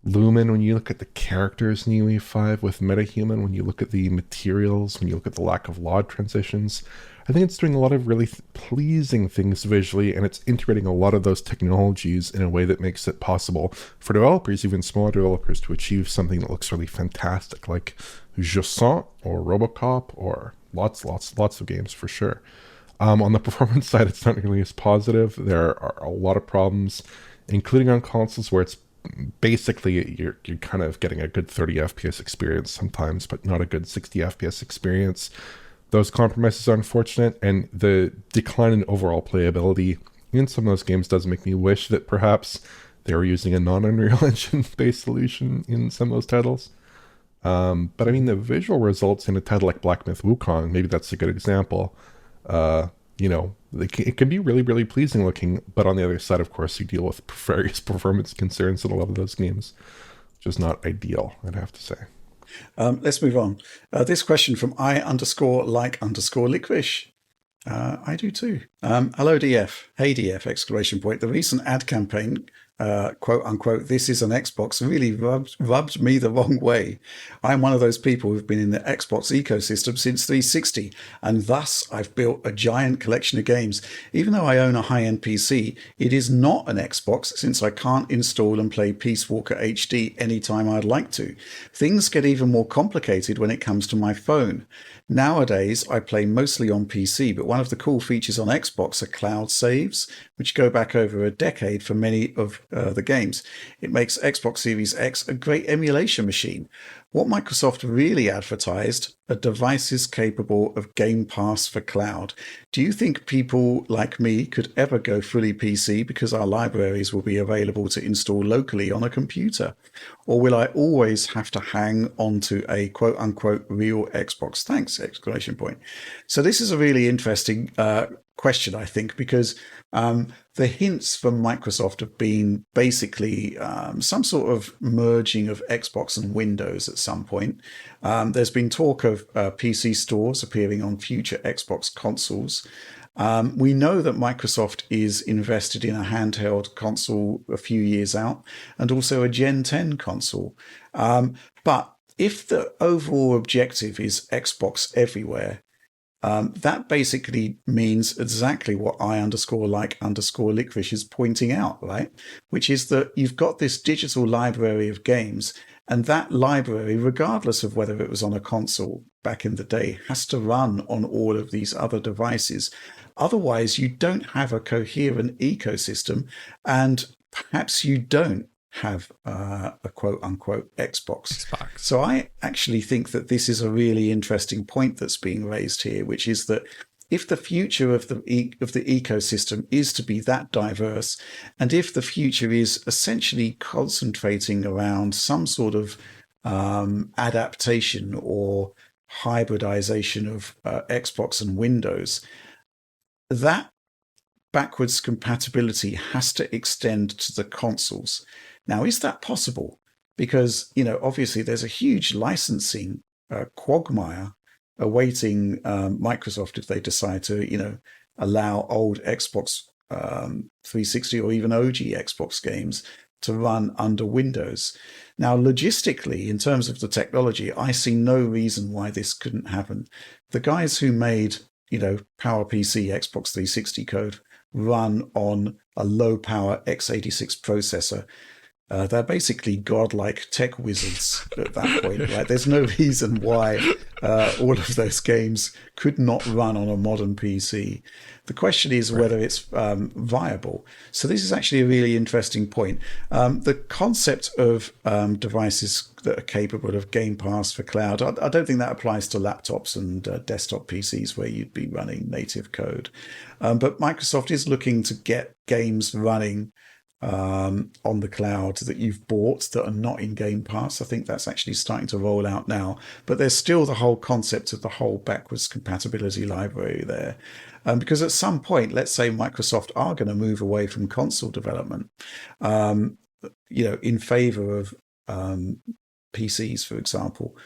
Lumen, when you look at the characters in UE5 with MetaHuman, when you look at the materials, when you look at the lack of LOD transitions, I think it's doing a lot of really pleasing things visually, and it's integrating a lot of those technologies in a way that makes it possible for developers, even smaller developers, to achieve something that looks really fantastic, like Je Sens or RoboCop or lots of games for sure. On the performance side, it's not nearly as positive. There are a lot of problems, including on consoles where it's basically you're kind of getting a good 30 FPS experience sometimes, but not a good 60 FPS experience. Those compromises are unfortunate, and the decline in overall playability in some of those games does make me wish that perhaps they were using a non-Unreal Engine-based solution in some of those titles. But I mean, the visual results in a title like Black Myth Wukong, maybe that's a good example. It can be really pleasing looking, but on the other side, of course, you deal with various performance concerns in a lot of those games, which is not ideal, I'd have to say. Let's move on. This question from I_like_licorice. I do too. Hello, DF. Hey, DF! Exclamation point. The recent ad campaign, quote unquote, this is an Xbox, really rubbed me the wrong way. I'm one of those people who've been in the Xbox ecosystem since 360, and thus I've built a giant collection of games. Even though I own a high-end PC, it is not an Xbox since I can't install and play Peace Walker HD anytime I'd like to. Things get even more complicated when it comes to my phone. Nowadays, I play mostly on PC, but one of the cool features on Xbox are cloud saves, which go back over a decade for many of the games. It makes Xbox Series X a great emulation machine. What Microsoft really advertised are devices capable of Game Pass for cloud. Do you think people like me could ever go fully PC because our libraries will be available to install locally on a computer? Or will I always have to hang on to a quote-unquote real Xbox? Thanks! Exclamation point. So this is a really interesting question, I think, because the hints from Microsoft have been basically some sort of merging of Xbox and Windows at some point. There's been talk of PC stores appearing on future Xbox consoles. We know that Microsoft is invested in a handheld console a few years out and also a Gen 10 console. But if the overall objective is Xbox everywhere, that basically means exactly what I_like_licorice is pointing out, right? Which is that you've got this digital library of games, and that library, regardless of whether it was on a console back in the day, has to run on all of these other devices. Otherwise, you don't have a coherent ecosystem, and perhaps you don't have a quote-unquote Xbox. So I actually think that this is a really interesting point that's being raised here, which is that if the future of the ecosystem is to be that diverse, and if the future is essentially concentrating around some sort of adaptation or hybridization of Xbox and Windows, that backwards compatibility has to extend to the consoles. Now, is that possible? Because, obviously there's a huge licensing quagmire awaiting Microsoft if they decide to, allow old Xbox 360 or even OG Xbox games to run under Windows. Now, logistically, in terms of the technology, I see no reason why this couldn't happen. The guys who made, PowerPC Xbox 360 code run on a low power x86 processor. They're basically godlike tech wizards at that point, right? There's no reason why all of those games could not run on a modern PC. The question is whether it's viable. So this is actually a really interesting point. The concept of devices that are capable of Game Pass for cloud, I don't think that applies to laptops and desktop PCs where you'd be running native code. But Microsoft is looking to get games running on the cloud that you've bought that are not in Game Pass. I think that's actually starting to roll out now. But there's still the whole concept of the whole backwards compatibility library there. Because at some point, let's say Microsoft are going to move away from console development, in favor of PCs, for example.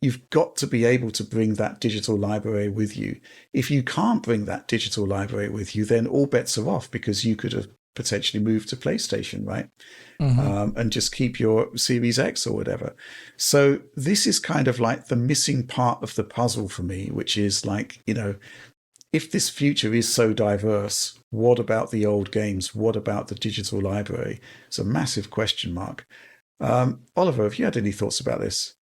You've got to be able to bring that digital library with you. If you can't bring that digital library with you, then all bets are off because you could have potentially moved to PlayStation, right? And just keep your Series X or whatever. So this is kind of like the missing part of the puzzle for me, which is like, if this future is so diverse, what about the old games? What about the digital library? It's a massive question mark. Oliver, have you had any thoughts about this?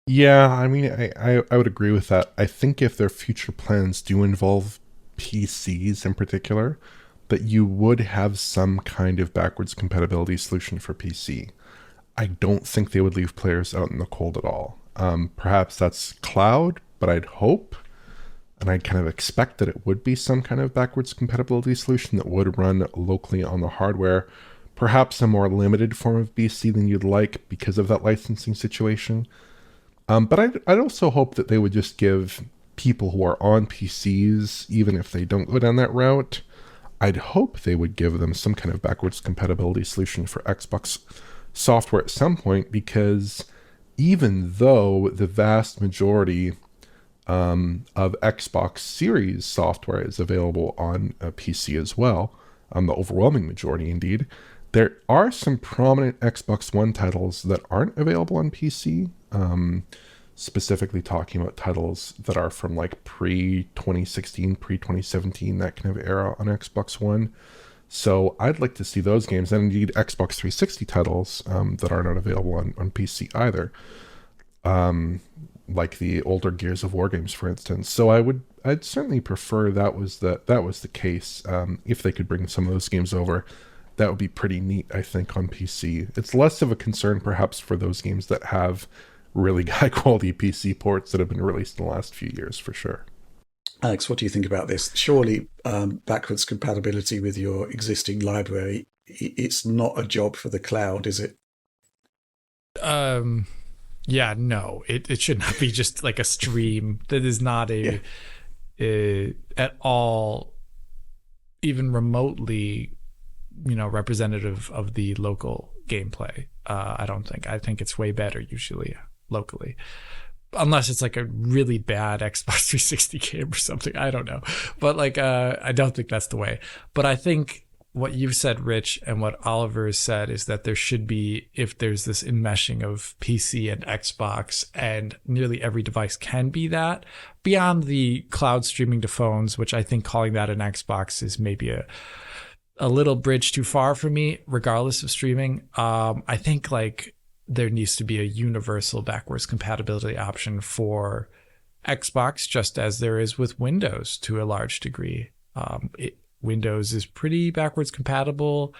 Yeah, I mean, I would agree with that. I think if their future plans do involve PCs in particular, that you would have some kind of backwards compatibility solution for PC. I don't think they would leave players out in the cold at all. Perhaps that's cloud, but I'd hope, and I'd kind of expect that it would be some kind of backwards compatibility solution that would run locally on the hardware. Perhaps a more limited form of BC than you'd like because of that licensing situation. But I'd also hope that they would just give people who are on PCs, even if they don't go down that route, I'd hope they would give them some kind of backwards compatibility solution for Xbox software at some point, because even though the vast majority of Xbox Series software is available on a PC as well, the overwhelming majority indeed, there are some prominent Xbox One titles that aren't available on PC, specifically talking about titles that are from like pre-2016, pre-2017, that kind of era on Xbox One. So I'd like to see those games, and indeed Xbox 360 titles that are not available on PC either, like the older Gears of War games, for instance. So I'd certainly prefer that was the case. If they could bring some of those games over, that would be pretty neat, I think, on PC. It's less of a concern, perhaps, for those games that have really high-quality PC ports that have been released in the last few years, for sure. Alex, what do you think about this? Surely backwards compatibility with your existing library, it's not a job for the cloud, is it? Yeah, no, it should not be just like a stream. That is not at all even remotely, representative of the local gameplay. I don't think. I think it's way better usually locally, unless it's like a really bad Xbox 360 game or something. I don't know, but I don't think that's the way. But I think what you've said, Rich, and what Oliver has said is that there should be, if there's this enmeshing of PC and Xbox, and nearly every device can be that, beyond the cloud streaming to phones, which I think calling that an Xbox is maybe a little bridge too far for me, regardless of streaming. I think there needs to be a universal backwards compatibility option for Xbox, just as there is with Windows to a large degree. Windows is pretty backwards compatible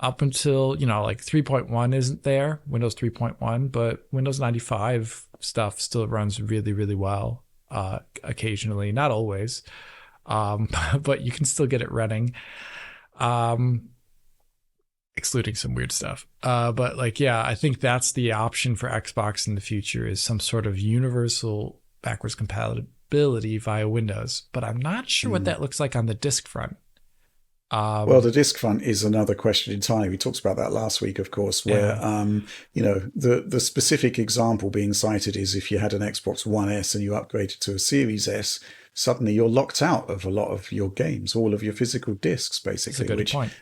up until, 3.1 isn't there, Windows 3.1, but Windows 95 stuff still runs really, really well, occasionally, not always, but you can still get it running. excluding some weird stuff. But like, yeah, I think that's the option for Xbox in the future, is some sort of universal backwards compatibility via Windows. But I'm not sure what that looks like on the disk front. Well, the disk front is another question entirely. We talked about that last week, of course, where the specific example being cited is if you had an Xbox One S and you upgraded to a Series S, suddenly you're locked out of a lot of your games, all of your physical disks, basically. That's a good point.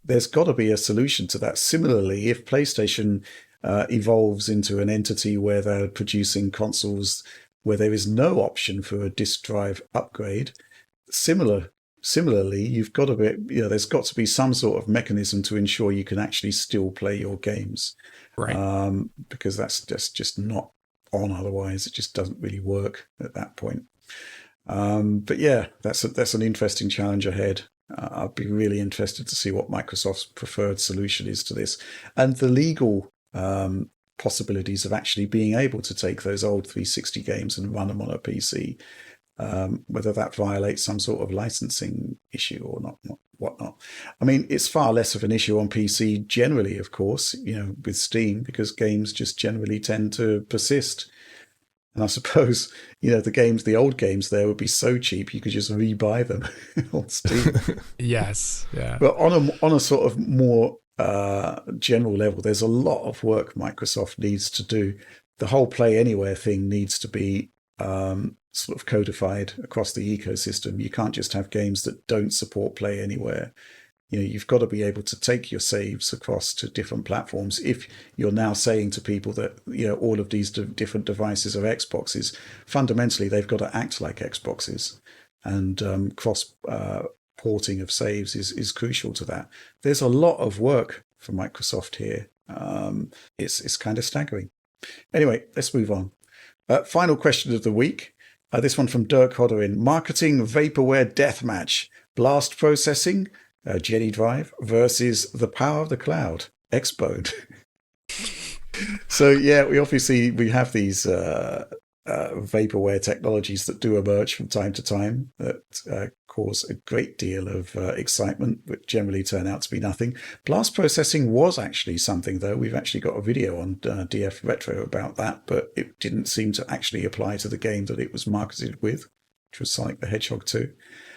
There's got to be a solution to that. Similarly, if PlayStation evolves into an entity where they're producing consoles where there is no option for a disk drive upgrade, Similarly, you've got to be, there's got to be some sort of mechanism to ensure you can actually still play your games, right? Because that's just not on. Otherwise, it just doesn't really work at that point. But yeah, that's an interesting challenge ahead. I'd be really interested to see what Microsoft's preferred solution is to this, and the legal possibilities of actually being able to take those old 360 games and run them on a PC. Whether that violates some sort of licensing issue or not, whatnot. I mean, it's far less of an issue on PC generally, of course, with Steam, because games just generally tend to persist. And I suppose, the old games there would be so cheap you could just rebuy them on Steam. Yes, yeah. But on a sort of more general level, there's a lot of work Microsoft needs to do. The whole Play Anywhere thing needs to be sort of codified across the ecosystem. You can't just have games that don't support Play Anywhere. You've got to be able to take your saves across to different platforms. If you're now saying to people that all of these different devices are Xboxes, fundamentally they've got to act like Xboxes, and cross porting of saves is crucial to that. There's a lot of work for Microsoft here. It's kind of staggering. Anyway, let's move on. Final question of the week. This one from Dirk Hodderin. Marketing vaporware deathmatch. Blast processing, Jenny Drive, versus the power of the cloud, Xbone. So, yeah, we have these vaporware technologies that do emerge from time to time that cause a great deal of excitement, but generally turn out to be nothing. Blast processing was actually something, though. We've actually got a video on DF Retro about that, but it didn't seem to actually apply to the game that it was marketed with, which was Sonic the Hedgehog 2.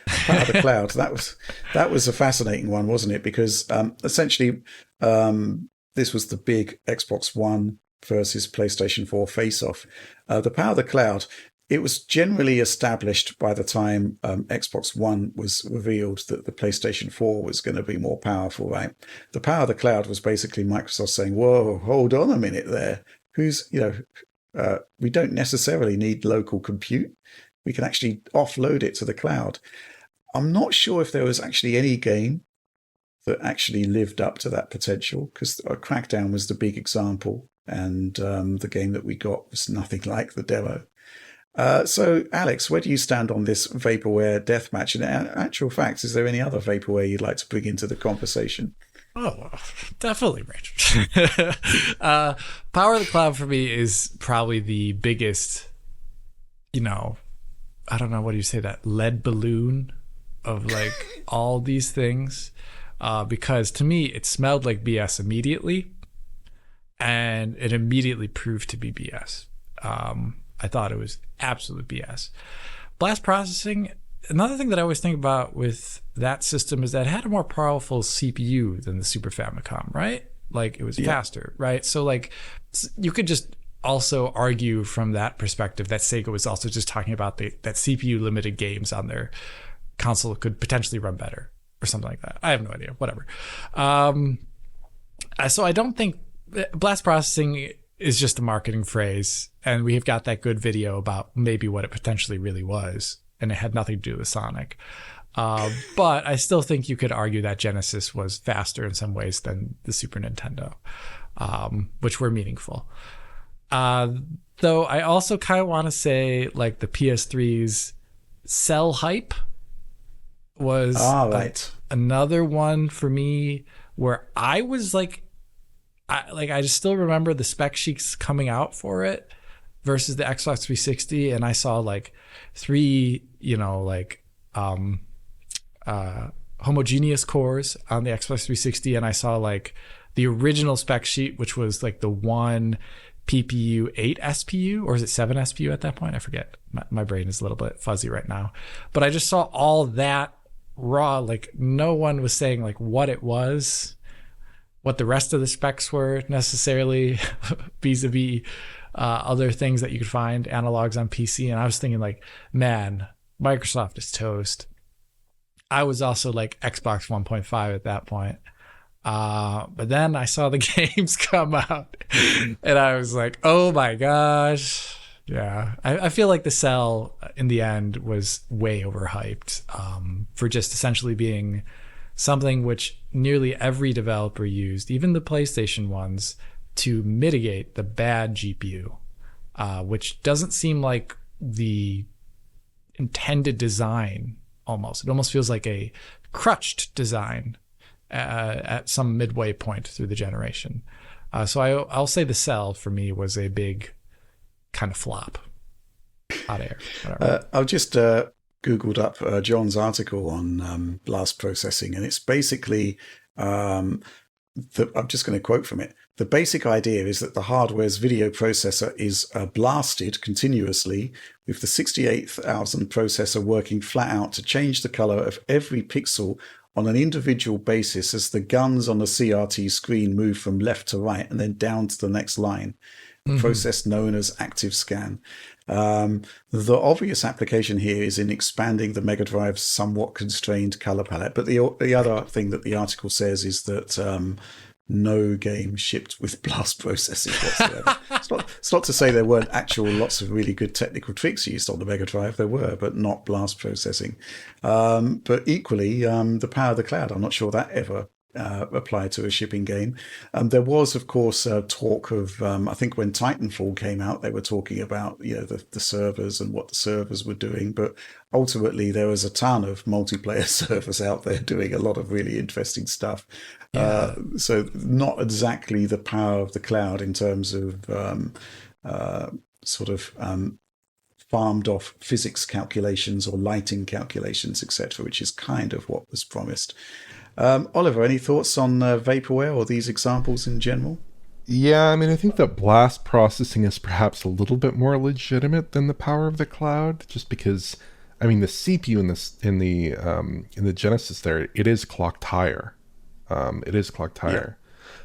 Power of the cloud, that was a fascinating one, wasn't it? Because essentially this was the big Xbox One versus PlayStation 4 face-off. The power of the cloud, it was generally established by the time Xbox One was revealed that the PlayStation 4 was going to be more powerful, right? The power of the cloud was basically Microsoft saying, whoa, hold on a minute there. We don't necessarily need local compute. We can actually offload it to the cloud. I'm not sure if there was actually any game that actually lived up to that potential, because Crackdown was the big example, and the game that we got was nothing like the demo. So, Alex, where do you stand on this vaporware deathmatch? And in actual fact, is there any other vaporware you'd like to bring into the conversation? Oh, definitely, Rich. Power of the cloud for me is probably the biggest, I don't know, what do you say, that lead balloon of like all these things, because to me it smelled like BS immediately, and it immediately proved to be BS. I thought it was absolute BS. Blast processing, another thing that I always think about with that system is that it had a more powerful CPU than the Super Famicom, right? Like it was faster, right? So like you could just also argue from that perspective that Sega was also just talking about that CPU limited games on their console could potentially run better or something like that. I have no idea, whatever. So I don't think blast processing is just a marketing phrase, and we have got that good video about maybe what it potentially really was, and it had nothing to do with Sonic. But I still think you could argue that Genesis was faster in some ways than the Super Nintendo, which were meaningful. Though I also kind of want to say like the PS3's cell hype was another one for me where I was like, I just still remember the spec sheets coming out for it versus the Xbox 360, and I saw like 3, homogeneous cores on the Xbox 360, and I saw like the original spec sheet, which was like the one PPU 8 SPU, or is it 7 SPU at that point? I forget. My brain is a little bit fuzzy right now. But I just saw all that raw. Like no one was saying like what it was, what the rest of the specs were necessarily vis-a-vis other things that you could find, analogs on PC. And I was thinking like, man, Microsoft is toast. I was also like Xbox 1.5 at that point. But then I saw the games come out and I was like, oh my gosh. Yeah. I feel like the Cell in the end was way overhyped for just essentially being something which nearly every developer used, even the PlayStation ones, to mitigate the bad GPU, which doesn't seem like the intended design almost. It almost feels like a crutched design at some midway point through the generation. So I'll say the Cell for me was a big kind of flop. Hot air. I've just Googled up John's article on blast processing, and it's basically, I'm just going to quote from it. The basic idea is that the hardware's video processor is blasted continuously, with the 68,000 processor working flat out to change the color of every pixel on an individual basis as the guns on the CRT screen move from left to right and then down to the next line, process known as active scan. The obvious application here is in expanding the Mega Drive's somewhat constrained color palette. But the other thing that the article says is that no game shipped with blast processing whatsoever. It's not to say there weren't lots of really good technical tricks used on the Mega Drive. There were, but not blast processing. But equally, the power of the cloud, I'm not sure that ever applied to a shipping game. There was, of course, talk of, I think when Titanfall came out, they were talking about the servers and what the servers were doing. But ultimately, there was a ton of multiplayer servers out there doing a lot of really interesting stuff. Yeah. So not exactly the power of the cloud in terms of farmed off physics calculations or lighting calculations, etc., which is kind of what was promised. Oliver, any thoughts on vaporware or these examples in general? Yeah, I mean, I think that blast processing is perhaps a little bit more legitimate than the power of the cloud, just because, I mean, the CPU in the Genesis there, it is clocked higher. Yeah.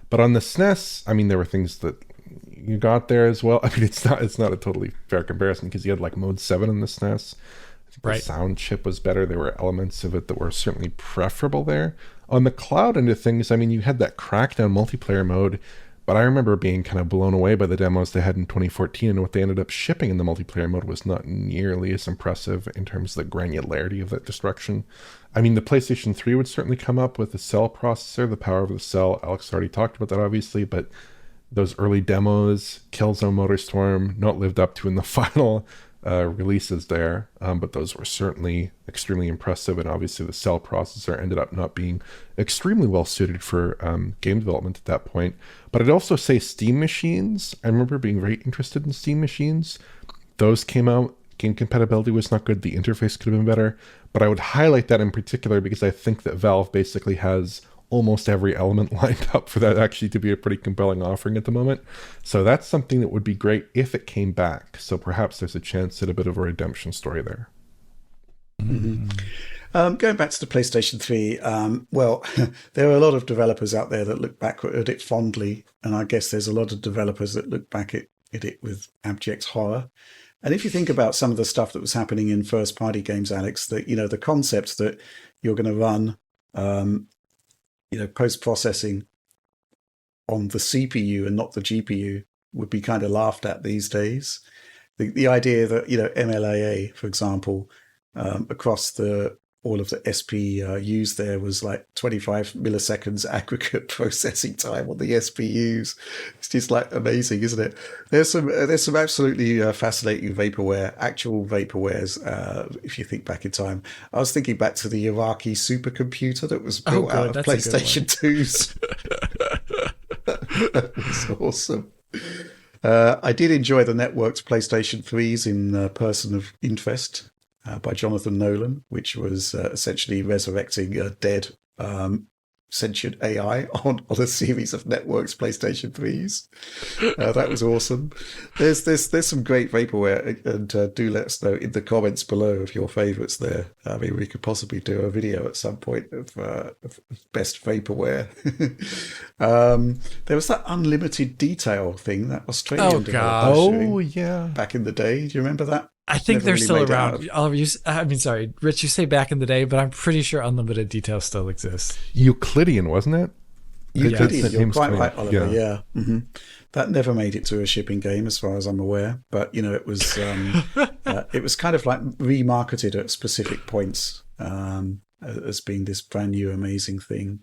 But on the SNES, I mean, there were things that you got there as well. I mean, it's not a totally fair comparison because you had like mode 7 in the SNES. I think the sound chip was better. There were elements of it that were certainly preferable there. On the cloud end of things, I mean, you had that Crackdown multiplayer mode, but I remember being kind of blown away by the demos they had in 2014, and what they ended up shipping in the multiplayer mode was not nearly as impressive in terms of the granularity of that destruction. I mean, the PlayStation 3 would certainly come up with the Cell processor, the power of the Cell. Alex already talked about that, obviously, but those early demos, Killzone Motorstorm, not lived up to in the final releases there, but those were certainly extremely impressive, and obviously the Cell processor ended up not being extremely well suited for game development at that point. But I'd also say Steam machines. I remember being very interested in Steam machines. Those came out, game compatibility was not good, the interface could have been better, but I would highlight that in particular because I think that Valve basically has almost every element lined up for that actually to be a pretty compelling offering at the moment. So that's something that would be great if it came back. So perhaps there's a chance at a bit of a redemption story there. Mm-hmm. Going back to the PlayStation 3, well, there are a lot of developers out there that look back at it fondly, and I guess there's a lot of developers that look back at it with abject horror. And if you think about some of the stuff that was happening in first-party games, Alex, that the concept that you're going to run post-processing on the CPU and not the GPU would be kind of laughed at these days. The idea that, MLAA, for example, across all of the SPUs there was like 25 milliseconds aggregate processing time on the SPUs. It's just like amazing, isn't it? There's some absolutely fascinating actual vaporwares, if you think back in time. I was thinking back to the Iraqi supercomputer that was built out of PlayStation 2s. That was awesome. I did enjoy the networked PlayStation 3s in person of interest. by Jonathan Nolan, which was essentially resurrecting a dead sentient AI on a series of networks PlayStation 3s. That was awesome. There's some great vaporware, and do let us know in the comments below of your favourites there. I mean, we could possibly do a video at some point of best vaporware. There was that unlimited detail thing, that Australian developer doing yeah, back in the day. Do you remember that? I think Never they're really still made around. I mean, sorry, Rich, you say back in the day, but I'm pretty sure unlimited detail still exists. Euclidean, wasn't it? Euclidean, you're quite right, Oliver. Yeah. Mm-hmm. That never made it to a shipping game, as far as I'm aware. But it was it was kind of like remarketed at specific points as being this brand new amazing thing.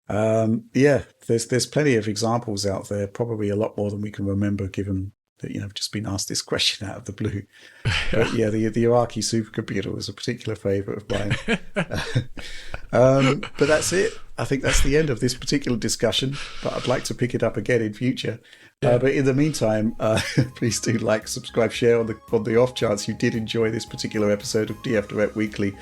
There's plenty of examples out there. Probably a lot more than we can remember, given that I've just been asked this question out of the blue. But yeah, the Iraqi supercomputer was a particular favourite of mine. But that's it. I think that's the end of this particular discussion, but I'd like to pick it up again in future. But in the meantime, please do like, subscribe, share on the off chance you did enjoy this particular episode of DF Direct Weekly.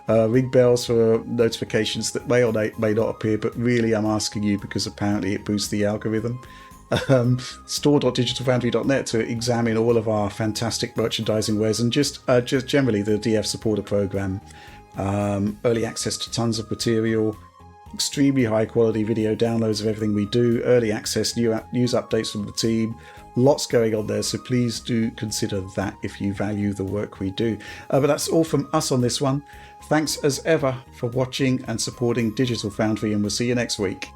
Ring bells for notifications that may or may not appear, but really I'm asking you because apparently it boosts the algorithm. Store.digitalfoundry.net to examine all of our fantastic merchandising wares, and just generally the DF supporter program. Early access to tons of material, extremely high quality video downloads of everything we do, early access, news updates from the team, lots going on there, so please do consider that if you value the work we do. But that's all from us on this one. Thanks as ever for watching and supporting Digital Foundry, and we'll see you next week.